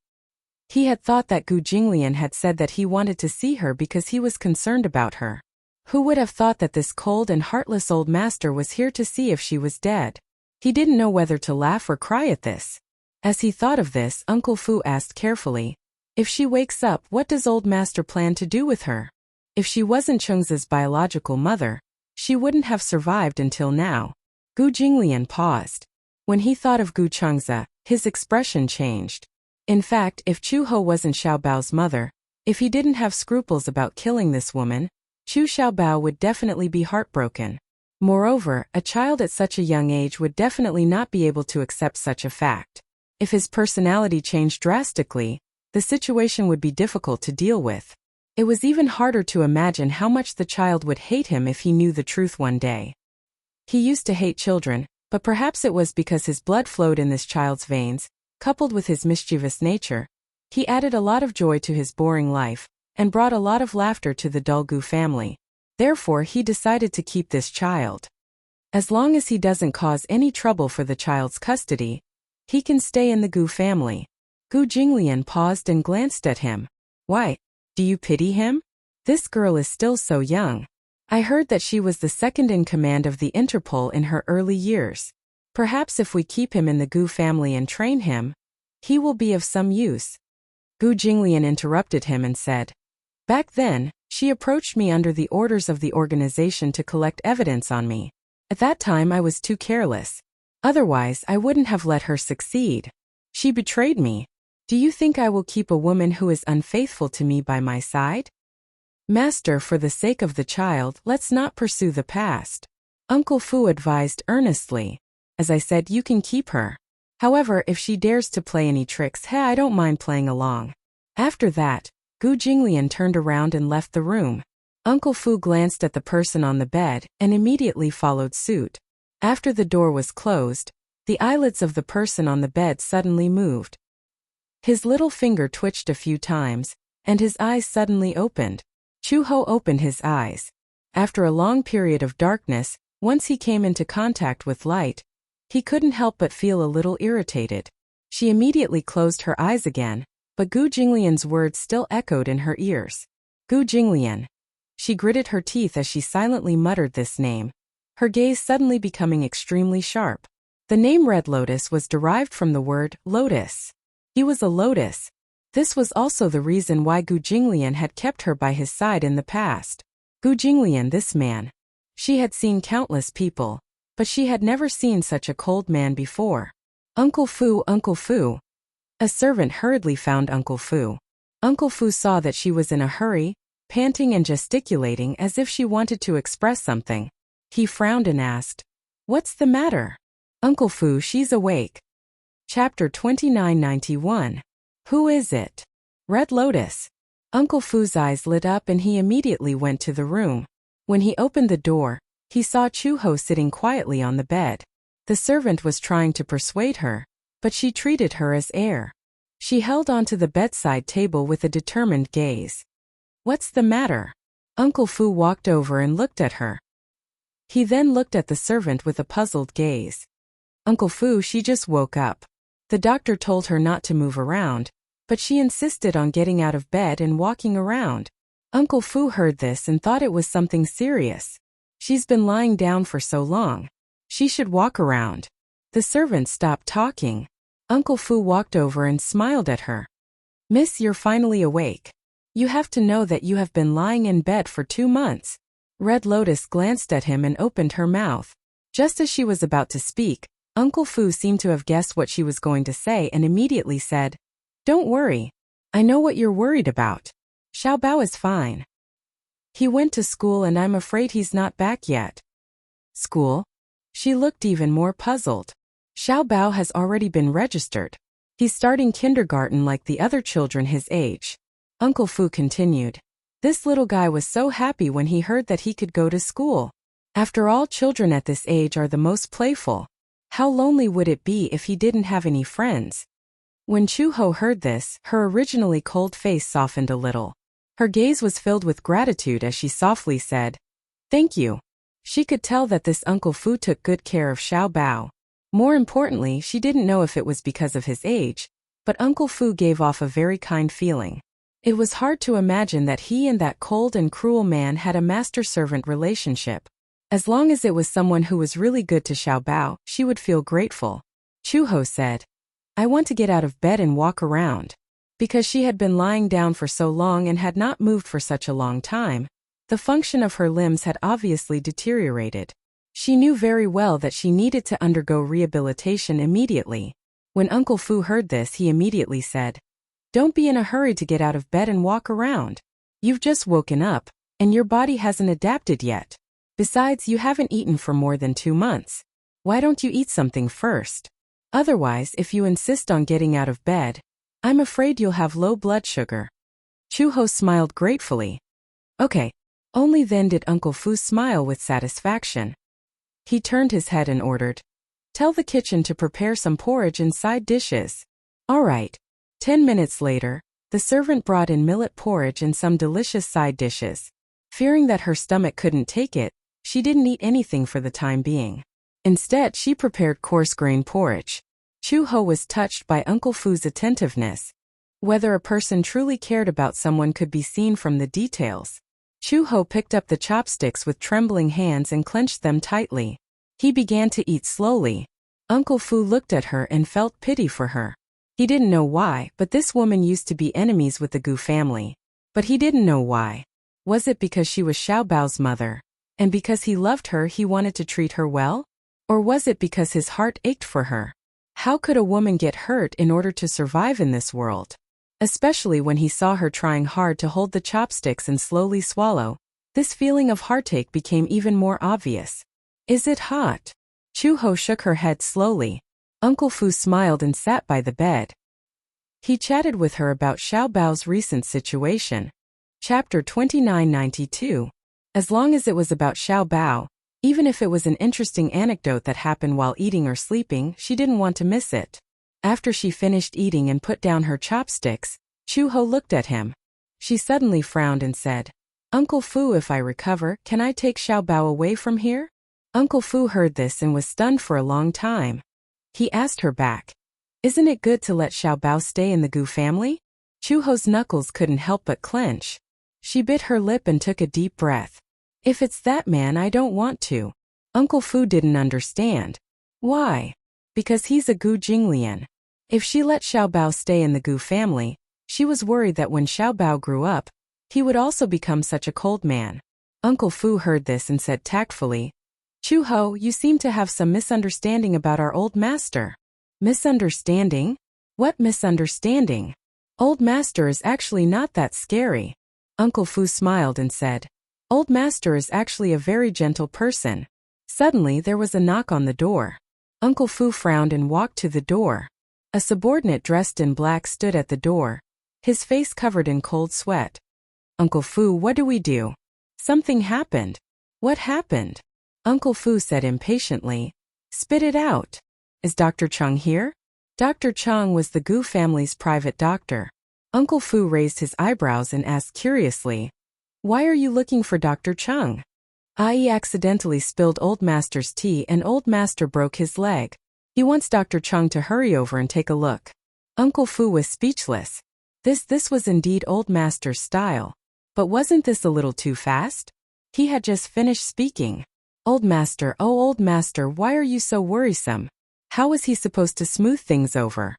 He had thought that Gu Jinglian had said that he wanted to see her because he was concerned about her. Who would have thought that this cold and heartless old master was here to see if she was dead? He didn't know whether to laugh or cry at this. As he thought of this, Uncle Fu asked carefully, "If she wakes up, what does old master plan to do with her?" If she wasn't Cheng's biological mother, she wouldn't have survived until now. Gu Jinglian paused. When he thought of Gu Chengze, his expression changed. In fact, if Chu Ho wasn't Xiaobao's mother, if he didn't have scruples about killing this woman, Chu Xiaobao would definitely be heartbroken. Moreover, a child at such a young age would definitely not be able to accept such a fact. If his personality changed drastically, the situation would be difficult to deal with. It was even harder to imagine how much the child would hate him if he knew the truth one day. He used to hate children, but perhaps it was because his blood flowed in this child's veins, coupled with his mischievous nature. He added a lot of joy to his boring life, and brought a lot of laughter to the dull Gu family. Therefore he decided to keep this child. As long as he doesn't cause any trouble for the child's custody, he can stay in the Gu family. Gu Jinglian paused and glanced at him. "Why? Do you pity him? This girl is still so young. I heard that she was the second in command of the Interpol in her early years. Perhaps if we keep him in the Gu family and train him, he will be of some use." Gu Jinglian interrupted him and said, "Back then, she approached me under the orders of the organization to collect evidence on me. At that time I was too careless. Otherwise I wouldn't have let her succeed. She betrayed me. Do you think I will keep a woman who is unfaithful to me by my side? Master, for the sake of the child, let's not pursue the past." Uncle Fu advised earnestly. "As I said, you can keep her. However, if she dares to play any tricks, I don't mind playing along." After that, Gu Jinglian turned around and left the room. Uncle Fu glanced at the person on the bed and immediately followed suit. After the door was closed, the eyelids of the person on the bed suddenly moved. His little finger twitched a few times, and his eyes suddenly opened. Chu Ho opened his eyes. After a long period of darkness, once he came into contact with light, he couldn't help but feel a little irritated. She immediately closed her eyes again, but Gu Jinglian's words still echoed in her ears. "Gu Jinglian." She gritted her teeth as she silently muttered this name, her gaze suddenly becoming extremely sharp. The name Red Lotus was derived from the word lotus. He was a lotus. This was also the reason why Gu Jinglian had kept her by his side in the past. Gu Jinglian, this man. She had seen countless people, but she had never seen such a cold man before. "Uncle Fu, Uncle Fu." A servant hurriedly found Uncle Fu. Uncle Fu saw that she was in a hurry, panting and gesticulating as if she wanted to express something. He frowned and asked, "What's the matter?" "Uncle Fu, she's awake." Chapter 2991. Who is it? Red Lotus. Uncle Fu's eyes lit up and he immediately went to the room. When he opened the door, he saw Chu Ho sitting quietly on the bed. The servant was trying to persuade her, but she treated her as air. She held onto the bedside table with a determined gaze. "What's the matter?" Uncle Fu walked over and looked at her. He then looked at the servant with a puzzled gaze. "Uncle Fu, she just woke up. The doctor told her not to move around, but she insisted on getting out of bed and walking around." Uncle Fu heard this and thought it was something serious. "She's been lying down for so long. She should walk around." The servant stopped talking. Uncle Fu walked over and smiled at her. "Miss, you're finally awake. You have to know that you have been lying in bed for 2 months. Red Lotus glanced at him and opened her mouth. Just as she was about to speak, Uncle Fu seemed to have guessed what she was going to say and immediately said, "Don't worry. I know what you're worried about. Xiaobao is fine. He went to school and I'm afraid he's not back yet." "School?" She looked even more puzzled. "Xiaobao has already been registered. He's starting kindergarten like the other children his age." Uncle Fu continued. This little guy was so happy when he heard that he could go to school. After all, children at this age are the most playful. How lonely would it be if he didn't have any friends? When Chu-ho heard this, her originally cold face softened a little. Her gaze was filled with gratitude as she softly said, "Thank you." She could tell that this Uncle Fu took good care of Xiao Bao. More importantly, she didn't know if it was because of his age, but Uncle Fu gave off a very kind feeling. It was hard to imagine that he and that cold and cruel man had a master-servant relationship. As long as it was someone who was really good to Xiao Bao, she would feel grateful. Chu-ho said, "I want to get out of bed and walk around." Because she had been lying down for so long and had not moved for such a long time, the function of her limbs had obviously deteriorated. She knew very well that she needed to undergo rehabilitation immediately. When Uncle Fu heard this, he immediately said, "Don't be in a hurry to get out of bed and walk around. You've just woken up, and your body hasn't adapted yet. Besides, you haven't eaten for more than 2 months. Why don't you eat something first? Otherwise, if you insist on getting out of bed, I'm afraid you'll have low blood sugar." Chu-ho smiled gratefully. "Okay." Only then did Uncle Fu smile with satisfaction. He turned his head and ordered, "Tell the kitchen to prepare some porridge and side dishes." "All right." 10 minutes later, the servant brought in millet porridge and some delicious side dishes. Fearing that her stomach couldn't take it, she didn't eat anything for the time being. Instead, she prepared coarse grain porridge. Chu-ho was touched by Uncle Fu's attentiveness. Whether a person truly cared about someone could be seen from the details. Chu-ho picked up the chopsticks with trembling hands and clenched them tightly. He began to eat slowly. Uncle Fu looked at her and felt pity for her. He didn't know why, but this woman used to be enemies with the Gu family. But he didn't know why. Was it because she was Xiao Bao's mother, and because he loved her he wanted to treat her well? Or was it because his heart ached for her? How could a woman get hurt in order to survive in this world? Especially when he saw her trying hard to hold the chopsticks and slowly swallow, this feeling of heartache became even more obvious. "Is it hot?" Chu-ho shook her head slowly. Uncle Fu smiled and sat by the bed. He chatted with her about Xiao Bao's recent situation. Chapter 2992. As long as it was about Xiao Bao, even if it was an interesting anecdote that happened while eating or sleeping, she didn't want to miss it. After she finished eating and put down her chopsticks, Chu-ho looked at him. She suddenly frowned and said, "Uncle Fu, if I recover, can I take Xiao Bao away from here?" Uncle Fu heard this and was stunned for a long time. He asked her back, "Isn't it good to let Xiao Bao stay in the Gu family?" Chu-ho's knuckles couldn't help but clench. She bit her lip and took a deep breath. "If it's that man, I don't want to." Uncle Fu didn't understand. "Why?" "Because he's a Gu Jinglian. If she let Xiao Bao stay in the Gu family, she was worried that when Xiao Bao grew up, he would also become such a cold man." Uncle Fu heard this and said tactfully, "Chu-ho, you seem to have some misunderstanding about our old master." "Misunderstanding? What misunderstanding? Old master is actually not that scary." Uncle Fu smiled and said, "Old master is actually a very gentle person." Suddenly there was a knock on the door. Uncle Fu frowned and walked to the door. A subordinate dressed in black stood at the door, his face covered in cold sweat. "Uncle Fu, what do we do?" "Something happened." "What happened?" Uncle Fu said impatiently. "Spit it out. Is Dr. Chung here?" Dr. Chung was the Gu family's private doctor. Uncle Fu raised his eyebrows and asked curiously, "Why are you looking for Dr. Chung?" "I accidentally spilled Old Master's tea and Old Master broke his leg. He wants Dr. Chung to hurry over and take a look." Uncle Fu was speechless. This was indeed Old Master's style. But wasn't this a little too fast? He had just finished speaking. "Old Master, oh Old Master, why are you so worrisome? How was he supposed to smooth things over?"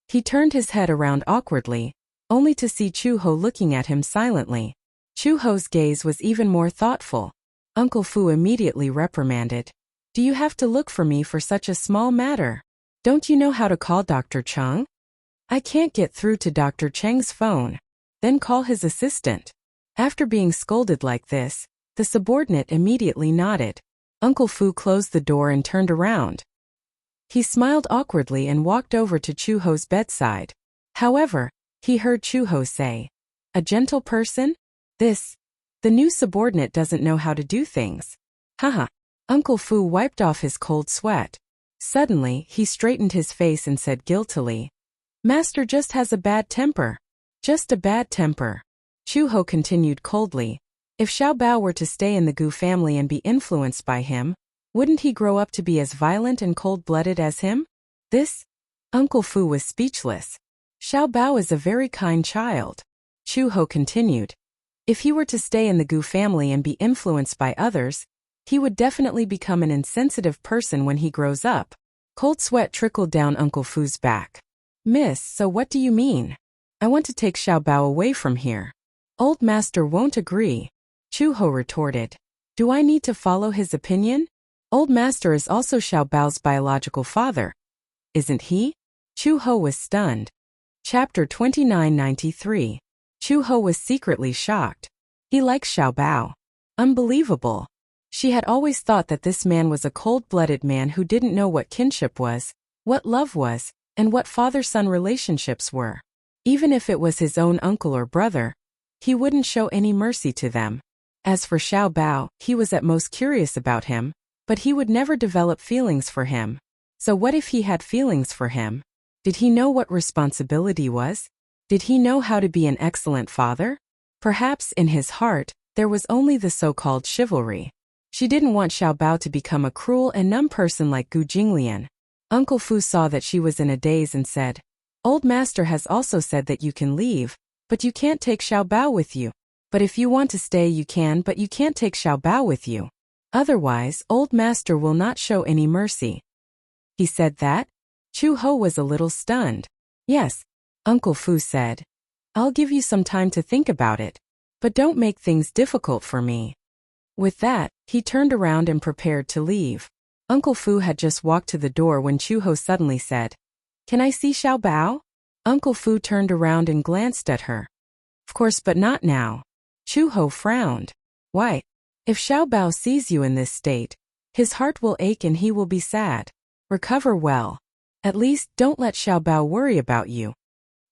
He turned his head around awkwardly, only to see Chu-ho looking at him silently. Chu-ho's gaze was even more thoughtful. Uncle Fu immediately reprimanded, "Do you have to look for me for such a small matter? Don't you know how to call Dr. Chung?" "I can't get through to Dr. Cheng's phone." "Then call his assistant." After being scolded like this, the subordinate immediately nodded. Uncle Fu closed the door and turned around. He smiled awkwardly and walked over to Chu-ho's bedside. However, he heard Chu-ho say, "A gentle person? The new subordinate doesn't know how to do things." Haha. Uncle Fu wiped off his cold sweat. Suddenly, he straightened his face and said guiltily, Master just has a bad temper. Just a bad temper. Chu-ho continued coldly. If Xiao Bao were to stay in the Gu family and be influenced by him, wouldn't he grow up to be as violent and cold-blooded as him? This? Uncle Fu was speechless. Xiao Bao is a very kind child. Chu-ho continued. If he were to stay in the Gu family and be influenced by others, he would definitely become an insensitive person when he grows up. Cold sweat trickled down Uncle Fu's back. Miss, so what do you mean? I want to take Xiao Bao away from here. Old master won't agree. Chu-ho retorted. Do I need to follow his opinion? Old master is also Xiao Bao's biological father. Isn't he? Chu-ho was stunned. Chapter 2993. Chu-ho was secretly shocked. He likes Xiao Bao. Unbelievable. She had always thought that this man was a cold-blooded man who didn't know what kinship was, what love was, and what father-son relationships were. Even if it was his own uncle or brother, he wouldn't show any mercy to them. As for Xiao Bao, he was at most curious about him, but he would never develop feelings for him. So what if he had feelings for him? Did he know what responsibility was? Did he know how to be an excellent father? Perhaps in his heart, there was only the so-called chivalry. She didn't want Xiao Bao to become a cruel and numb person like Gu Jinglian. Uncle Fu saw that she was in a daze and said, Old master has also said that you can leave, but you can't take Xiao Bao with you. But if you want to stay you can, but you can't take Xiao Bao with you. Otherwise, old master will not show any mercy. He said that? Chu-ho was a little stunned. Yes, Uncle Fu said. I'll give you some time to think about it. But don't make things difficult for me. With that, he turned around and prepared to leave. Uncle Fu had just walked to the door when Chu-ho suddenly said, Can I see Xiao Bao? Uncle Fu turned around and glanced at her. Of course, but not now. Chu-ho frowned. Why? If Xiao Bao sees you in this state, his heart will ache and he will be sad. Recover well. At least, don't let Xiao Bao worry about you.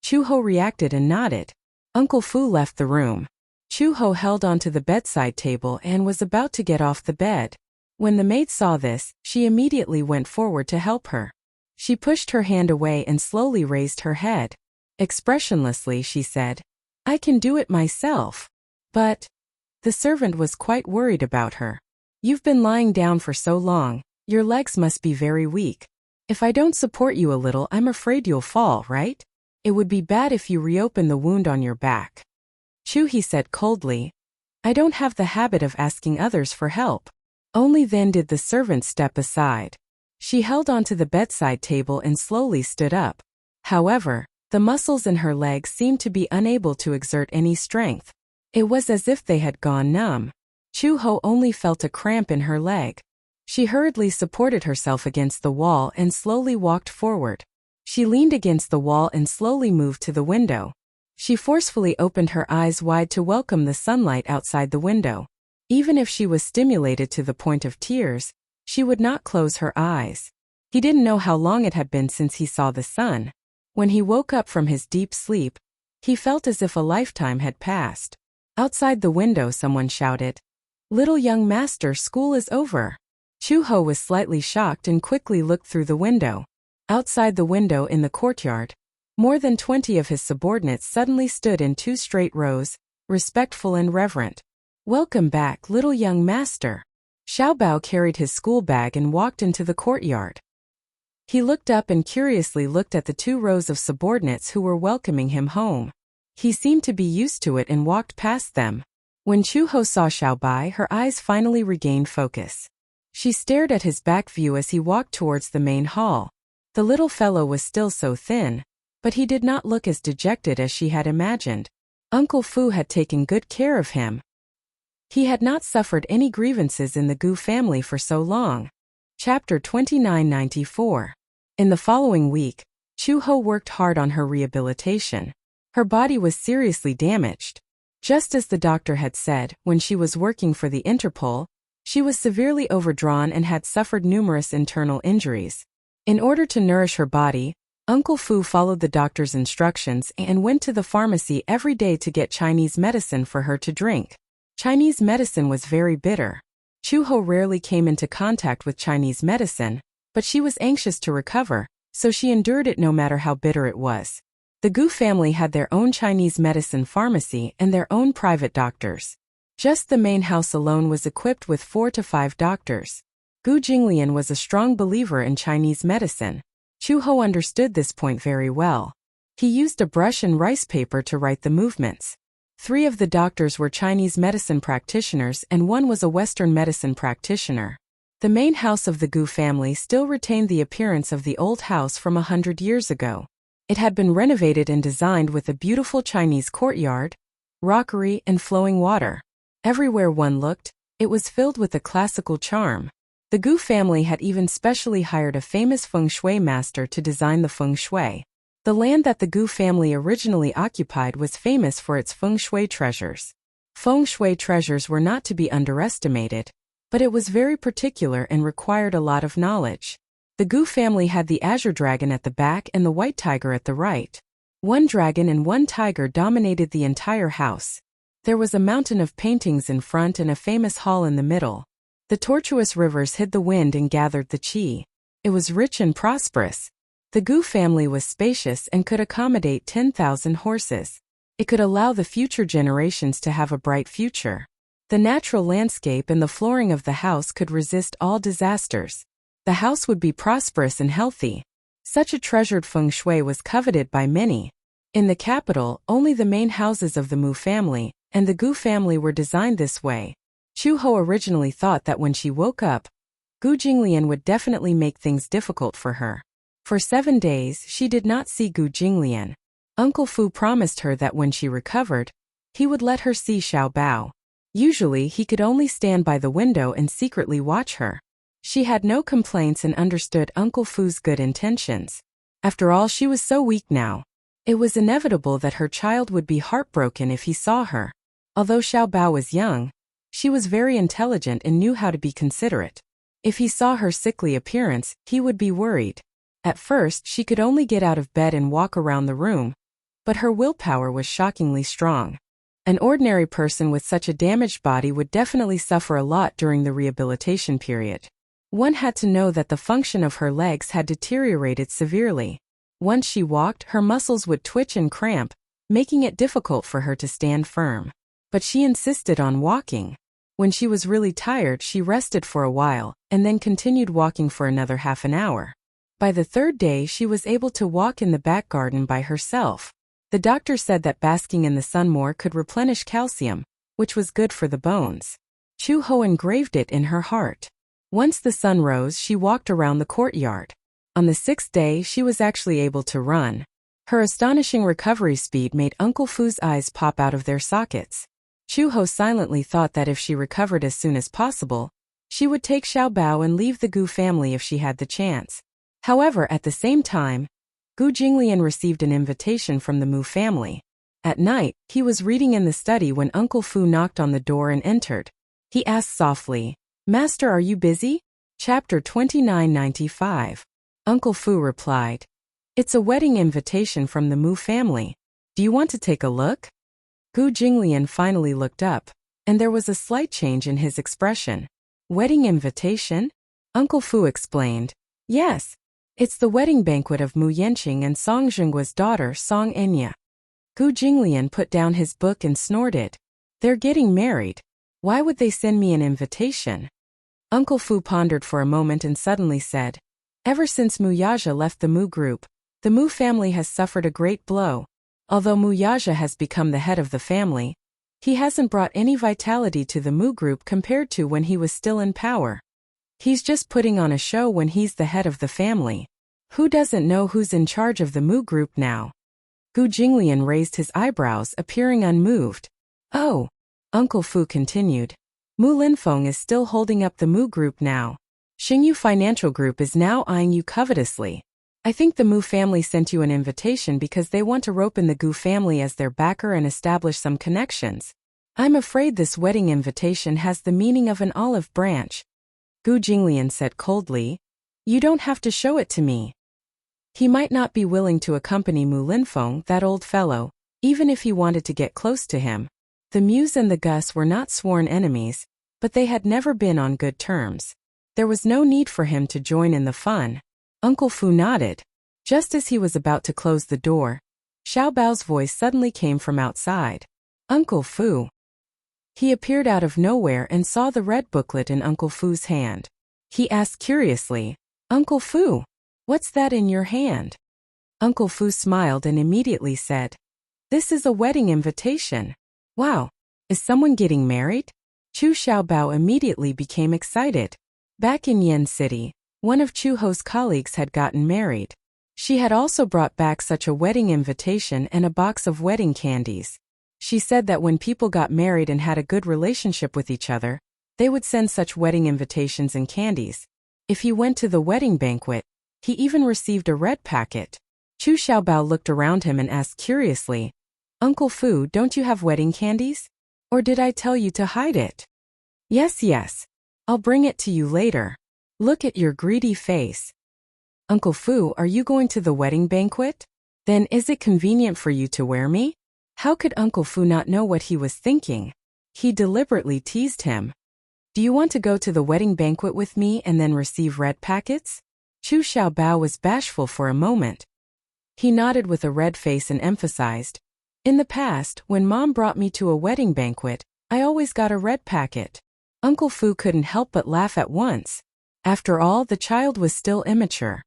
Chu-ho reacted and nodded. Uncle Fu left the room. Chu-ho held onto the bedside table and was about to get off the bed. When the maid saw this, she immediately went forward to help her. She pushed her hand away and slowly raised her head. Expressionlessly, she said, I can do it myself. But the servant was quite worried about her. You've been lying down for so long, your legs must be very weak. If I don't support you a little, I'm afraid you'll fall, right? It would be bad if you reopen the wound on your back. Chu-he said coldly, I don't have the habit of asking others for help. Only then did the servant step aside. She held onto the bedside table and slowly stood up. However, the muscles in her legs seemed to be unable to exert any strength. It was as if they had gone numb. Chu-ho only felt a cramp in her leg. She hurriedly supported herself against the wall and slowly walked forward. She leaned against the wall and slowly moved to the window. She forcefully opened her eyes wide to welcome the sunlight outside the window. Even if she was stimulated to the point of tears, she would not close her eyes. He didn't know how long it had been since he saw the sun. When he woke up from his deep sleep, he felt as if a lifetime had passed. Outside the window someone shouted, Little young master, school is over. Chu-ho was slightly shocked and quickly looked through the window. Outside the window in the courtyard, more than 20 of his subordinates suddenly stood in 2 straight rows, respectful and reverent. Welcome back, little young master. Xiao Bao carried his school bag and walked into the courtyard. He looked up and curiously looked at the 2 rows of subordinates who were welcoming him home. He seemed to be used to it and walked past them. When Chu-ho saw Xiao Bai, her eyes finally regained focus. She stared at his back view as he walked towards the main hall. The little fellow was still so thin, but he did not look as dejected as she had imagined. Uncle Fu had taken good care of him. He had not suffered any grievances in the Gu family for so long. Chapter 2994. In the following week, Chu-ho worked hard on her rehabilitation. Her body was seriously damaged. Just as the doctor had said, when she was working for the Interpol, she was severely overdrawn and had suffered numerous internal injuries. In order to nourish her body, Uncle Fu followed the doctor's instructions and went to the pharmacy every day to get Chinese medicine for her to drink. Chinese medicine was very bitter. Chu-ho rarely came into contact with Chinese medicine, but she was anxious to recover, so she endured it no matter how bitter it was. The Gu family had their own Chinese medicine pharmacy and their own private doctors. Just the main house alone was equipped with 4 to 5 doctors. Gu Jinglian was a strong believer in Chinese medicine. Chu Ho understood this point very well. He used a brush and rice paper to write the movements. 3 of the doctors were Chinese medicine practitioners and 1 was a Western medicine practitioner. The main house of the Gu family still retained the appearance of the old house from 100 years ago. It had been renovated and designed with a beautiful Chinese courtyard, rockery, and flowing water. Everywhere one looked, it was filled with a classical charm. The Gu family had even specially hired a famous feng shui master to design the feng shui. The land that the Gu family originally occupied was famous for its feng shui treasures. Feng shui treasures were not to be underestimated, but it was very particular and required a lot of knowledge. The Gu family had the azure dragon at the back and the white tiger at the right. 1 dragon and 1 tiger dominated the entire house. There was a mountain of paintings in front and a famous hall in the middle. The tortuous rivers hid the wind and gathered the qi. It was rich and prosperous. The Gu family was spacious and could accommodate 10,000 horses. It could allow the future generations to have a bright future. The natural landscape and the flooring of the house could resist all disasters. The house would be prosperous and healthy. Such a treasured feng shui was coveted by many. In the capital, only the main houses of the Mu family and the Gu family were designed this way. Chu Ho originally thought that when she woke up, Gu Jinglian would definitely make things difficult for her. For 7 days, she did not see Gu Jinglian. Uncle Fu promised her that when she recovered, he would let her see Xiao Bao. Usually, he could only stand by the window and secretly watch her. She had no complaints and understood Uncle Fu's good intentions. After all, she was so weak now. It was inevitable that her child would be heartbroken if he saw her. Although Xiao Bao was young, she was very intelligent and knew how to be considerate. If he saw her sickly appearance, he would be worried. At first, she could only get out of bed and walk around the room, but her willpower was shockingly strong. An ordinary person with such a damaged body would definitely suffer a lot during the rehabilitation period. One had to know that the function of her legs had deteriorated severely. Once she walked, her muscles would twitch and cramp, making it difficult for her to stand firm. But she insisted on walking. When she was really tired, she rested for a while, and then continued walking for another half an hour. By the 3rd day, she was able to walk in the back garden by herself. The doctor said that basking in the sun more could replenish calcium, which was good for the bones. Chu Ho engraved it in her heart. Once the sun rose, she walked around the courtyard. On the 6th day, she was actually able to run. Her astonishing recovery speed made Uncle Fu's eyes pop out of their sockets. Chu Ho silently thought that if she recovered as soon as possible, she would take Xiao Bao and leave the Gu family if she had the chance. However, at the same time, Gu Jinglian received an invitation from the Mu family. At night, he was reading in the study when Uncle Fu knocked on the door and entered. He asked softly, "Master, are you busy?" Chapter 2995. Uncle Fu replied, "It's a wedding invitation from the Mu family. Do you want to take a look?" Gu Jinglian finally looked up, and there was a slight change in his expression. "Wedding invitation?" Uncle Fu explained. "Yes. It's the wedding banquet of Mu Yanqing and Song Zhengguo's daughter Song Enya." Gu Jinglian put down his book and snorted. "They're getting married. Why would they send me an invitation?" Uncle Fu pondered for a moment and suddenly said, "Ever since Mu Yaja left the Mu group, the Mu family has suffered a great blow. Although Mu Yaja has become the head of the family, he hasn't brought any vitality to the Mu group compared to when he was still in power. He's just putting on a show when he's the head of the family. Who doesn't know who's in charge of the Mu group now?" Gu Jinglian raised his eyebrows, appearing unmoved. "Oh," Uncle Fu continued, "Mu Linfeng is still holding up the Mu group now. Xingyu Financial Group is now eyeing you covetously. I think the Mu family sent you an invitation because they want to rope in the Gu family as their backer and establish some connections. I'm afraid this wedding invitation has the meaning of an olive branch." Gu Jinglian said coldly, "You don't have to show it to me." He might not be willing to accompany Mu Linfeng, that old fellow, even if he wanted to get close to him. The Mus and the Gus were not sworn enemies, but they had never been on good terms. There was no need for him to join in the fun. Uncle Fu nodded. Just as he was about to close the door, Xiao Bao's voice suddenly came from outside. Uncle Fu. He appeared out of nowhere and saw the red booklet in Uncle Fu's hand. He asked curiously, Uncle Fu, what's that in your hand? Uncle Fu smiled and immediately said, This is a wedding invitation. Wow, is someone getting married? Chu Xiaobao immediately became excited. Back in Yen City, one of Chu Ho's colleagues had gotten married. She had also brought back such a wedding invitation and a box of wedding candies. She said that when people got married and had a good relationship with each other, they would send such wedding invitations and candies. If he went to the wedding banquet, he even received a red packet. Chu Xiaobao looked around him and asked curiously, Uncle Fu, don't you have wedding candies? Or did I tell you to hide it? Yes. I'll bring it to you later. Look at your greedy face. Uncle Fu, are you going to the wedding banquet? Then is it convenient for you to wear me? How could Uncle Fu not know what he was thinking? He deliberately teased him. Do you want to go to the wedding banquet with me and then receive red packets? Chu Xiaobao was bashful for a moment. He nodded with a red face and emphasized, In the past, when Mom brought me to a wedding banquet, I always got a red packet. Uncle Fu couldn't help but laugh at once. After all, the child was still immature.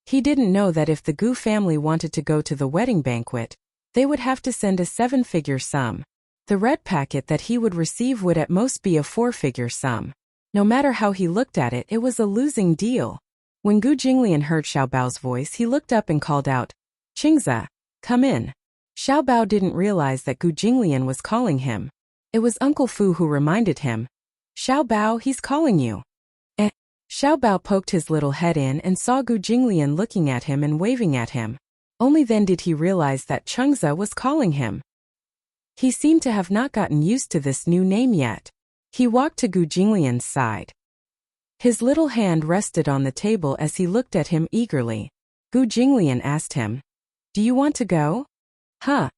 He didn't know that if the Gu family wanted to go to the wedding banquet, they would have to send a 7-figure sum. The red packet that he would receive would at most be a 4-figure sum. No matter how he looked at it, it was a losing deal. When Gu Jinglian heard Xiao Bao's voice, he looked up and called out, Qingzi, come in. Xiao Bao didn't realize that Gu Jinglian was calling him. It was Uncle Fu who reminded him. Xiao Bao, he's calling you. Xiao Bao poked his little head in and saw Gu Jinglian looking at him and waving at him. Only then did he realize that Qingzi was calling him. He seemed to have not gotten used to this new name yet. He walked to Gu Jinglian's side. His little hand rested on the table as he looked at him eagerly. Gu Jinglian asked him, Do you want to go? Huh?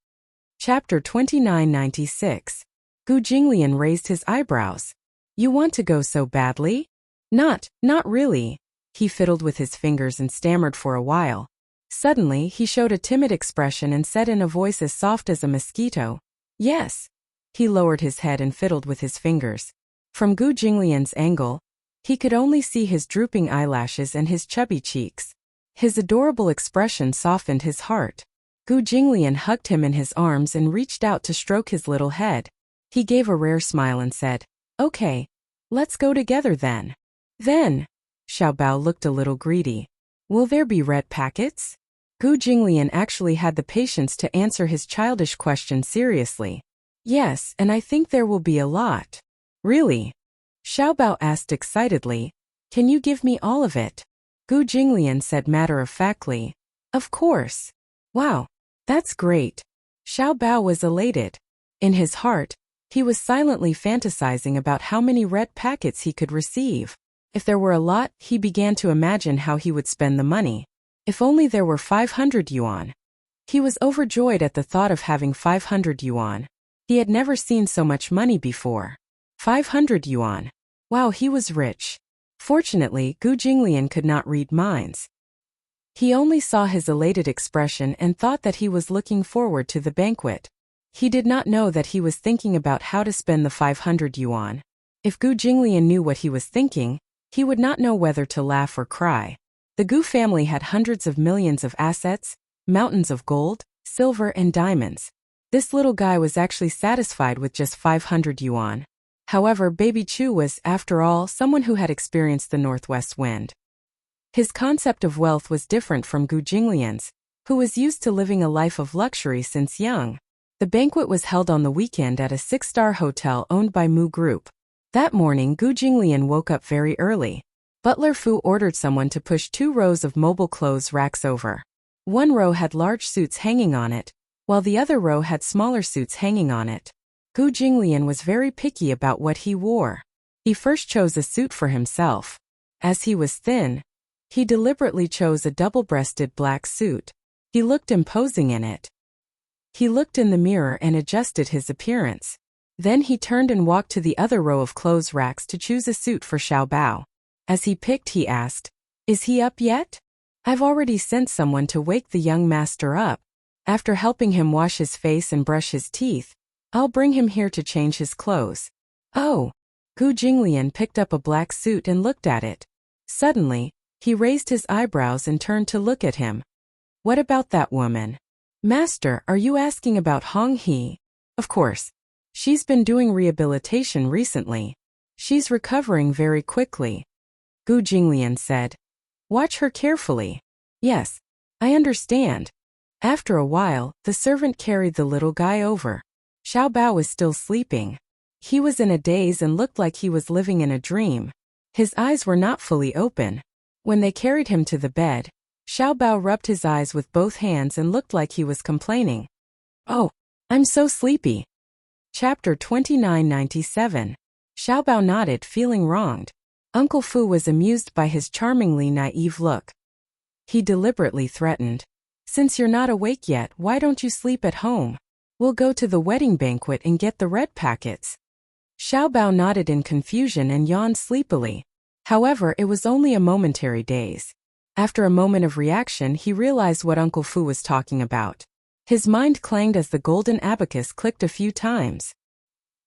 Chapter 2996. Gu Jinglian raised his eyebrows. You want to go so badly? Not really. He fiddled with his fingers and stammered for a while. Suddenly, he showed a timid expression and said in a voice as soft as a mosquito, Yes. He lowered his head and fiddled with his fingers. From Gu Jinglian's angle, he could only see his drooping eyelashes and his chubby cheeks. His adorable expression softened his heart. Gu Jinglian hugged him in his arms and reached out to stroke his little head. He gave a rare smile and said, Okay, let's go together then. Then, Xiao Bao looked a little greedy. Will there be red packets? Gu Jinglian actually had the patience to answer his childish question seriously. Yes, and I think there will be a lot. Really? Xiao Bao asked excitedly. Can you give me all of it? Gu Jinglian said matter-of-factly. Of course. Wow, that's great. Xiao Bao was elated. In his heart, he was silently fantasizing about how many red packets he could receive. If there were a lot, he began to imagine how he would spend the money. If only there were 500 yuan. He was overjoyed at the thought of having 500 yuan. He had never seen so much money before. 500 yuan. Wow, he was rich. Fortunately, Gu Jinglian could not read minds. He only saw his elated expression and thought that he was looking forward to the banquet. He did not know that he was thinking about how to spend the 500 yuan. If Gu Jinglian knew what he was thinking, he would not know whether to laugh or cry. The Gu family had hundreds of millions of assets, mountains of gold, silver and diamonds. This little guy was actually satisfied with just 500 yuan. However, Baby Chu was, after all, someone who had experienced the northwest wind. His concept of wealth was different from Gu Jinglian's, who was used to living a life of luxury since young. The banquet was held on the weekend at a 6-star hotel owned by Mu Group. That morning, Gu Jinglian woke up very early. Butler Fu ordered someone to push 2 rows of mobile clothes racks over. One row had large suits hanging on it, while the other row had smaller suits hanging on it. Gu Jinglian was very picky about what he wore. He first chose a suit for himself. As he was thin, he deliberately chose a double-breasted black suit. He looked imposing in it. He looked in the mirror and adjusted his appearance. Then he turned and walked to the other row of clothes racks to choose a suit for Xiao Bao. As he picked, he asked, Is he up yet? I've already sent someone to wake the young master up. After helping him wash his face and brush his teeth, I'll bring him here to change his clothes. Oh. Gu Jinglian picked up a black suit and looked at it. Suddenly, he raised his eyebrows and turned to look at him. What about that woman? Master, are you asking about Hong He? Of course. She's been doing rehabilitation recently. She's recovering very quickly. Gu Jinglian said. Watch her carefully. Yes. I understand. After a while, the servant carried the little guy over. Xiao Bao was still sleeping. He was in a daze and looked like he was living in a dream. His eyes were not fully open. When they carried him to the bed, Xiao Bao rubbed his eyes with both hands and looked like he was complaining. Oh, I'm so sleepy. Chapter 2997. Xiao Bao nodded, feeling wronged. Uncle Fu was amused by his charmingly naive look. He deliberately threatened. Since you're not awake yet, why don't you sleep at home? We'll go to the wedding banquet and get the red packets. Xiao Bao nodded in confusion and yawned sleepily. However, it was only a momentary daze. After a moment of reaction, he realized what Uncle Fu was talking about. His mind clanged as the golden abacus clicked a few times.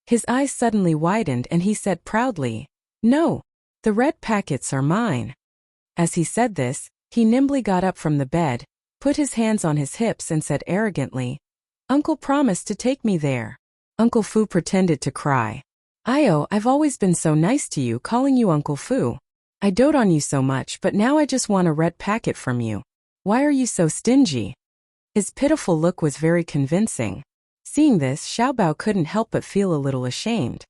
His eyes suddenly widened and he said proudly, "No, the red packets are mine." As he said this, he nimbly got up from the bed, put his hands on his hips and said arrogantly, "Uncle promised to take me there." Uncle Fu pretended to cry. "Io, I've always been so nice to you, calling you Uncle Fu. I dote on you so much, but now I just want a red packet from you. Why are you so stingy?" His pitiful look was very convincing. Seeing this, Xiao Bao couldn't help but feel a little ashamed.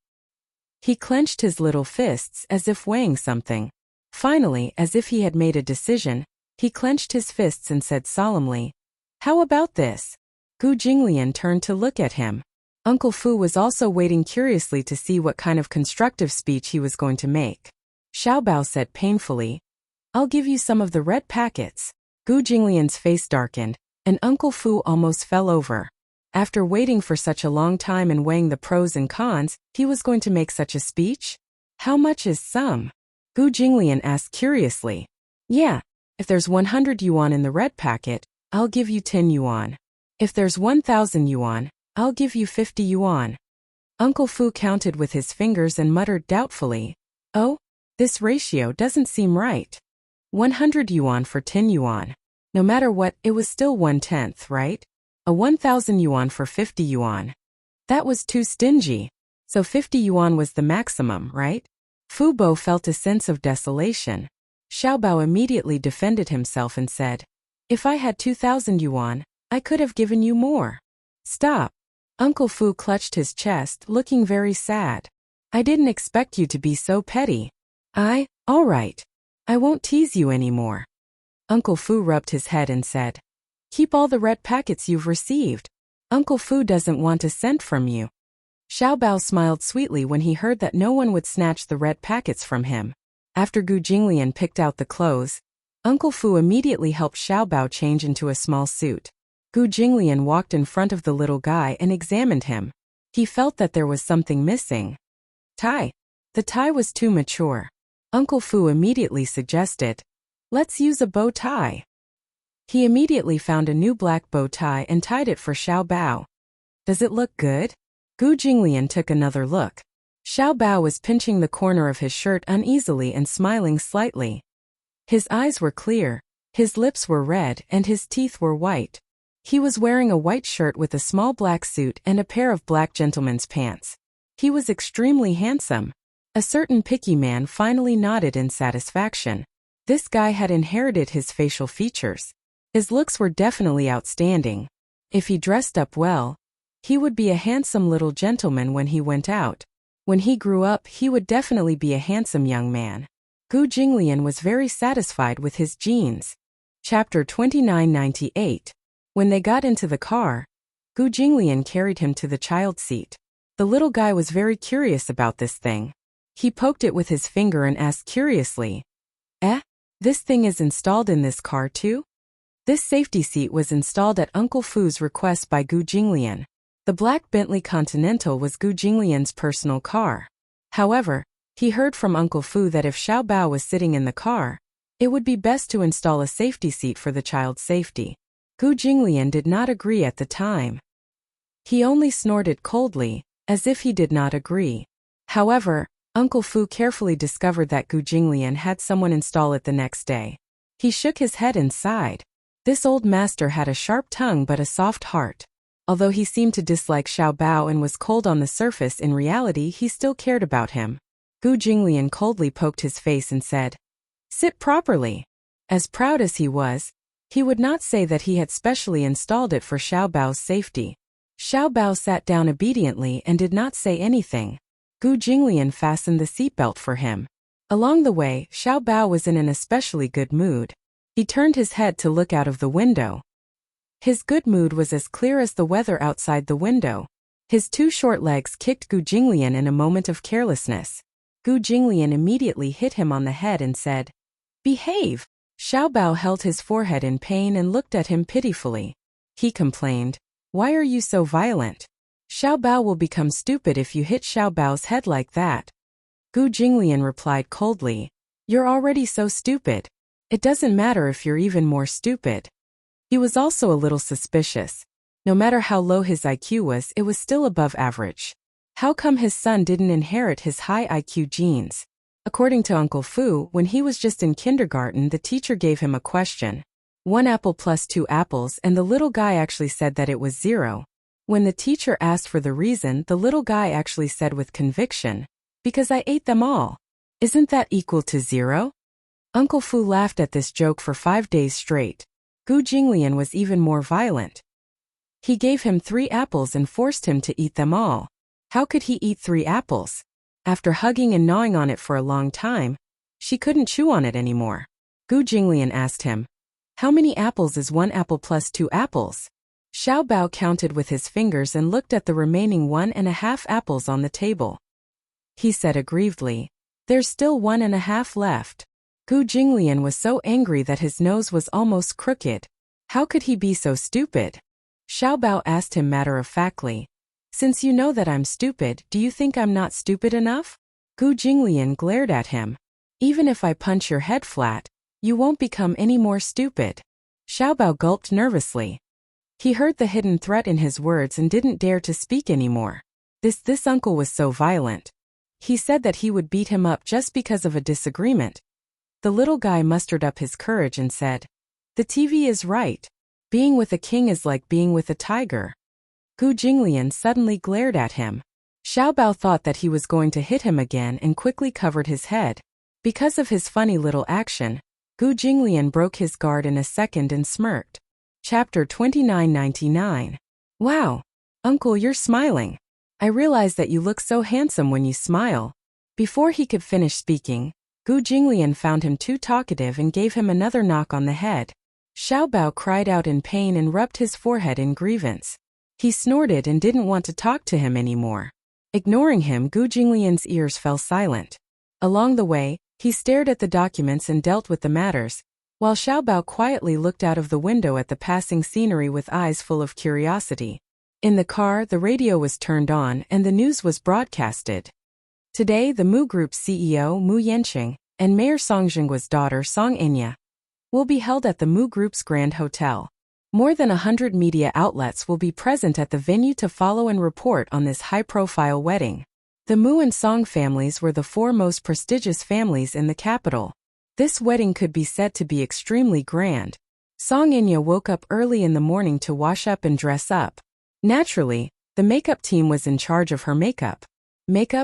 He clenched his little fists as if weighing something. Finally, as if he had made a decision, he clenched his fists and said solemnly, "How about this?" Gu Jinglian turned to look at him. Uncle Fu was also waiting curiously to see what kind of constructive speech he was going to make. Xiao Bao said painfully, "I'll give you some of the red packets." Gu Jinglian's face darkened, and Uncle Fu almost fell over. After waiting for such a long time and weighing the pros and cons, he was going to make such a speech? "How much is some?" Gu Jinglian asked curiously. "Yeah, if there's 100 yuan in the red packet, I'll give you 10 yuan. If there's 1,000 yuan, I'll give you 50 yuan. Uncle Fu counted with his fingers and muttered doubtfully, "Oh, this ratio doesn't seem right. 100 yuan for 10 yuan. No matter what, it was still 1/10, right? A 1,000 yuan for 50 yuan. That was too stingy. So 50 yuan was the maximum, right?" Fu Bo felt a sense of desolation. Xiao Bao immediately defended himself and said, "If I had 2,000 yuan, I could have given you more." "Stop." Uncle Fu clutched his chest, looking very sad. "I didn't expect you to be so petty." All right. I won't tease you anymore." Uncle Fu rubbed his head and said, "Keep all the red packets you've received. Uncle Fu doesn't want a cent from you." Xiao Bao smiled sweetly when he heard that no one would snatch the red packets from him. After Gu Jinglian picked out the clothes, Uncle Fu immediately helped Xiao Bao change into a small suit. Gu Jinglian walked in front of the little guy and examined him. He felt that there was something missing. Tie. The tie was too mature. Uncle Fu immediately suggested, "Let's use a bow tie." He immediately found a new black bow tie and tied it for Xiao Bao. "Does it look good?" Gu Jinglian took another look. Xiao Bao was pinching the corner of his shirt uneasily and smiling slightly. His eyes were clear, his lips were red, and his teeth were white. He was wearing a white shirt with a small black suit and a pair of black gentleman's pants. He was extremely handsome. A certain picky man finally nodded in satisfaction. This guy had inherited his facial features. His looks were definitely outstanding. If he dressed up well, he would be a handsome little gentleman when he went out. When he grew up, he would definitely be a handsome young man. Gu Jinglian was very satisfied with his genes. Chapter 2998. When they got into the car, Gu Jinglian carried him to the child seat. The little guy was very curious about this thing. He poked it with his finger and asked curiously, This thing is installed in this car too?" This safety seat was installed at Uncle Fu's request by Gu Jinglian. The black Bentley Continental was Gu Jinglian's personal car. However, he heard from Uncle Fu that if Xiao Bao was sitting in the car, it would be best to install a safety seat for the child's safety. Gu Jinglian did not agree at the time. He only snorted coldly, as if he did not agree. However, Uncle Fu carefully discovered that Gu Jinglian had someone install it the next day. He shook his head and sighed. This old master had a sharp tongue but a soft heart. Although he seemed to dislike Xiao Bao and was cold on the surface, in reality he still cared about him. Gu Jinglian coldly poked his face and said, "Sit properly." As proud as he was, he would not say that he had specially installed it for Xiao Bao's safety. Xiao Bao sat down obediently and did not say anything. Gu Jinglian fastened the seatbelt for him. Along the way, Xiao Bao was in an especially good mood. He turned his head to look out of the window. His good mood was as clear as the weather outside the window. His two short legs kicked Gu Jinglian in a moment of carelessness. Gu Jinglian immediately hit him on the head and said, "Behave!" Xiao Bao held his forehead in pain and looked at him pitifully. He complained, "Why are you so violent? Xiao Bao will become stupid if you hit Xiao Bao's head like that." Gu Jinglian replied coldly, "You're already so stupid. It doesn't matter if you're even more stupid." He was also a little suspicious. No matter how low his IQ was, it was still above average. How come his son didn't inherit his high IQ genes? According to Uncle Fu, when he was just in kindergarten, the teacher gave him a question. 1 apple plus 2 apples, and the little guy actually said that it was 0. When the teacher asked for the reason, the little guy actually said with conviction, "Because I ate them all. Isn't that equal to 0? Uncle Fu laughed at this joke for 5 days straight. Gu Jinglian was even more violent. He gave him 3 apples and forced him to eat them all. How could he eat 3 apples? After hugging and gnawing on it for a long time, she couldn't chew on it anymore. Gu Jinglian asked him, "How many apples is 1 apple plus 2 apples? Xiao Bao counted with his fingers and looked at the remaining 1.5 apples on the table. He said aggrievedly, "There's still 1.5 left." Gu Jinglian was so angry that his nose was almost crooked. How could he be so stupid? Xiao Bao asked him matter-of-factly, "Since you know that I'm stupid, do you think I'm not stupid enough?" Gu Jinglian glared at him. "Even if I punch your head flat, you won't become any more stupid." Xiao Bao gulped nervously. He heard the hidden threat in his words and didn't dare to speak anymore. This uncle was so violent. He said that he would beat him up just because of a disagreement. The little guy mustered up his courage and said, "The TV is right. Being with a king is like being with a tiger." Gu Jinglian suddenly glared at him. Xiao Bao thought that he was going to hit him again and quickly covered his head. Because of his funny little action, Gu Jinglian broke his guard in a second and smirked. Chapter 2999. "Wow! Uncle, you're smiling. I realize that you look so handsome when you smile." Before he could finish speaking, Gu Jinglian found him too talkative and gave him another knock on the head. Xiao Bao cried out in pain and rubbed his forehead in grievance. He snorted and didn't want to talk to him anymore. Ignoring him, Gu Jinglian's ears fell silent. Along the way, he stared at the documents and dealt with the matters, while Xiao Bao quietly looked out of the window at the passing scenery with eyes full of curiosity. In the car, the radio was turned on and the news was broadcasted. Today, the Mu Group's CEO, Mu Yanqing, and Mayor Song Jinggua's daughter, Song Enya, will be held at the Mu Group's Grand Hotel. More than 100 media outlets will be present at the venue to follow and report on this high-profile wedding. The Mu and Song families were the 4 most prestigious families in the capital. This wedding could be said to be extremely grand. Song Enya woke up early in the morning to wash up and dress up. Naturally, the makeup team was in charge of her makeup,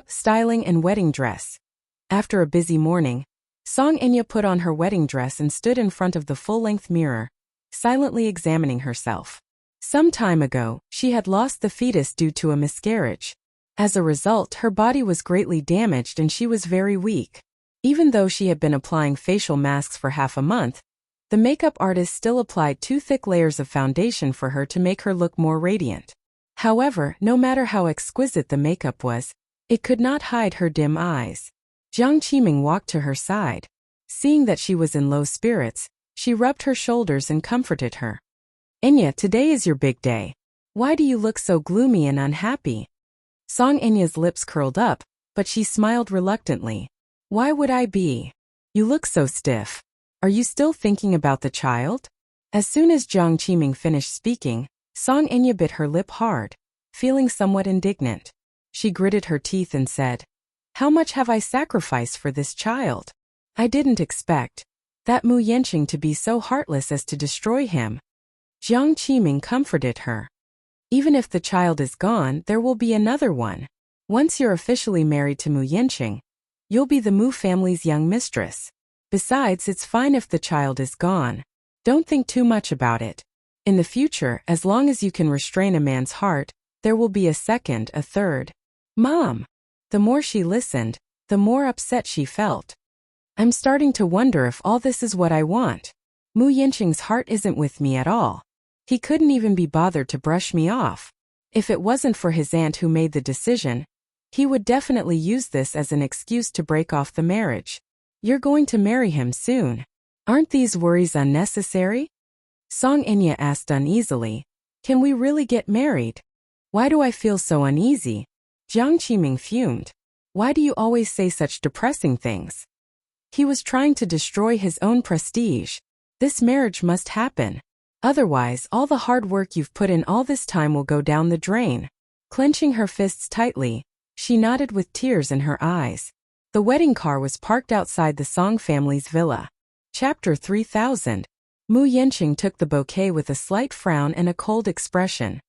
styling, and wedding dress. After a busy morning, Song Enya put on her wedding dress and stood in front of the full-length mirror, silently examining herself. Some time ago, she had lost the fetus due to a miscarriage. As a result, her body was greatly damaged and she was very weak. Even though she had been applying facial masks for half a month, the makeup artist still applied 2 thick layers of foundation for her to make her look more radiant. However, no matter how exquisite the makeup was, it could not hide her dim eyes. Jiang Qiming walked to her side. Seeing that she was in low spirits, she rubbed her shoulders and comforted her. "Enya, today is your big day. Why do you look so gloomy and unhappy?" Song Enya's lips curled up, but she smiled reluctantly. "Why would I be? You look so stiff. Are you still thinking about the child?" As soon as Jiang Qiming finished speaking, Song Enya bit her lip hard, feeling somewhat indignant. She gritted her teeth and said, "How much have I sacrificed for this child? I didn't expect that Mu Yanqing to be so heartless as to destroy him." Jiang Qiming comforted her. "Even if the child is gone, there will be another one. Once you're officially married to Mu Yanqing, you'll be the Mu family's young mistress. Besides, it's fine if the child is gone. Don't think too much about it. In the future, as long as you can restrain a man's heart, there will be a second, a third." "Mom!" The more she listened, the more upset she felt. "I'm starting to wonder if all this is what I want. Mu Yanqing's heart isn't with me at all. He couldn't even be bothered to brush me off. If it wasn't for his aunt who made the decision, he would definitely use this as an excuse to break off the marriage. You're going to marry him soon. Aren't these worries unnecessary?" Song Enya asked uneasily. "Can we really get married? Why do I feel so uneasy?" Jiang Qiming fumed. "Why do you always say such depressing things?" He was trying to destroy his own prestige. This marriage must happen. Otherwise, all the hard work you've put in all this time will go down the drain. Clenching her fists tightly, she nodded with tears in her eyes. The wedding car was parked outside the Song family's villa. Chapter 3000. Mu Yanqing took the bouquet with a slight frown and a cold expression.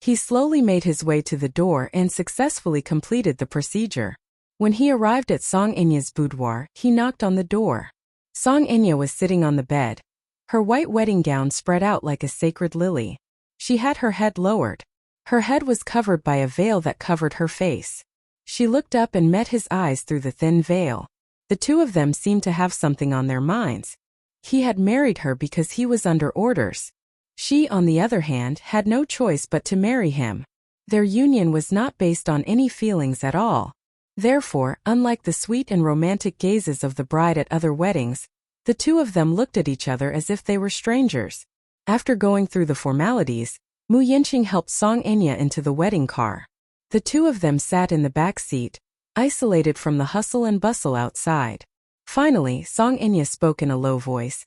He slowly made his way to the door and successfully completed the procedure. When he arrived at Song Enya's boudoir, he knocked on the door. Song Enya was sitting on the bed. Her white wedding gown spread out like a sacred lily. She had her head lowered. Her head was covered by a veil that covered her face. She looked up and met his eyes through the thin veil. The two of them seemed to have something on their minds. He had married her because he was under orders. She, on the other hand, had no choice but to marry him. Their union was not based on any feelings at all. Therefore, unlike the sweet and romantic gazes of the bride at other weddings, the two of them looked at each other as if they were strangers. After going through the formalities, Mu Yanqing helped Song Enya into the wedding car. The two of them sat in the back seat, isolated from the hustle and bustle outside. Finally, Song Enya spoke in a low voice.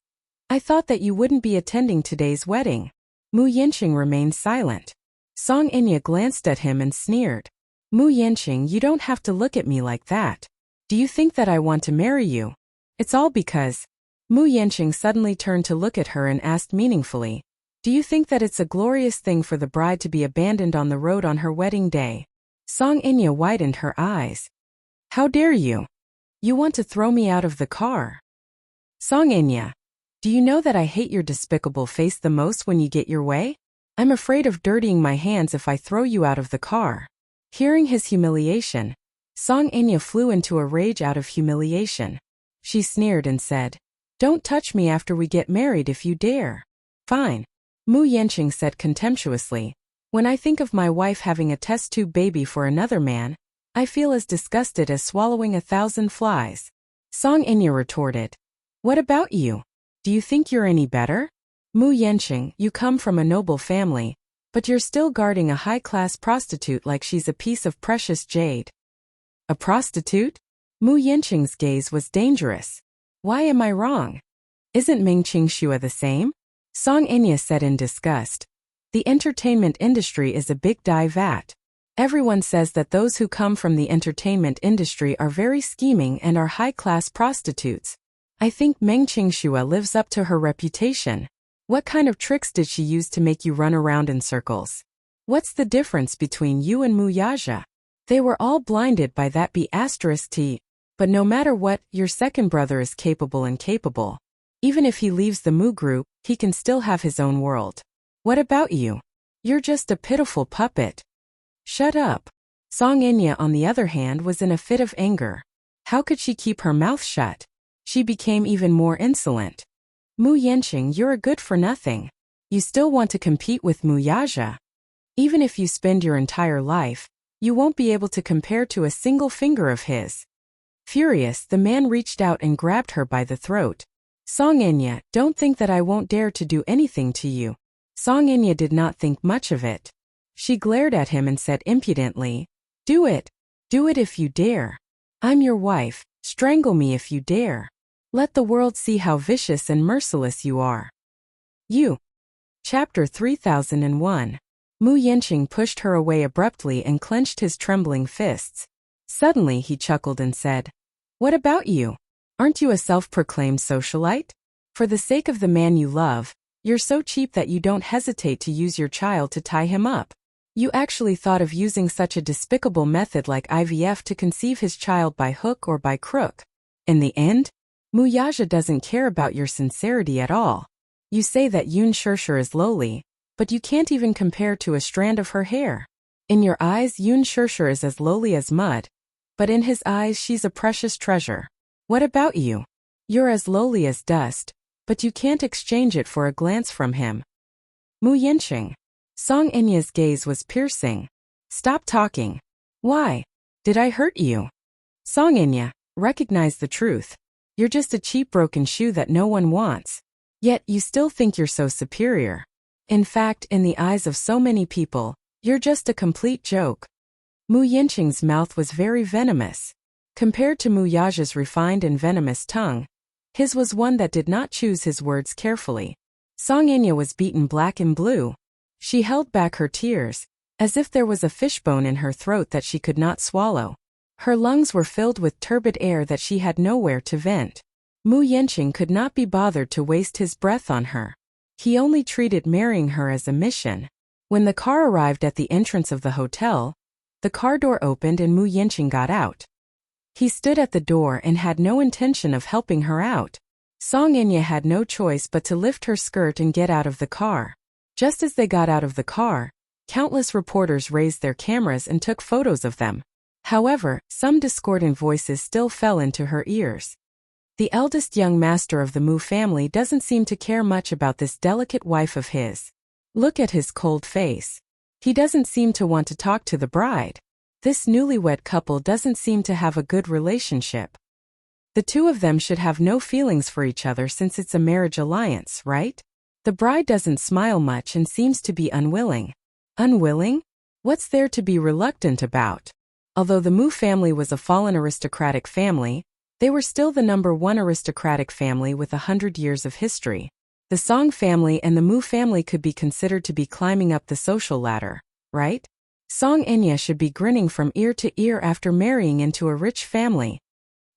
"I thought that you wouldn't be attending today's wedding." Mu Yanqing remained silent. Song Enya glanced at him and sneered. "Mu Yanqing, you don't have to look at me like that. Do you think that I want to marry you? It's all because..." Mu Yanqing suddenly turned to look at her and asked meaningfully, "Do you think that it's a glorious thing for the bride to be abandoned on the road on her wedding day?" Song Enya widened her eyes. "How dare you? You want to throw me out of the car?" "Song Enya, do you know that I hate your despicable face the most when you get your way? I'm afraid of dirtying my hands if I throw you out of the car." Hearing his humiliation, Song Enya flew into a rage out of humiliation. She sneered and said, "Don't touch me after we get married if you dare." "Fine," Mu Yanqing said contemptuously. "When I think of my wife having a test tube baby for another man, I feel as disgusted as swallowing 1,000 flies." Song Enya retorted, "What about you? Do you think you're any better? Mu Yanqing, you come from a noble family, but you're still guarding a high-class prostitute like she's a piece of precious jade." "A prostitute?" Mu Yanqing's gaze was dangerous. "Why am I wrong? Isn't Ming Qingxue the same?" Song Enya said in disgust. "The entertainment industry is a big dye vat. Everyone says that those who come from the entertainment industry are very scheming and are high-class prostitutes. I think Meng Qingxue lives up to her reputation. What kind of tricks did she use to make you run around in circles? What's the difference between you and Mu Yaja? They were all blinded by that B*T. But no matter what, your second brother is capable and capable. Even if he leaves the Mu group, he can still have his own world. What about you? You're just a pitiful puppet." "Shut up." Song Enya, on the other hand, was in a fit of anger. How could she keep her mouth shut? She became even more insolent. "Mu Yanqing, you're a good-for-nothing. You still want to compete with Mu Yaja. Even if you spend your entire life, you won't be able to compare to a single finger of his." Furious, the man reached out and grabbed her by the throat. "Song Enya, don't think that I won't dare to do anything to you." Song Enya did not think much of it. She glared at him and said impudently, "Do it. Do it if you dare. I'm your wife. Strangle me if you dare. Let the world see how vicious and merciless you are." You. Chapter 3001. Mu Yanqing pushed her away abruptly and clenched his trembling fists. Suddenly he chuckled and said, "What about you? Aren't you a self-proclaimed socialite? For the sake of the man you love, you're so cheap that you don't hesitate to use your child to tie him up. You actually thought of using such a despicable method like IVF to conceive his child by hook or by crook. In the end, Mu Yaja doesn't care about your sincerity at all. You say that Yun Shirshir is lowly, but you can't even compare to a strand of her hair. In your eyes, Yun Shirshir is as lowly as mud, but in his eyes she's a precious treasure. What about you? You're as lowly as dust, but you can't exchange it for a glance from him." Mu Yanqing. Song Enya's gaze was piercing. "Stop talking. Why? Did I hurt you?" Song Enya, recognize the truth. You're just a cheap broken shoe that no one wants. Yet you still think you're so superior. In fact, in the eyes of so many people, you're just a complete joke. Mu Yanqing's mouth was very venomous. Compared to Mu Yaja's refined and venomous tongue, his was one that did not choose his words carefully. Song Enya was beaten black and blue. She held back her tears, as if there was a fishbone in her throat that she could not swallow. Her lungs were filled with turbid air that she had nowhere to vent. Mu Yanqing could not be bothered to waste his breath on her. He only treated marrying her as a mission. When the car arrived at the entrance of the hotel, the car door opened and Mu Yanqing got out. He stood at the door and had no intention of helping her out. Song Enya had no choice but to lift her skirt and get out of the car. Just as they got out of the car, countless reporters raised their cameras and took photos of them. However, some discordant voices still fell into her ears. The eldest young master of the Mu family doesn't seem to care much about this delicate wife of his. Look at his cold face. He doesn't seem to want to talk to the bride. This newlywed couple doesn't seem to have a good relationship. The two of them should have no feelings for each other since it's a marriage alliance, right? The bride doesn't smile much and seems to be unwilling. Unwilling? What's there to be reluctant about? Although the Mu family was a fallen aristocratic family, they were still the #1 aristocratic family with 100 years of history. The Song family and the Mu family could be considered to be climbing up the social ladder, right? Song Enya should be grinning from ear to ear after marrying into a rich family.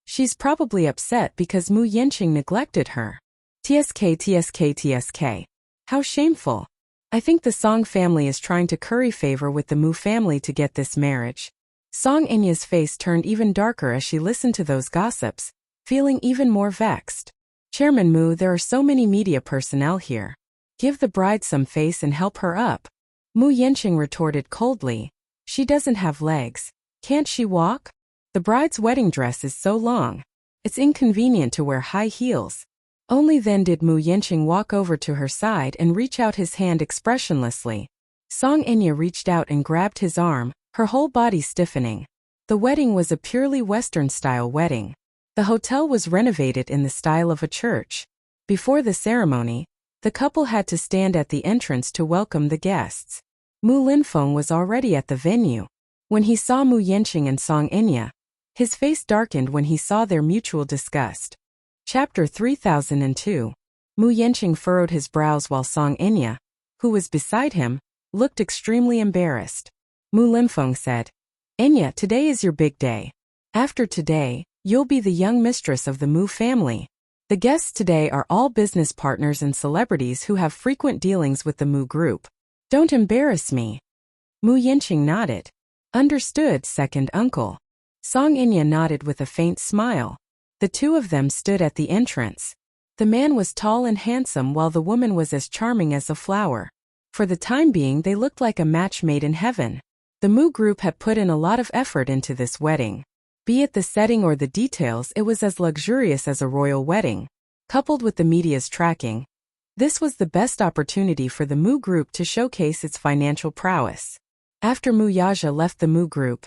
She's probably upset because Mu Yanqing neglected her. TSK. How shameful. I think the Song family is trying to curry favor with the Mu family to get this marriage. Song Enya's face turned even darker as she listened to those gossips, feeling even more vexed. Chairman Mu, there are so many media personnel here. Give the bride some face and help her up. Mu Yanqing retorted coldly. She doesn't have legs. Can't she walk? The bride's wedding dress is so long. It's inconvenient to wear high heels. Only then did Mu Yanqing walk over to her side and reach out his hand expressionlessly. Song Enya reached out and grabbed his arm, her whole body stiffening. The wedding was a purely Western-style wedding. The hotel was renovated in the style of a church. Before the ceremony, the couple had to stand at the entrance to welcome the guests. Mu Linfeng was already at the venue. When he saw Mu Yanqing and Song Enya, his face darkened when he saw their mutual disgust. Chapter 3002. Mu Yanqing furrowed his brows while Song Enya, who was beside him, looked extremely embarrassed. Mu Linfeng said, "Enya, today is your big day. After today, you'll be the young mistress of the Mu family. The guests today are all business partners and celebrities who have frequent dealings with the Mu group. Don't embarrass me." Mu Yanqing nodded. "Understood, second uncle." Song Enya nodded with a faint smile. The two of them stood at the entrance. The man was tall and handsome while the woman was as charming as a flower. For the time being they looked like a match made in heaven. The Mu group had put in a lot of effort into this wedding. Be it the setting or the details, it was as luxurious as a royal wedding. Coupled with the media's tracking, this was the best opportunity for the Mu group to showcase its financial prowess. After Mu Yaja left the Mu group,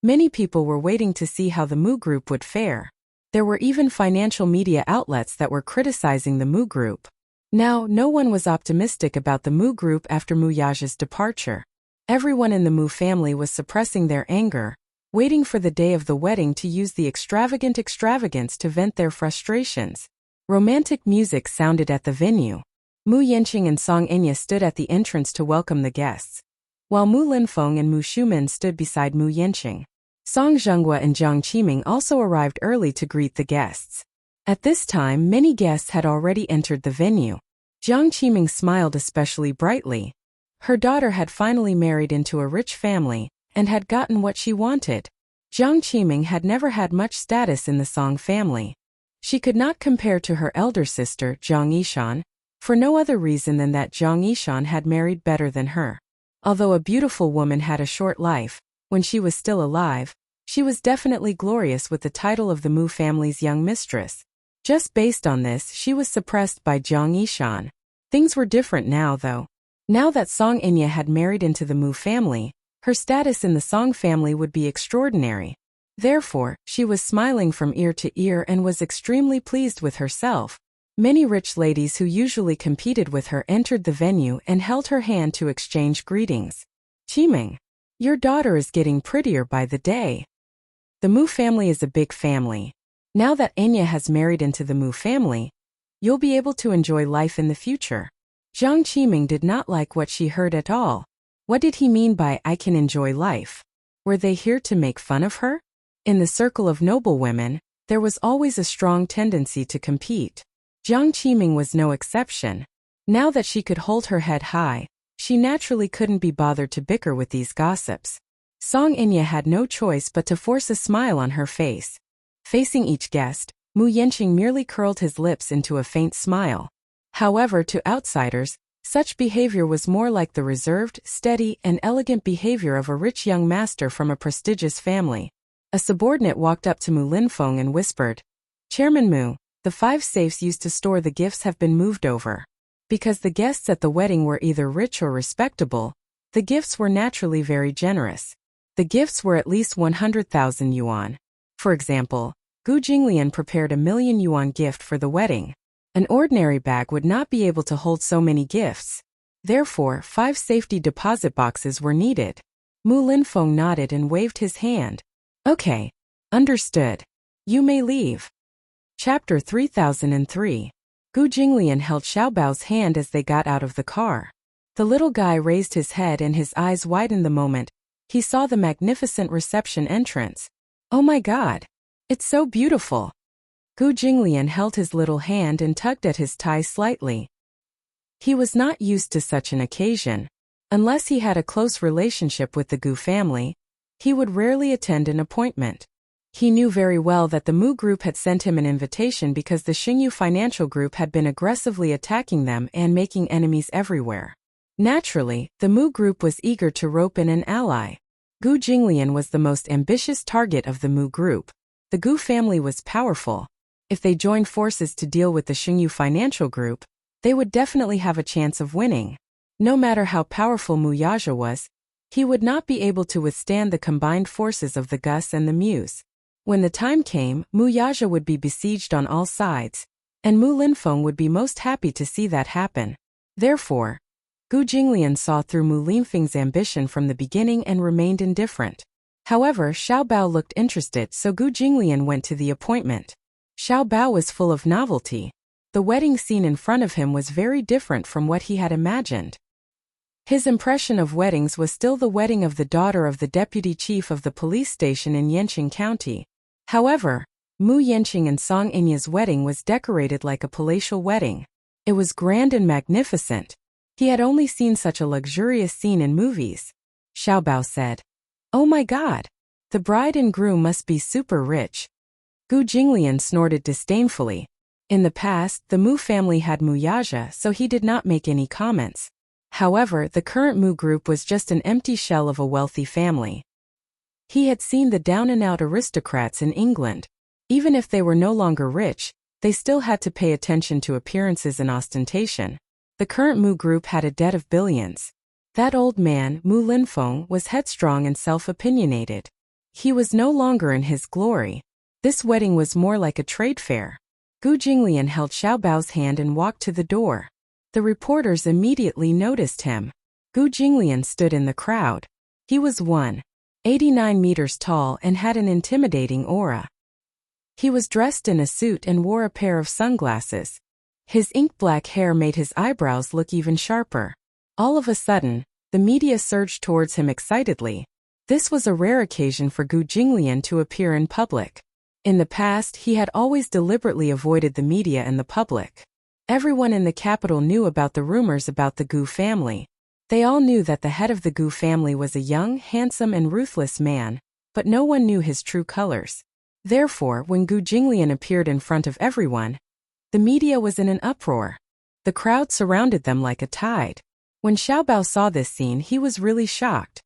many people were waiting to see how the Mu group would fare. There were even financial media outlets that were criticizing the Mu group. Now, no one was optimistic about the Mu group after Mu Yaja's departure. Everyone in the Mu family was suppressing their anger, waiting for the day of the wedding to use the extravagance to vent their frustrations. Romantic music sounded at the venue. Mu Yanqing and Song Enya stood at the entrance to welcome the guests, while Mu Linfeng and Mu Shumin stood beside Mu Yanqing. Song Zhenghua and Jiang Qiming also arrived early to greet the guests. At this time, many guests had already entered the venue. Jiang Qiming smiled especially brightly. Her daughter had finally married into a rich family and had gotten what she wanted. Jiang Qiming had never had much status in the Song family. She could not compare to her elder sister, Jiang Yishan, for no other reason than that Jiang Yishan had married better than her. Although a beautiful woman had a short life, when she was still alive, she was definitely glorious with the title of the Mu family's young mistress. Just based on this, she was suppressed by Jiang Yishan. Things were different now, though. Now that Song Enya had married into the Mu family, her status in the Song family would be extraordinary. Therefore, she was smiling from ear to ear and was extremely pleased with herself. Many rich ladies who usually competed with her entered the venue and held her hand to exchange greetings. Qiming, your daughter is getting prettier by the day. The Mu family is a big family. Now that Enya has married into the Mu family, you'll be able to enjoy life in the future. Jiang Qiming did not like what she heard at all. What did he mean by "I can enjoy life"? Were they here to make fun of her? In the circle of noble women, there was always a strong tendency to compete. Jiang Qiming was no exception. Now that she could hold her head high, she naturally couldn't be bothered to bicker with these gossips. Song Enya had no choice but to force a smile on her face. Facing each guest, Mu Yanqing merely curled his lips into a faint smile. However, to outsiders, such behavior was more like the reserved, steady, and elegant behavior of a rich young master from a prestigious family. A subordinate walked up to Mu Linfeng and whispered, "Chairman Mu, the 5 safes used to store the gifts have been moved over." Because the guests at the wedding were either rich or respectable, the gifts were naturally very generous. The gifts were at least 100,000 yuan. For example, Gu Jinglian prepared a 1,000,000 yuan gift for the wedding. An ordinary bag would not be able to hold so many gifts. Therefore, 5 safety deposit boxes were needed. Mu Linfeng nodded and waved his hand. "Okay. Understood. You may leave." Chapter 3003. Gu Jinglian held Xiaobao's hand as they got out of the car. The little guy raised his head and his eyes widened the moment he saw the magnificent reception entrance. "Oh my God! It's so beautiful!" Gu Jinglian held his little hand and tugged at his tie slightly. He was not used to such an occasion. Unless he had a close relationship with the Gu family, he would rarely attend an appointment. He knew very well that the Mu Group had sent him an invitation because the Xingyu Financial Group had been aggressively attacking them and making enemies everywhere. Naturally, the Mu Group was eager to rope in an ally. Gu Jinglian was the most ambitious target of the Mu Group. The Gu family was powerful. If they joined forces to deal with the Xingyu Financial Group, they would definitely have a chance of winning. No matter how powerful Mu Yaja was, he would not be able to withstand the combined forces of the Gus and the Mus. When the time came, Mu Yaja would be besieged on all sides, and Mu Linfeng would be most happy to see that happen. Therefore, Gu Jinglian saw through Mu Linfeng's ambition from the beginning and remained indifferent. However, Xiaobao looked interested, so Gu Jinglian went to the appointment. Xiaobao was full of novelty. The wedding scene in front of him was very different from what he had imagined. His impression of weddings was still the wedding of the daughter of the deputy chief of the police station in Yanqing County. However, Mu Yanqing and Song Enya's wedding was decorated like a palatial wedding. It was grand and magnificent. He had only seen such a luxurious scene in movies. Xiaobao said, "Oh my God! The bride and groom must be super rich." Gu Jinglian snorted disdainfully. In the past, the Mu family had Mu Yaja, so he did not make any comments. However, the current Mu Group was just an empty shell of a wealthy family. He had seen the down-and-out aristocrats in England. Even if they were no longer rich, they still had to pay attention to appearances and ostentation. The current Mu Group had a debt of billions. That old man, Mu Linfeng, was headstrong and self-opinionated. He was no longer in his glory. This wedding was more like a trade fair. Gu Jinglian held Xiaobao's hand and walked to the door. The reporters immediately noticed him. Gu Jinglian stood in the crowd. He was 189 meters tall and had an intimidating aura. He was dressed in a suit and wore a pair of sunglasses. His ink-black hair made his eyebrows look even sharper. All of a sudden, the media surged towards him excitedly. This was a rare occasion for Gu Jinglian to appear in public. In the past, he had always deliberately avoided the media and the public. Everyone in the capital knew about the rumors about the Gu family. They all knew that the head of the Gu family was a young, handsome and ruthless man, but no one knew his true colors. Therefore, when Gu Jinglian appeared in front of everyone, the media was in an uproar. The crowd surrounded them like a tide. When Xiaobao saw this scene, he was really shocked.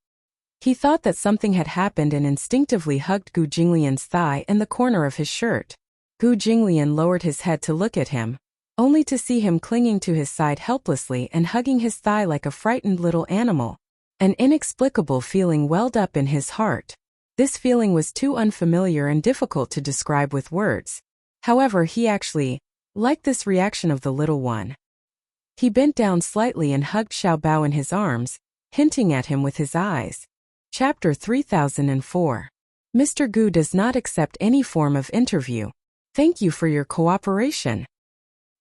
He thought that something had happened and instinctively hugged Gu Jinglian's thigh and the corner of his shirt. Gu Jinglian lowered his head to look at him, only to see him clinging to his side helplessly and hugging his thigh like a frightened little animal. An inexplicable feeling welled up in his heart. This feeling was too unfamiliar and difficult to describe with words. However, he actually liked this reaction of the little one. He bent down slightly and hugged Xiaobao in his arms, hinting at him with his eyes. Chapter 3004. Mr. Gu does not accept any form of interview. Thank you for your cooperation.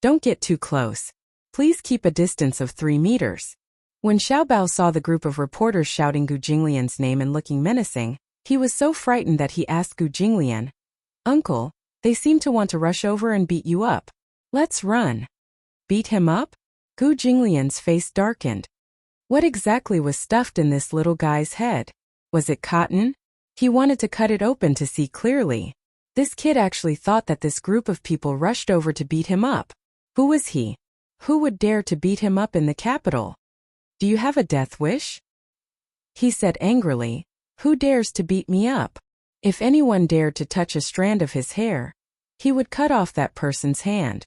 Don't get too close. Please keep a distance of 3 meters. When Xiaobao saw the group of reporters shouting Gu Jinglian's name and looking menacing, he was so frightened that he asked Gu Jinglian, "Uncle, they seem to want to rush over and beat you up. Let's run." Beat him up? Gu Jinglian's face darkened. What exactly was stuffed in this little guy's head? Was it cotton? He wanted to cut it open to see clearly. This kid actually thought that this group of people rushed over to beat him up. Who was he? Who would dare to beat him up in the capital? Do you have a death wish? He said angrily. Who dares to beat me up? If anyone dared to touch a strand of his hair, he would cut off that person's hand.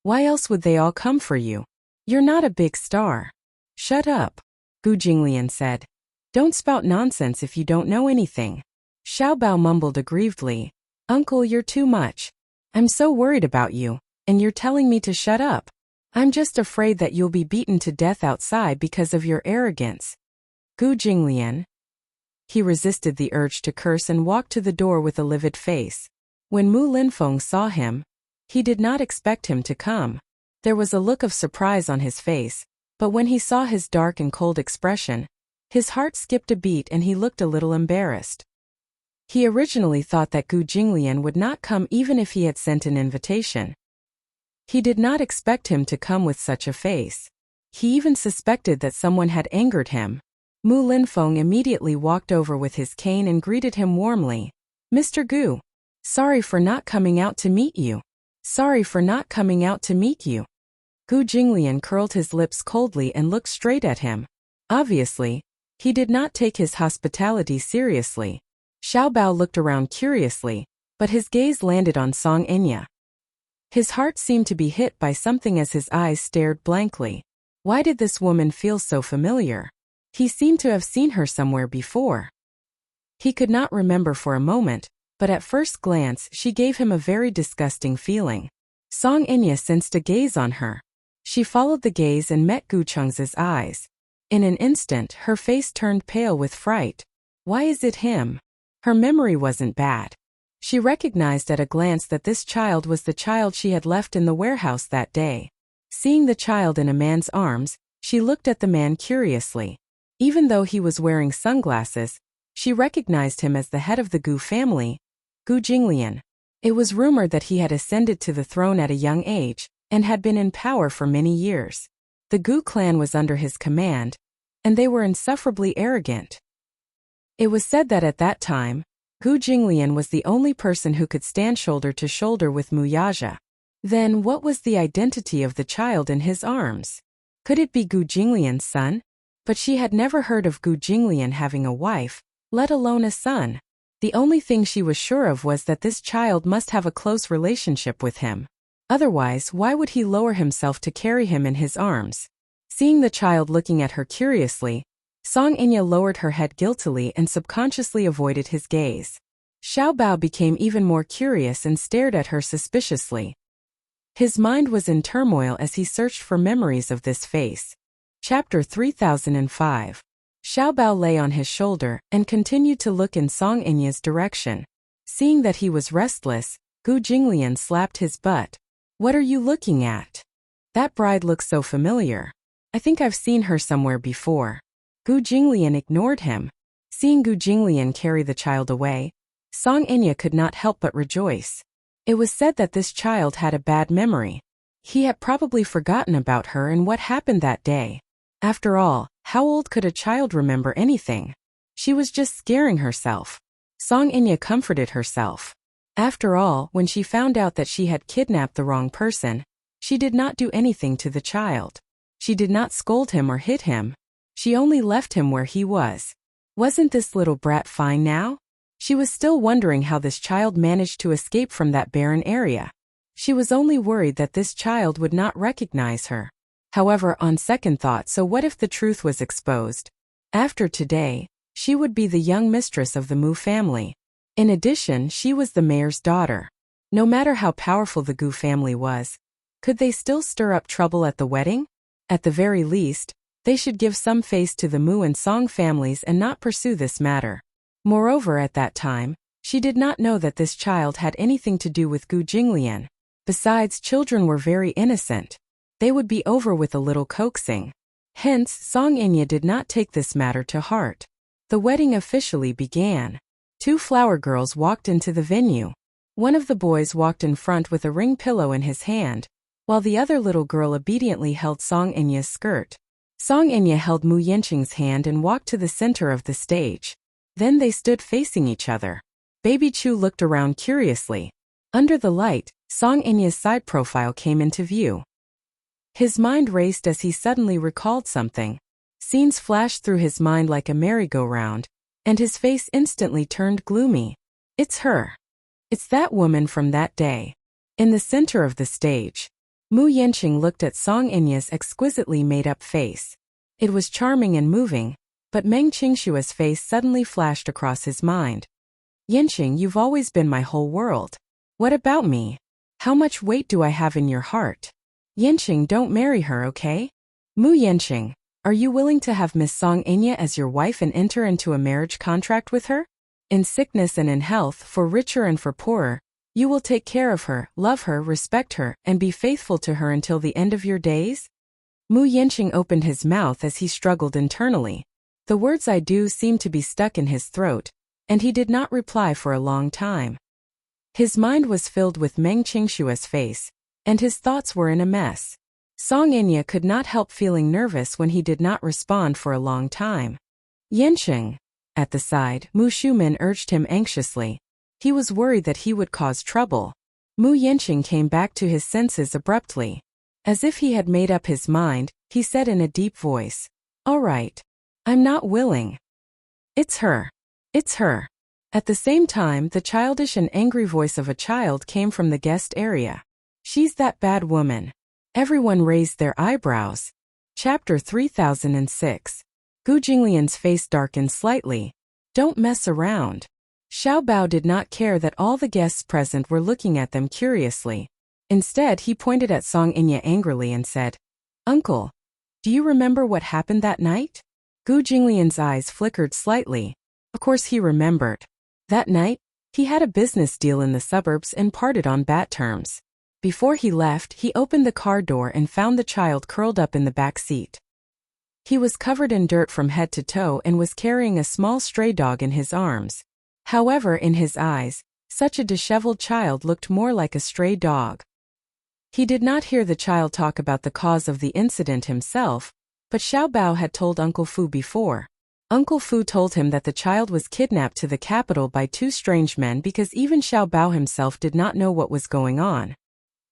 Why else would they all come for you? You're not a big star. Shut up, Gu Jinglian said. Don't spout nonsense if you don't know anything. Xiaobao mumbled aggrievedly. Uncle, you're too much. I'm so worried about you, and you're telling me to shut up. I'm just afraid that you'll be beaten to death outside because of your arrogance. Gu Jinglian. He resisted the urge to curse and walked to the door with a livid face. When Mu Linfeng saw him, he did not expect him to come. There was a look of surprise on his face, but when he saw his dark and cold expression, his heart skipped a beat and he looked a little embarrassed. He originally thought that Gu Jinglian would not come even if he had sent an invitation. He did not expect him to come with such a face. He even suspected that someone had angered him. Mu Linfeng immediately walked over with his cane and greeted him warmly. Mr. Gu. Sorry for not coming out to meet you. Sorry for not coming out to meet you. Gu Jinglian curled his lips coldly and looked straight at him. Obviously, he did not take his hospitality seriously. Xiaobao looked around curiously, but his gaze landed on Song Enya. His heart seemed to be hit by something as his eyes stared blankly. Why did this woman feel so familiar? He seemed to have seen her somewhere before. He could not remember for a moment, but at first glance she gave him a very disgusting feeling. Song Enya sensed a gaze on her. She followed the gaze and met Gu Cheng's eyes. In an instant, her face turned pale with fright. Why is it him? Her memory wasn't bad. She recognized at a glance that this child was the child she had left in the warehouse that day. Seeing the child in a man's arms, she looked at the man curiously. Even though he was wearing sunglasses, she recognized him as the head of the Gu family, Gu Jinglian. It was rumored that he had ascended to the throne at a young age, and had been in power for many years. The Gu clan was under his command, and they were insufferably arrogant. It was said that at that time, Gu Jinglian was the only person who could stand shoulder to shoulder with Mu Yaja. Then what was the identity of the child in his arms? Could it be Gu Jinglian's son? But she had never heard of Gu Jinglian having a wife, let alone a son. The only thing she was sure of was that this child must have a close relationship with him. Otherwise, why would he lower himself to carry him in his arms? Seeing the child looking at her curiously, Song Enya lowered her head guiltily and subconsciously avoided his gaze. Xiaobao became even more curious and stared at her suspiciously. His mind was in turmoil as he searched for memories of this face. Chapter 3005. Xiaobao lay on his shoulder and continued to look in Song Enya's direction. Seeing that he was restless, Gu Jinglian slapped his butt. What are you looking at? That bride looks so familiar. I think I've seen her somewhere before. Gu Jinglian ignored him. Seeing Gu Jinglian carry the child away, Song Inya could not help but rejoice. It was said that this child had a bad memory. He had probably forgotten about her and what happened that day. After all, how old could a child remember anything? She was just scaring herself. Song Inya comforted herself. After all, when she found out that she had kidnapped the wrong person, she did not do anything to the child. She did not scold him or hit him. She only left him where he was. Wasn't this little brat fine now? She was still wondering how this child managed to escape from that barren area. She was only worried that this child would not recognize her. However, on second thought, so what if the truth was exposed? After today, she would be the young mistress of the Mu family. In addition, she was the mayor's daughter. No matter how powerful the Gu family was, could they still stir up trouble at the wedding? At the very least, they should give some face to the Mu and Song families and not pursue this matter. Moreover, at that time, she did not know that this child had anything to do with Gu Jinglian. Besides, children were very innocent. They would be over with a little coaxing. Hence, Song Inya did not take this matter to heart. The wedding officially began. 2 flower girls walked into the venue. One of the boys walked in front with a ring pillow in his hand, while the other little girl obediently held Song Inya's skirt. Song Inya held Mu Yanqing's hand and walked to the center of the stage. Then they stood facing each other. Baby Chu looked around curiously. Under the light, Song Inya's side profile came into view. His mind raced as he suddenly recalled something. Scenes flashed through his mind like a merry-go-round, and his face instantly turned gloomy. It's her. It's that woman from that day. In the center of the stage, Mu Yanqing looked at Song Inya's exquisitely made-up face. It was charming and moving, but Meng Qingshua's face suddenly flashed across his mind. Yanqing, you've always been my whole world. What about me? How much weight do I have in your heart? Yanqing, don't marry her, okay? Mu Yanqing, are you willing to have Miss Song Inya as your wife and enter into a marriage contract with her? In sickness and in health, for richer and for poorer, you will take care of her, love her, respect her, and be faithful to her until the end of your days? Mu Yanqing opened his mouth as he struggled internally. The words I do seemed to be stuck in his throat, and he did not reply for a long time. His mind was filled with Meng Qingshua's face, and his thoughts were in a mess. Song Inya could not help feeling nervous when he did not respond for a long time. Yanqing. At the side, Mu Shumin urged him anxiously. He was worried that he would cause trouble. Mu Yanqing came back to his senses abruptly. As if he had made up his mind, he said in a deep voice, "All right. I'm not willing." It's her. It's her. At the same time, the childish and angry voice of a child came from the guest area. She's that bad woman. Everyone raised their eyebrows. Chapter 3006. Gu Jinglian's face darkened slightly. Don't mess around. Xiao Bao did not care that all the guests present were looking at them curiously. Instead, he pointed at Song Inya angrily and said, "Uncle, do you remember what happened that night?" Gu Jinglian's eyes flickered slightly. Of course he remembered. That night, he had a business deal in the suburbs and parted on bad terms. Before he left, he opened the car door and found the child curled up in the back seat. He was covered in dirt from head to toe and was carrying a small stray dog in his arms. However, in his eyes, such a disheveled child looked more like a stray dog. He did not hear the child talk about the cause of the incident himself, but Xiao Bao had told Uncle Fu before. Uncle Fu told him that the child was kidnapped to the capital by 2 strange men because even Xiao Bao himself did not know what was going on.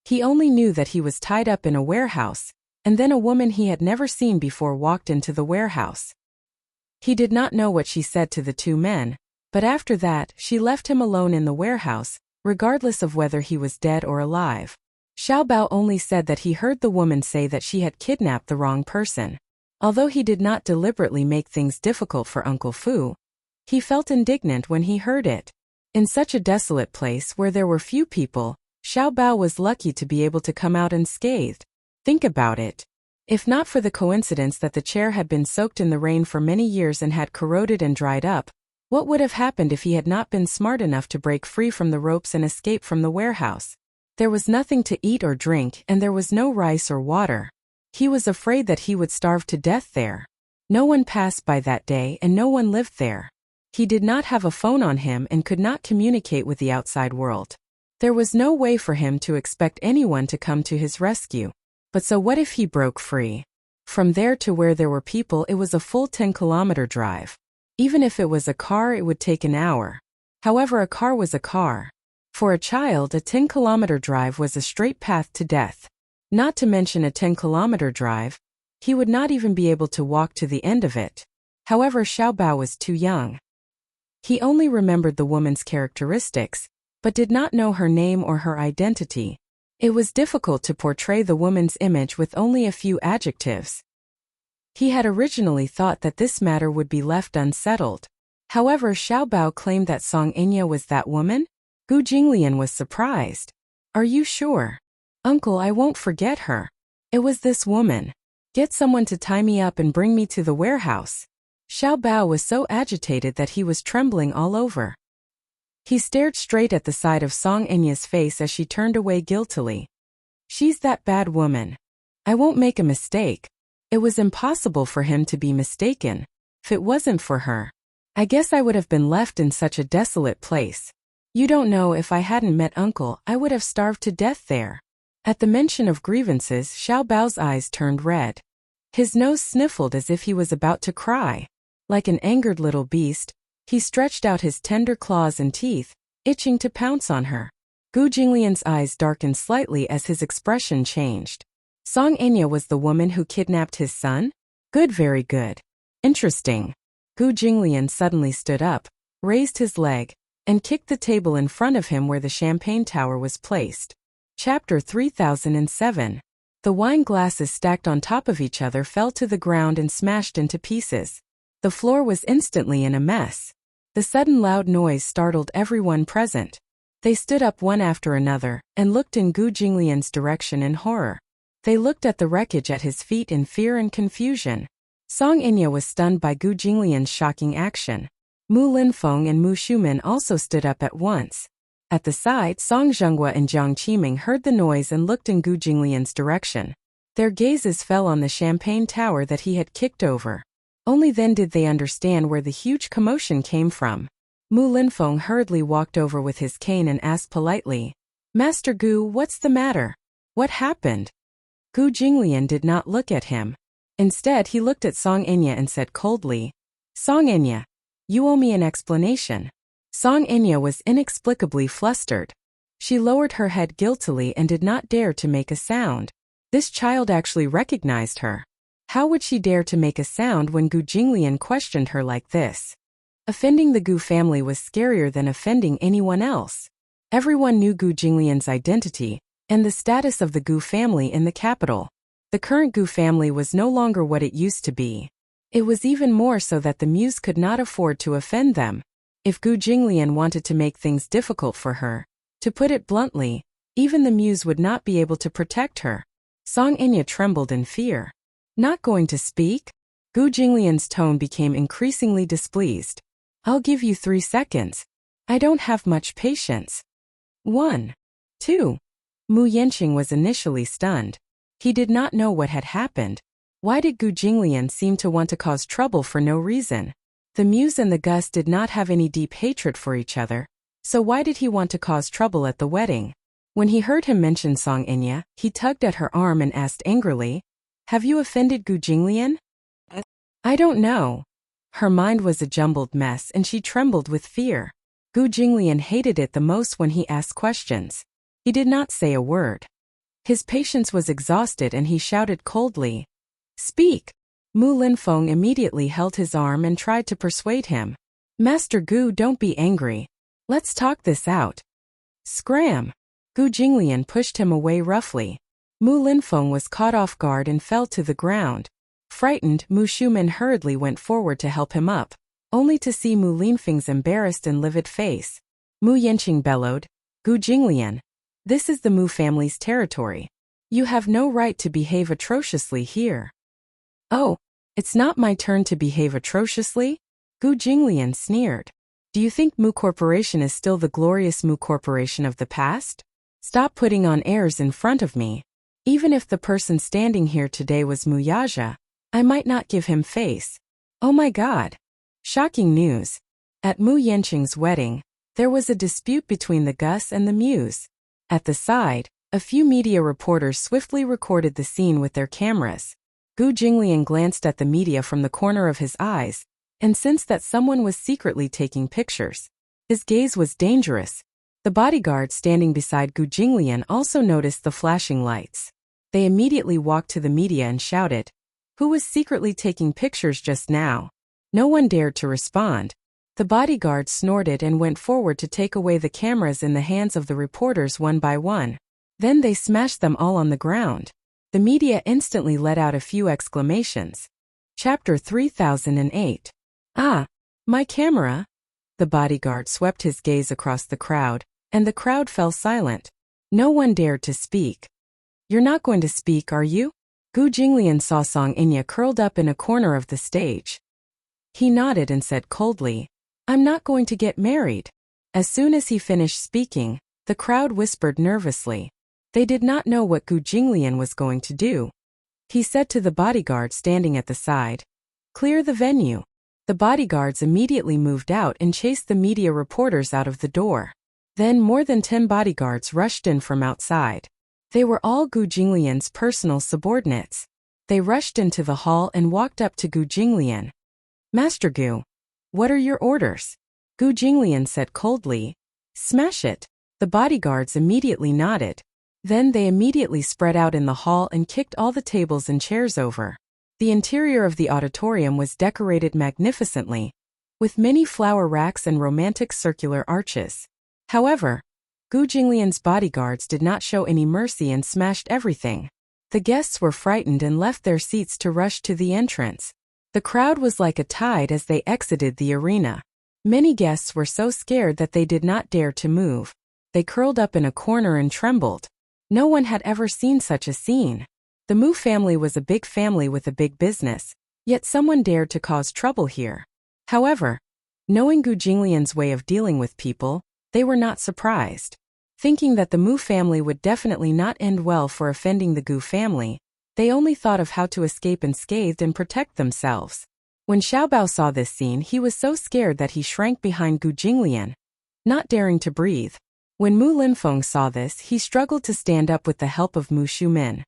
He only knew that he was tied up in a warehouse, and then a woman he had never seen before walked into the warehouse. He did not know what she said to the 2 men, but after that, she left him alone in the warehouse, regardless of whether he was dead or alive. Xiao Bao only said that he heard the woman say that she had kidnapped the wrong person. Although he did not deliberately make things difficult for Uncle Fu, he felt indignant when he heard it. In such a desolate place where there were few people, Xiao Bao was lucky to be able to come out unscathed. Think about it. If not for the coincidence that the chair had been soaked in the rain for many years and had corroded and dried up, what would have happened if he had not been smart enough to break free from the ropes and escape from the warehouse? There was nothing to eat or drink and there was no rice or water. He was afraid that he would starve to death there. No one passed by that day and no one lived there. He did not have a phone on him and could not communicate with the outside world. There was no way for him to expect anyone to come to his rescue. But so what if he broke free? From there to where there were people it was a full 10-kilometer drive. Even if it was a car it would take an hour. However, a car was a car. For a child, a 10-kilometer drive was a straight path to death. Not to mention a 10-kilometer drive, he would not even be able to walk to the end of it. However, Xiaobao was too young. He only remembered the woman's characteristics, but did not know her name or her identity. It was difficult to portray the woman's image with only a few adjectives. He had originally thought that this matter would be left unsettled. However, Xiaobao claimed that Song Enya was that woman? Gu Jinglian was surprised. Are you sure? Uncle, I won't forget her. It was this woman. Get someone to tie me up and bring me to the warehouse. Xiaobao was so agitated that he was trembling all over. He stared straight at the side of Song Enya's face as she turned away guiltily. She's that bad woman. I won't make a mistake. It was impossible for him to be mistaken. If it wasn't for her, I guess I would have been left in such a desolate place. You don't know, if I hadn't met Uncle, I would have starved to death there. At the mention of grievances, Xiaobao's eyes turned red. His nose sniffled as if he was about to cry. Like an angered little beast, he stretched out his tender claws and teeth, itching to pounce on her. Gu Jinglian's eyes darkened slightly as his expression changed. Song Enya was the woman who kidnapped his son? Good, very good. Interesting. Gu Jinglian suddenly stood up, raised his leg, and kicked the table in front of him where the champagne tower was placed. Chapter 3007. The wine glasses stacked on top of each other fell to the ground and smashed into pieces. The floor was instantly in a mess. The sudden loud noise startled everyone present. They stood up one after another and looked in Gu Jinglian's direction in horror. They looked at the wreckage at his feet in fear and confusion. Song Enya was stunned by Gu Jinglian's shocking action. Mu Linfeng and Mu Shumen also stood up at once. At the side, Song Zhenghua and Jiang Qiming heard the noise and looked in Gu Jinglian's direction. Their gazes fell on the champagne tower that he had kicked over. Only then did they understand where the huge commotion came from. Mu Linfeng hurriedly walked over with his cane and asked politely, Master Gu, what's the matter? What happened? Gu Jinglian did not look at him. Instead, he looked at Song Enya and said coldly, Song Enya, you owe me an explanation. Song Enya was inexplicably flustered. She lowered her head guiltily and did not dare to make a sound. This child actually recognized her. How would she dare to make a sound when Gu Jinglian questioned her like this? Offending the Gu family was scarier than offending anyone else. Everyone knew Gu Jinglian's identity and the status of the Gu family in the capital. The current Gu family was no longer what it used to be. It was even more so that the Muse could not afford to offend them. If Gu Jinglian wanted to make things difficult for her, to put it bluntly, even the Muse would not be able to protect her. Song Enya trembled in fear. Not going to speak? Gu Jinglian's tone became increasingly displeased. I'll give you 3 seconds. I don't have much patience. 1. 2. Mu Yanqing was initially stunned. He did not know what had happened. Why did Gu Jinglian seem to want to cause trouble for no reason? The Muse and the Gus did not have any deep hatred for each other, so why did he want to cause trouble at the wedding? When he heard him mention Song Enya, he tugged at her arm and asked angrily, Have you offended Gu Jinglian? I don't know. Her mind was a jumbled mess and she trembled with fear. Gu Jinglian hated it the most when he asked questions. He did not say a word. His patience was exhausted and he shouted coldly, Speak! Mu Linfeng immediately held his arm and tried to persuade him. Master Gu, don't be angry. Let's talk this out. Scram! Gu Jinglian pushed him away roughly. Mu Linfeng was caught off guard and fell to the ground. Frightened, Mu Shumen hurriedly went forward to help him up, only to see Mu Linfeng's embarrassed and livid face. Mu Yanqing bellowed, Gu Jinglian, this is the Mu family's territory. You have no right to behave atrociously here. Oh, it's not my turn to behave atrociously? Gu Jinglian sneered. Do you think Mu Corporation is still the glorious Mu Corporation of the past? Stop putting on airs in front of me. Even if the person standing here today was Muyaja, I might not give him face. Oh my God. Shocking news. At Mu Yanqing's wedding, there was a dispute between the Gus and the Muse. At the side, a few media reporters swiftly recorded the scene with their cameras. Gu Jinglian glanced at the media from the corner of his eyes, and sensed that someone was secretly taking pictures. His gaze was dangerous. The bodyguard standing beside Gu Jinglian also noticed the flashing lights. They immediately walked to the media and shouted, "Who was secretly taking pictures just now?" No one dared to respond. The bodyguard snorted and went forward to take away the cameras in the hands of the reporters one by one. Then they smashed them all on the ground. The media instantly let out a few exclamations. Chapter 3008. Ah, my camera? The bodyguard swept his gaze across the crowd, and the crowd fell silent. No one dared to speak. You're not going to speak, are you? Gu Jinglian saw Song Inya curled up in a corner of the stage. He nodded and said coldly, I'm not going to get married. As soon as he finished speaking, the crowd whispered nervously. They did not know what Gu Jinglian was going to do. He said to the bodyguard standing at the side, Clear the venue. The bodyguards immediately moved out and chased the media reporters out of the door. Then more than 10 bodyguards rushed in from outside. They were all Gu Jinglian's personal subordinates. They rushed into the hall and walked up to Gu Jinglian. Master Gu, what are your orders? Gu Jinglian said coldly. Smash it. The bodyguards immediately nodded. Then they immediately spread out in the hall and kicked all the tables and chairs over. The interior of the auditorium was decorated magnificently, with many flower racks and romantic circular arches. However, Gu Jinglian's bodyguards did not show any mercy and smashed everything. The guests were frightened and left their seats to rush to the entrance. The crowd was like a tide as they exited the arena. Many guests were so scared that they did not dare to move. They curled up in a corner and trembled. No one had ever seen such a scene. The Mu family was a big family with a big business, yet someone dared to cause trouble here. However, knowing Gu Jinglian's way of dealing with people, they were not surprised. Thinking that the Mu family would definitely not end well for offending the Gu family, they only thought of how to escape unscathed and protect themselves. When Xiaobao saw this scene, he was so scared that he shrank behind Gu Jinglian, not daring to breathe. When Mu Linfeng saw this, he struggled to stand up with the help of Mu Shumin.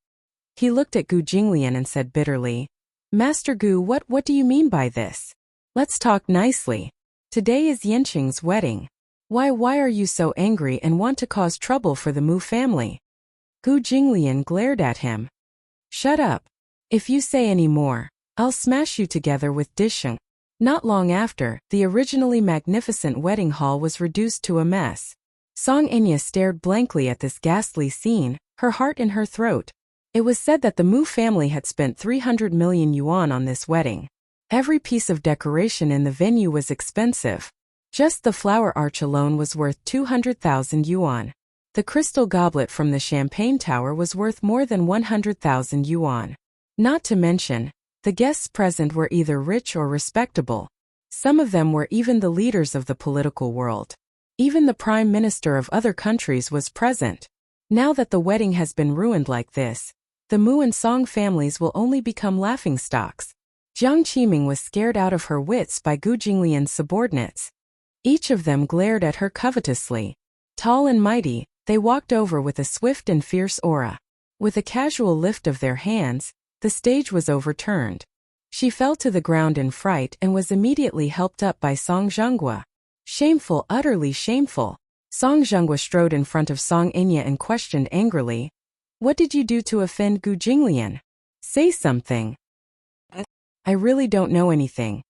He looked at Gu Jinglian and said bitterly, Master Gu, what do you mean by this? Let's talk nicely. Today is Yanqing's wedding. Why are you so angry and want to cause trouble for the Mu family? Gu Jinglian glared at him. Shut up. If you say any more, I'll smash you together with Disheng. Not long after, the originally magnificent wedding hall was reduced to a mess. Song Inya stared blankly at this ghastly scene, her heart in her throat. It was said that the Mu family had spent 300 million yuan on this wedding. Every piece of decoration in the venue was expensive. Just the flower arch alone was worth 200,000 yuan. The crystal goblet from the champagne tower was worth more than 100,000 yuan. Not to mention, the guests present were either rich or respectable. Some of them were even the leaders of the political world. Even the prime minister of other countries was present. Now that the wedding has been ruined like this, the Mu and Song families will only become laughingstocks. Jiang Qiming was scared out of her wits by Gu Jinglian's subordinates. Each of them glared at her covetously. Tall and mighty, they walked over with a swift and fierce aura. With a casual lift of their hands, the stage was overturned. She fell to the ground in fright and was immediately helped up by Song Zhenghua. Shameful, utterly shameful. Song Zhenghua strode in front of Song Inya and questioned angrily, What did you do to offend Gu Jinglian? Say something. I really don't know anything.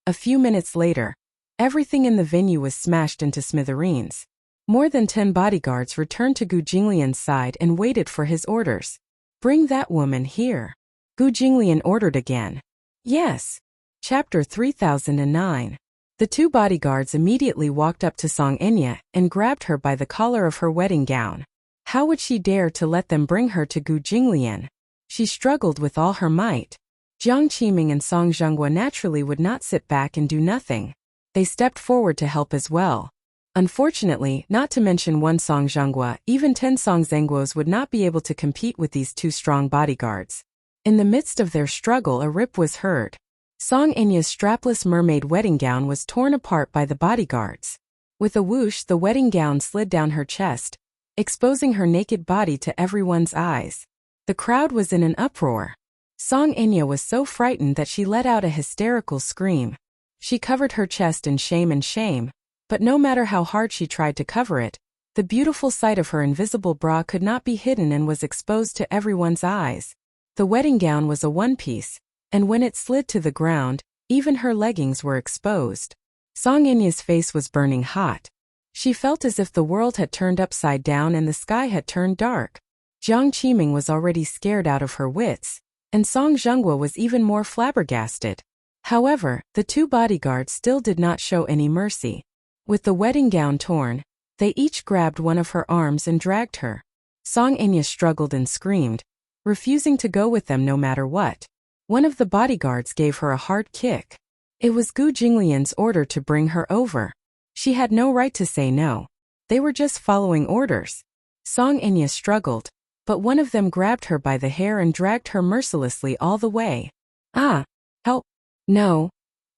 A few minutes later, everything in the venue was smashed into smithereens. More than 10 bodyguards returned to Gu Jinglian's side and waited for his orders. Bring that woman here. Gu Jinglian ordered again. Yes. Chapter 3009. The 2 bodyguards immediately walked up to Song Inya and grabbed her by the collar of her wedding gown. How would she dare to let them bring her to Gu Jinglian? She struggled with all her might. Jiang Qiming and Song Zhenghua naturally would not sit back and do nothing. They stepped forward to help as well. Unfortunately, not to mention one Song Zhenghua, even 10 Song Zhengguos would not be able to compete with these two strong bodyguards. In the midst of their struggle, a rip was heard. Song Enya's strapless mermaid wedding gown was torn apart by the bodyguards. With a whoosh, the wedding gown slid down her chest, exposing her naked body to everyone's eyes. The crowd was in an uproar. Song Enya was so frightened that she let out a hysterical scream. She covered her chest in shame, but no matter how hard she tried to cover it, the beautiful sight of her invisible bra could not be hidden and was exposed to everyone's eyes. The wedding gown was a one-piece, and when it slid to the ground, even her leggings were exposed. Song Enya's face was burning hot. She felt as if the world had turned upside down and the sky had turned dark. Jiang Qiming was already scared out of her wits, and Song Zhenghua was even more flabbergasted. However, the two bodyguards still did not show any mercy. With the wedding gown torn, they each grabbed one of her arms and dragged her. Song Enya struggled and screamed, refusing to go with them no matter what. One of the bodyguards gave her a hard kick. It was Gu Jinglian's order to bring her over. She had no right to say no. They were just following orders. Song Enya struggled, but one of them grabbed her by the hair and dragged her mercilessly all the way. Ah! Help! No!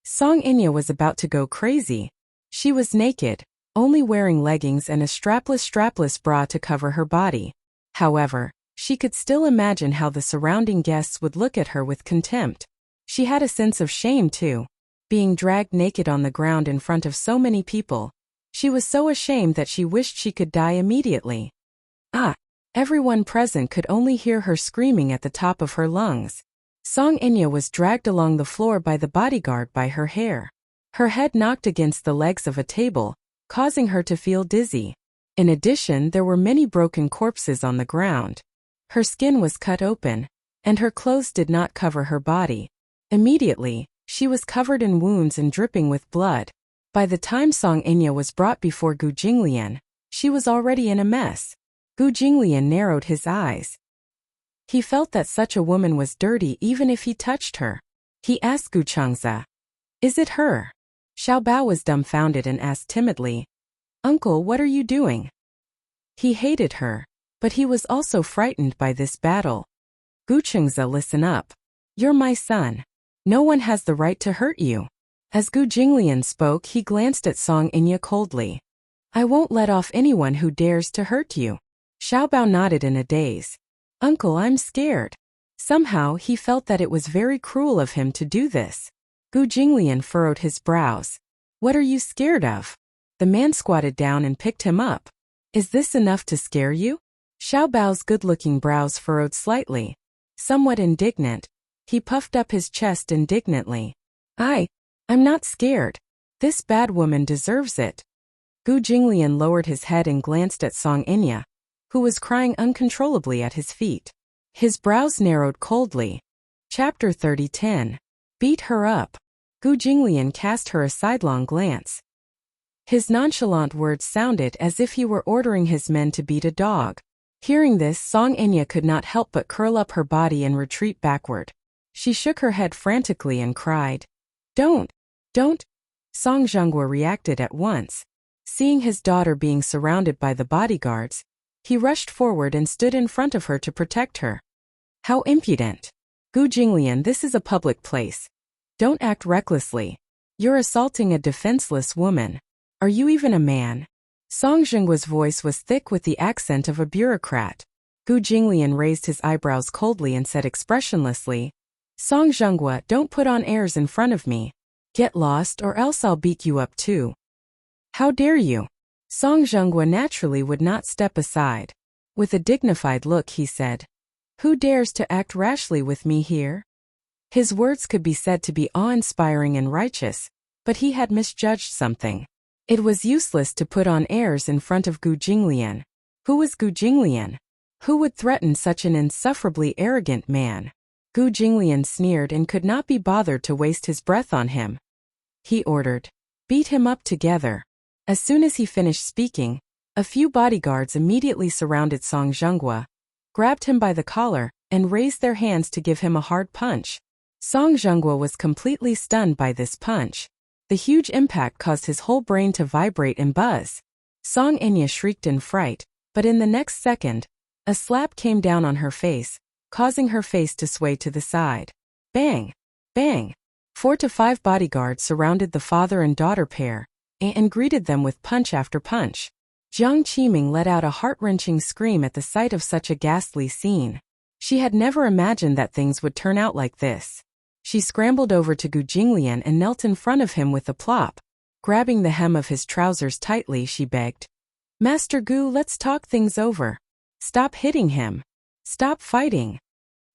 Song Enya was about to go crazy. She was naked, only wearing leggings and a strapless bra to cover her body. However, she could still imagine how the surrounding guests would look at her with contempt. She had a sense of shame too. Being dragged naked on the ground in front of so many people. She was so ashamed that she wished she could die immediately. Ah! Everyone present could only hear her screaming at the top of her lungs. Song Enya was dragged along the floor by the bodyguard by her hair. Her head knocked against the legs of a table, causing her to feel dizzy. In addition, there were many broken corpses on the ground. Her skin was cut open, and her clothes did not cover her body. Immediately, she was covered in wounds and dripping with blood. By the time Song Enya was brought before Gu Jinglian, she was already in a mess. Gu Jinglian narrowed his eyes. He felt that such a woman was dirty even if he touched her. He asked Gu Changza, "Is it her?" Xiao Bao was dumbfounded and asked timidly, "Uncle, what are you doing?" He hated her, but he was also frightened by this battle. Gu Changza, listen up. You're my son. No one has the right to hurt you. As Gu Jinglian spoke, he glanced at Song Enya coldly. I won't let off anyone who dares to hurt you. Xiao Bao nodded in a daze. Uncle, I'm scared. Somehow he felt that it was very cruel of him to do this. Gu Jinglian furrowed his brows. What are you scared of? The man squatted down and picked him up. Is this enough to scare you? Xiao Bao's good-looking brows furrowed slightly. Somewhat indignant, he puffed up his chest indignantly. I'm not scared. This bad woman deserves it. Gu Jinglian lowered his head and glanced at Song Enya, who was crying uncontrollably at his feet. His brows narrowed coldly. Chapter 30:10. Beat her up. Gu Jinglian cast her a sidelong glance. His nonchalant words sounded as if he were ordering his men to beat a dog. Hearing this, Song Enya could not help but curl up her body and retreat backward. She shook her head frantically and cried, Don't! Song Zhenghua reacted at once. Seeing his daughter being surrounded by the bodyguards, he rushed forward and stood in front of her to protect her. How impudent! Gu Jinglian, this is a public place. Don't act recklessly. You're assaulting a defenseless woman. Are you even a man? Song Zhenggua's voice was thick with the accent of a bureaucrat. Gu Jinglian raised his eyebrows coldly and said expressionlessly, Song Zhenghua, don't put on airs in front of me. Get lost or else I'll beat you up too. How dare you? Song Zhenghua naturally would not step aside. With a dignified look he said, Who dares to act rashly with me here? His words could be said to be awe-inspiring and righteous, but he had misjudged something. It was useless to put on airs in front of Gu Jinglian. Who was Gu Jinglian? Who would threaten such an insufferably arrogant man? Gu Jinglian sneered and could not be bothered to waste his breath on him. He ordered, Beat him up together. As soon as he finished speaking, a few bodyguards immediately surrounded Song Zhenghua, grabbed him by the collar, and raised their hands to give him a hard punch. Song Zhenghua was completely stunned by this punch. The huge impact caused his whole brain to vibrate and buzz. Song Enya shrieked in fright, but in the next second, a slap came down on her face, causing her face to sway to the side. Bang! Bang! 4 to 5 bodyguards surrounded the father and daughter pair, and greeted them with punch after punch. Jiang Qiming let out a heart-wrenching scream at the sight of such a ghastly scene. She had never imagined that things would turn out like this. She scrambled over to Gu Jinglian and knelt in front of him with a plop. Grabbing the hem of his trousers tightly, she begged, "Master Gu, let's talk things over. Stop hitting him. Stop fighting."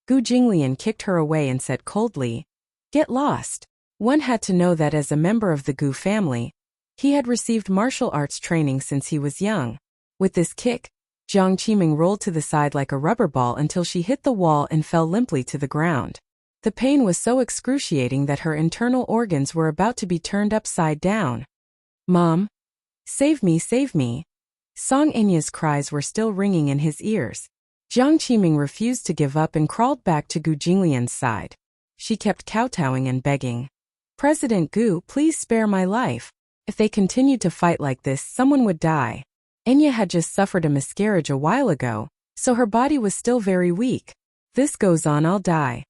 Gu Jinglian kicked her away and said coldly, "Get lost." One had to know that as a member of the Gu family, he had received martial arts training since he was young. With this kick, Jiang Qiming rolled to the side like a rubber ball until she hit the wall and fell limply to the ground. The pain was so excruciating that her internal organs were about to be turned upside down. "Mom! Save me, save me!" Song Enya's cries were still ringing in his ears. Jiang Qiming refused to give up and crawled back to Gu Jinglian's side. She kept kowtowing and begging, "President Gu, please spare my life. If they continued to fight like this, someone would die." Enya had just suffered a miscarriage a while ago, so her body was still very weak. "This goes on, I'll die.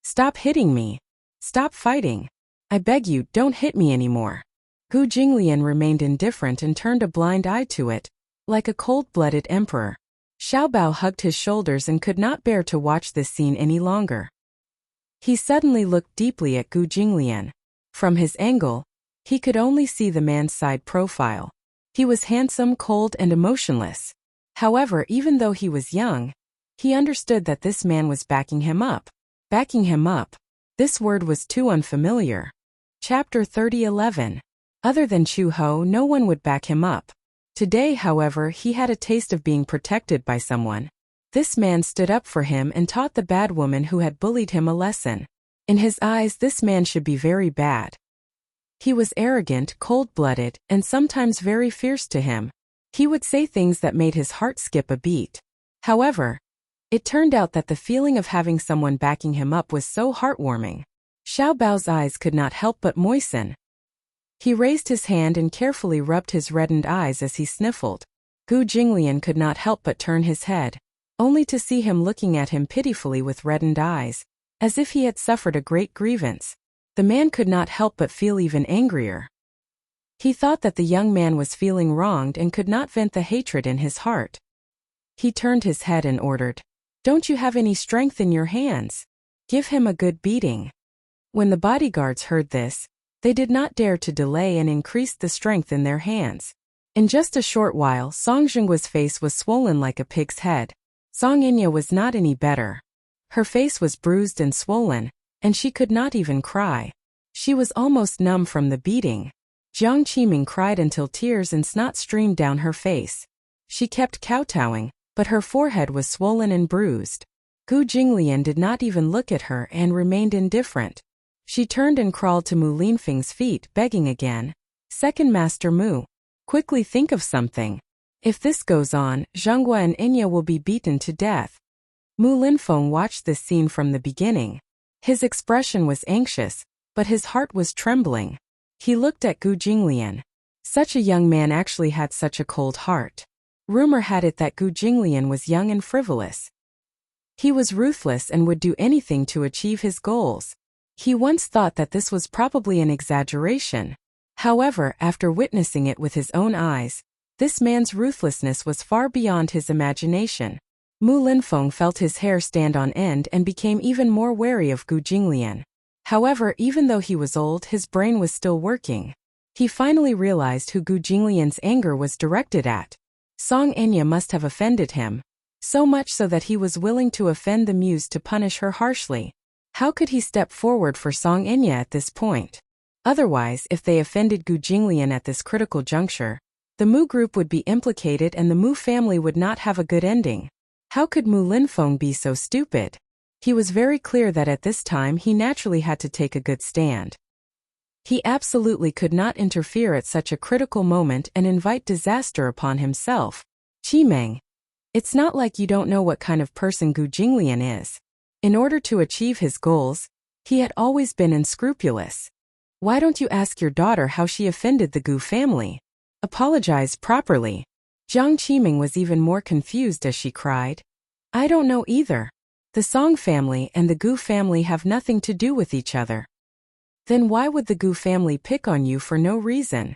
Stop hitting me. Stop fighting. I beg you, don't hit me anymore." Gu Jinglian remained indifferent and turned a blind eye to it, like a cold-blooded emperor. Xiaobao hugged his shoulders and could not bear to watch this scene any longer. He suddenly looked deeply at Gu Jinglian. From his angle, he could only see the man's side profile. He was handsome, cold, and emotionless. However, even though he was young, he understood that this man was backing him up. Backing him up. This word was too unfamiliar. Chapter 30:11. Other than Chu Ho, no one would back him up. Today, however, he had a taste of being protected by someone. This man stood up for him and taught the bad woman who had bullied him a lesson. In his eyes, this man should be very bad. He was arrogant, cold-blooded, and sometimes very fierce to him. He would say things that made his heart skip a beat. However, it turned out that the feeling of having someone backing him up was so heartwarming. Xiaobao's eyes could not help but moisten. He raised his hand and carefully rubbed his reddened eyes as he sniffled. Gu Jinglian could not help but turn his head, only to see him looking at him pitifully with reddened eyes, as if he had suffered a great grievance. The man could not help but feel even angrier. He thought that the young man was feeling wronged and could not vent the hatred in his heart. He turned his head and ordered, "Don't you have any strength in your hands? Give him a good beating." When the bodyguards heard this, they did not dare to delay and increased the strength in their hands. In just a short while, Song Zhengguo's face was swollen like a pig's head. Song Enya was not any better. Her face was bruised and swollen, and she could not even cry. She was almost numb from the beating. Jiang Qiming cried until tears and snot streamed down her face. She kept kowtowing, but her forehead was swollen and bruised. Gu Jinglian did not even look at her and remained indifferent. She turned and crawled to Mu Linfeng's feet, begging again, "Second Master Mu, quickly think of something. If this goes on, Zhenghua and Enya will be beaten to death." Mu Linfeng watched this scene from the beginning. His expression was anxious, but his heart was trembling. He looked at Gu Jinglian. Such a young man actually had such a cold heart. Rumor had it that Gu Jinglian was young and frivolous. He was ruthless and would do anything to achieve his goals. He once thought that this was probably an exaggeration. However, after witnessing it with his own eyes, this man's ruthlessness was far beyond his imagination. Mu Linfeng felt his hair stand on end and became even more wary of Gu Jinglian. However, even though he was old, his brain was still working. He finally realized who Gu Jinglian's anger was directed at. Song Enya must have offended him, so much so that he was willing to offend the muse to punish her harshly. How could he step forward for Song Enya at this point? Otherwise, if they offended Gu Jinglian at this critical juncture, the Mu group would be implicated and the Mu family would not have a good ending. How could Mu Linfeng be so stupid? He was very clear that at this time he naturally had to take a good stand. He absolutely could not interfere at such a critical moment and invite disaster upon himself. Qimeng, it's not like you don't know what kind of person Gu Jinglian is. In order to achieve his goals, he had always been unscrupulous. Why don't you ask your daughter how she offended the Gu family? Apologize properly. Jiang Qiming was even more confused as she cried. I don't know either. The Song family and the Gu family have nothing to do with each other. Then why would the Gu family pick on you for no reason?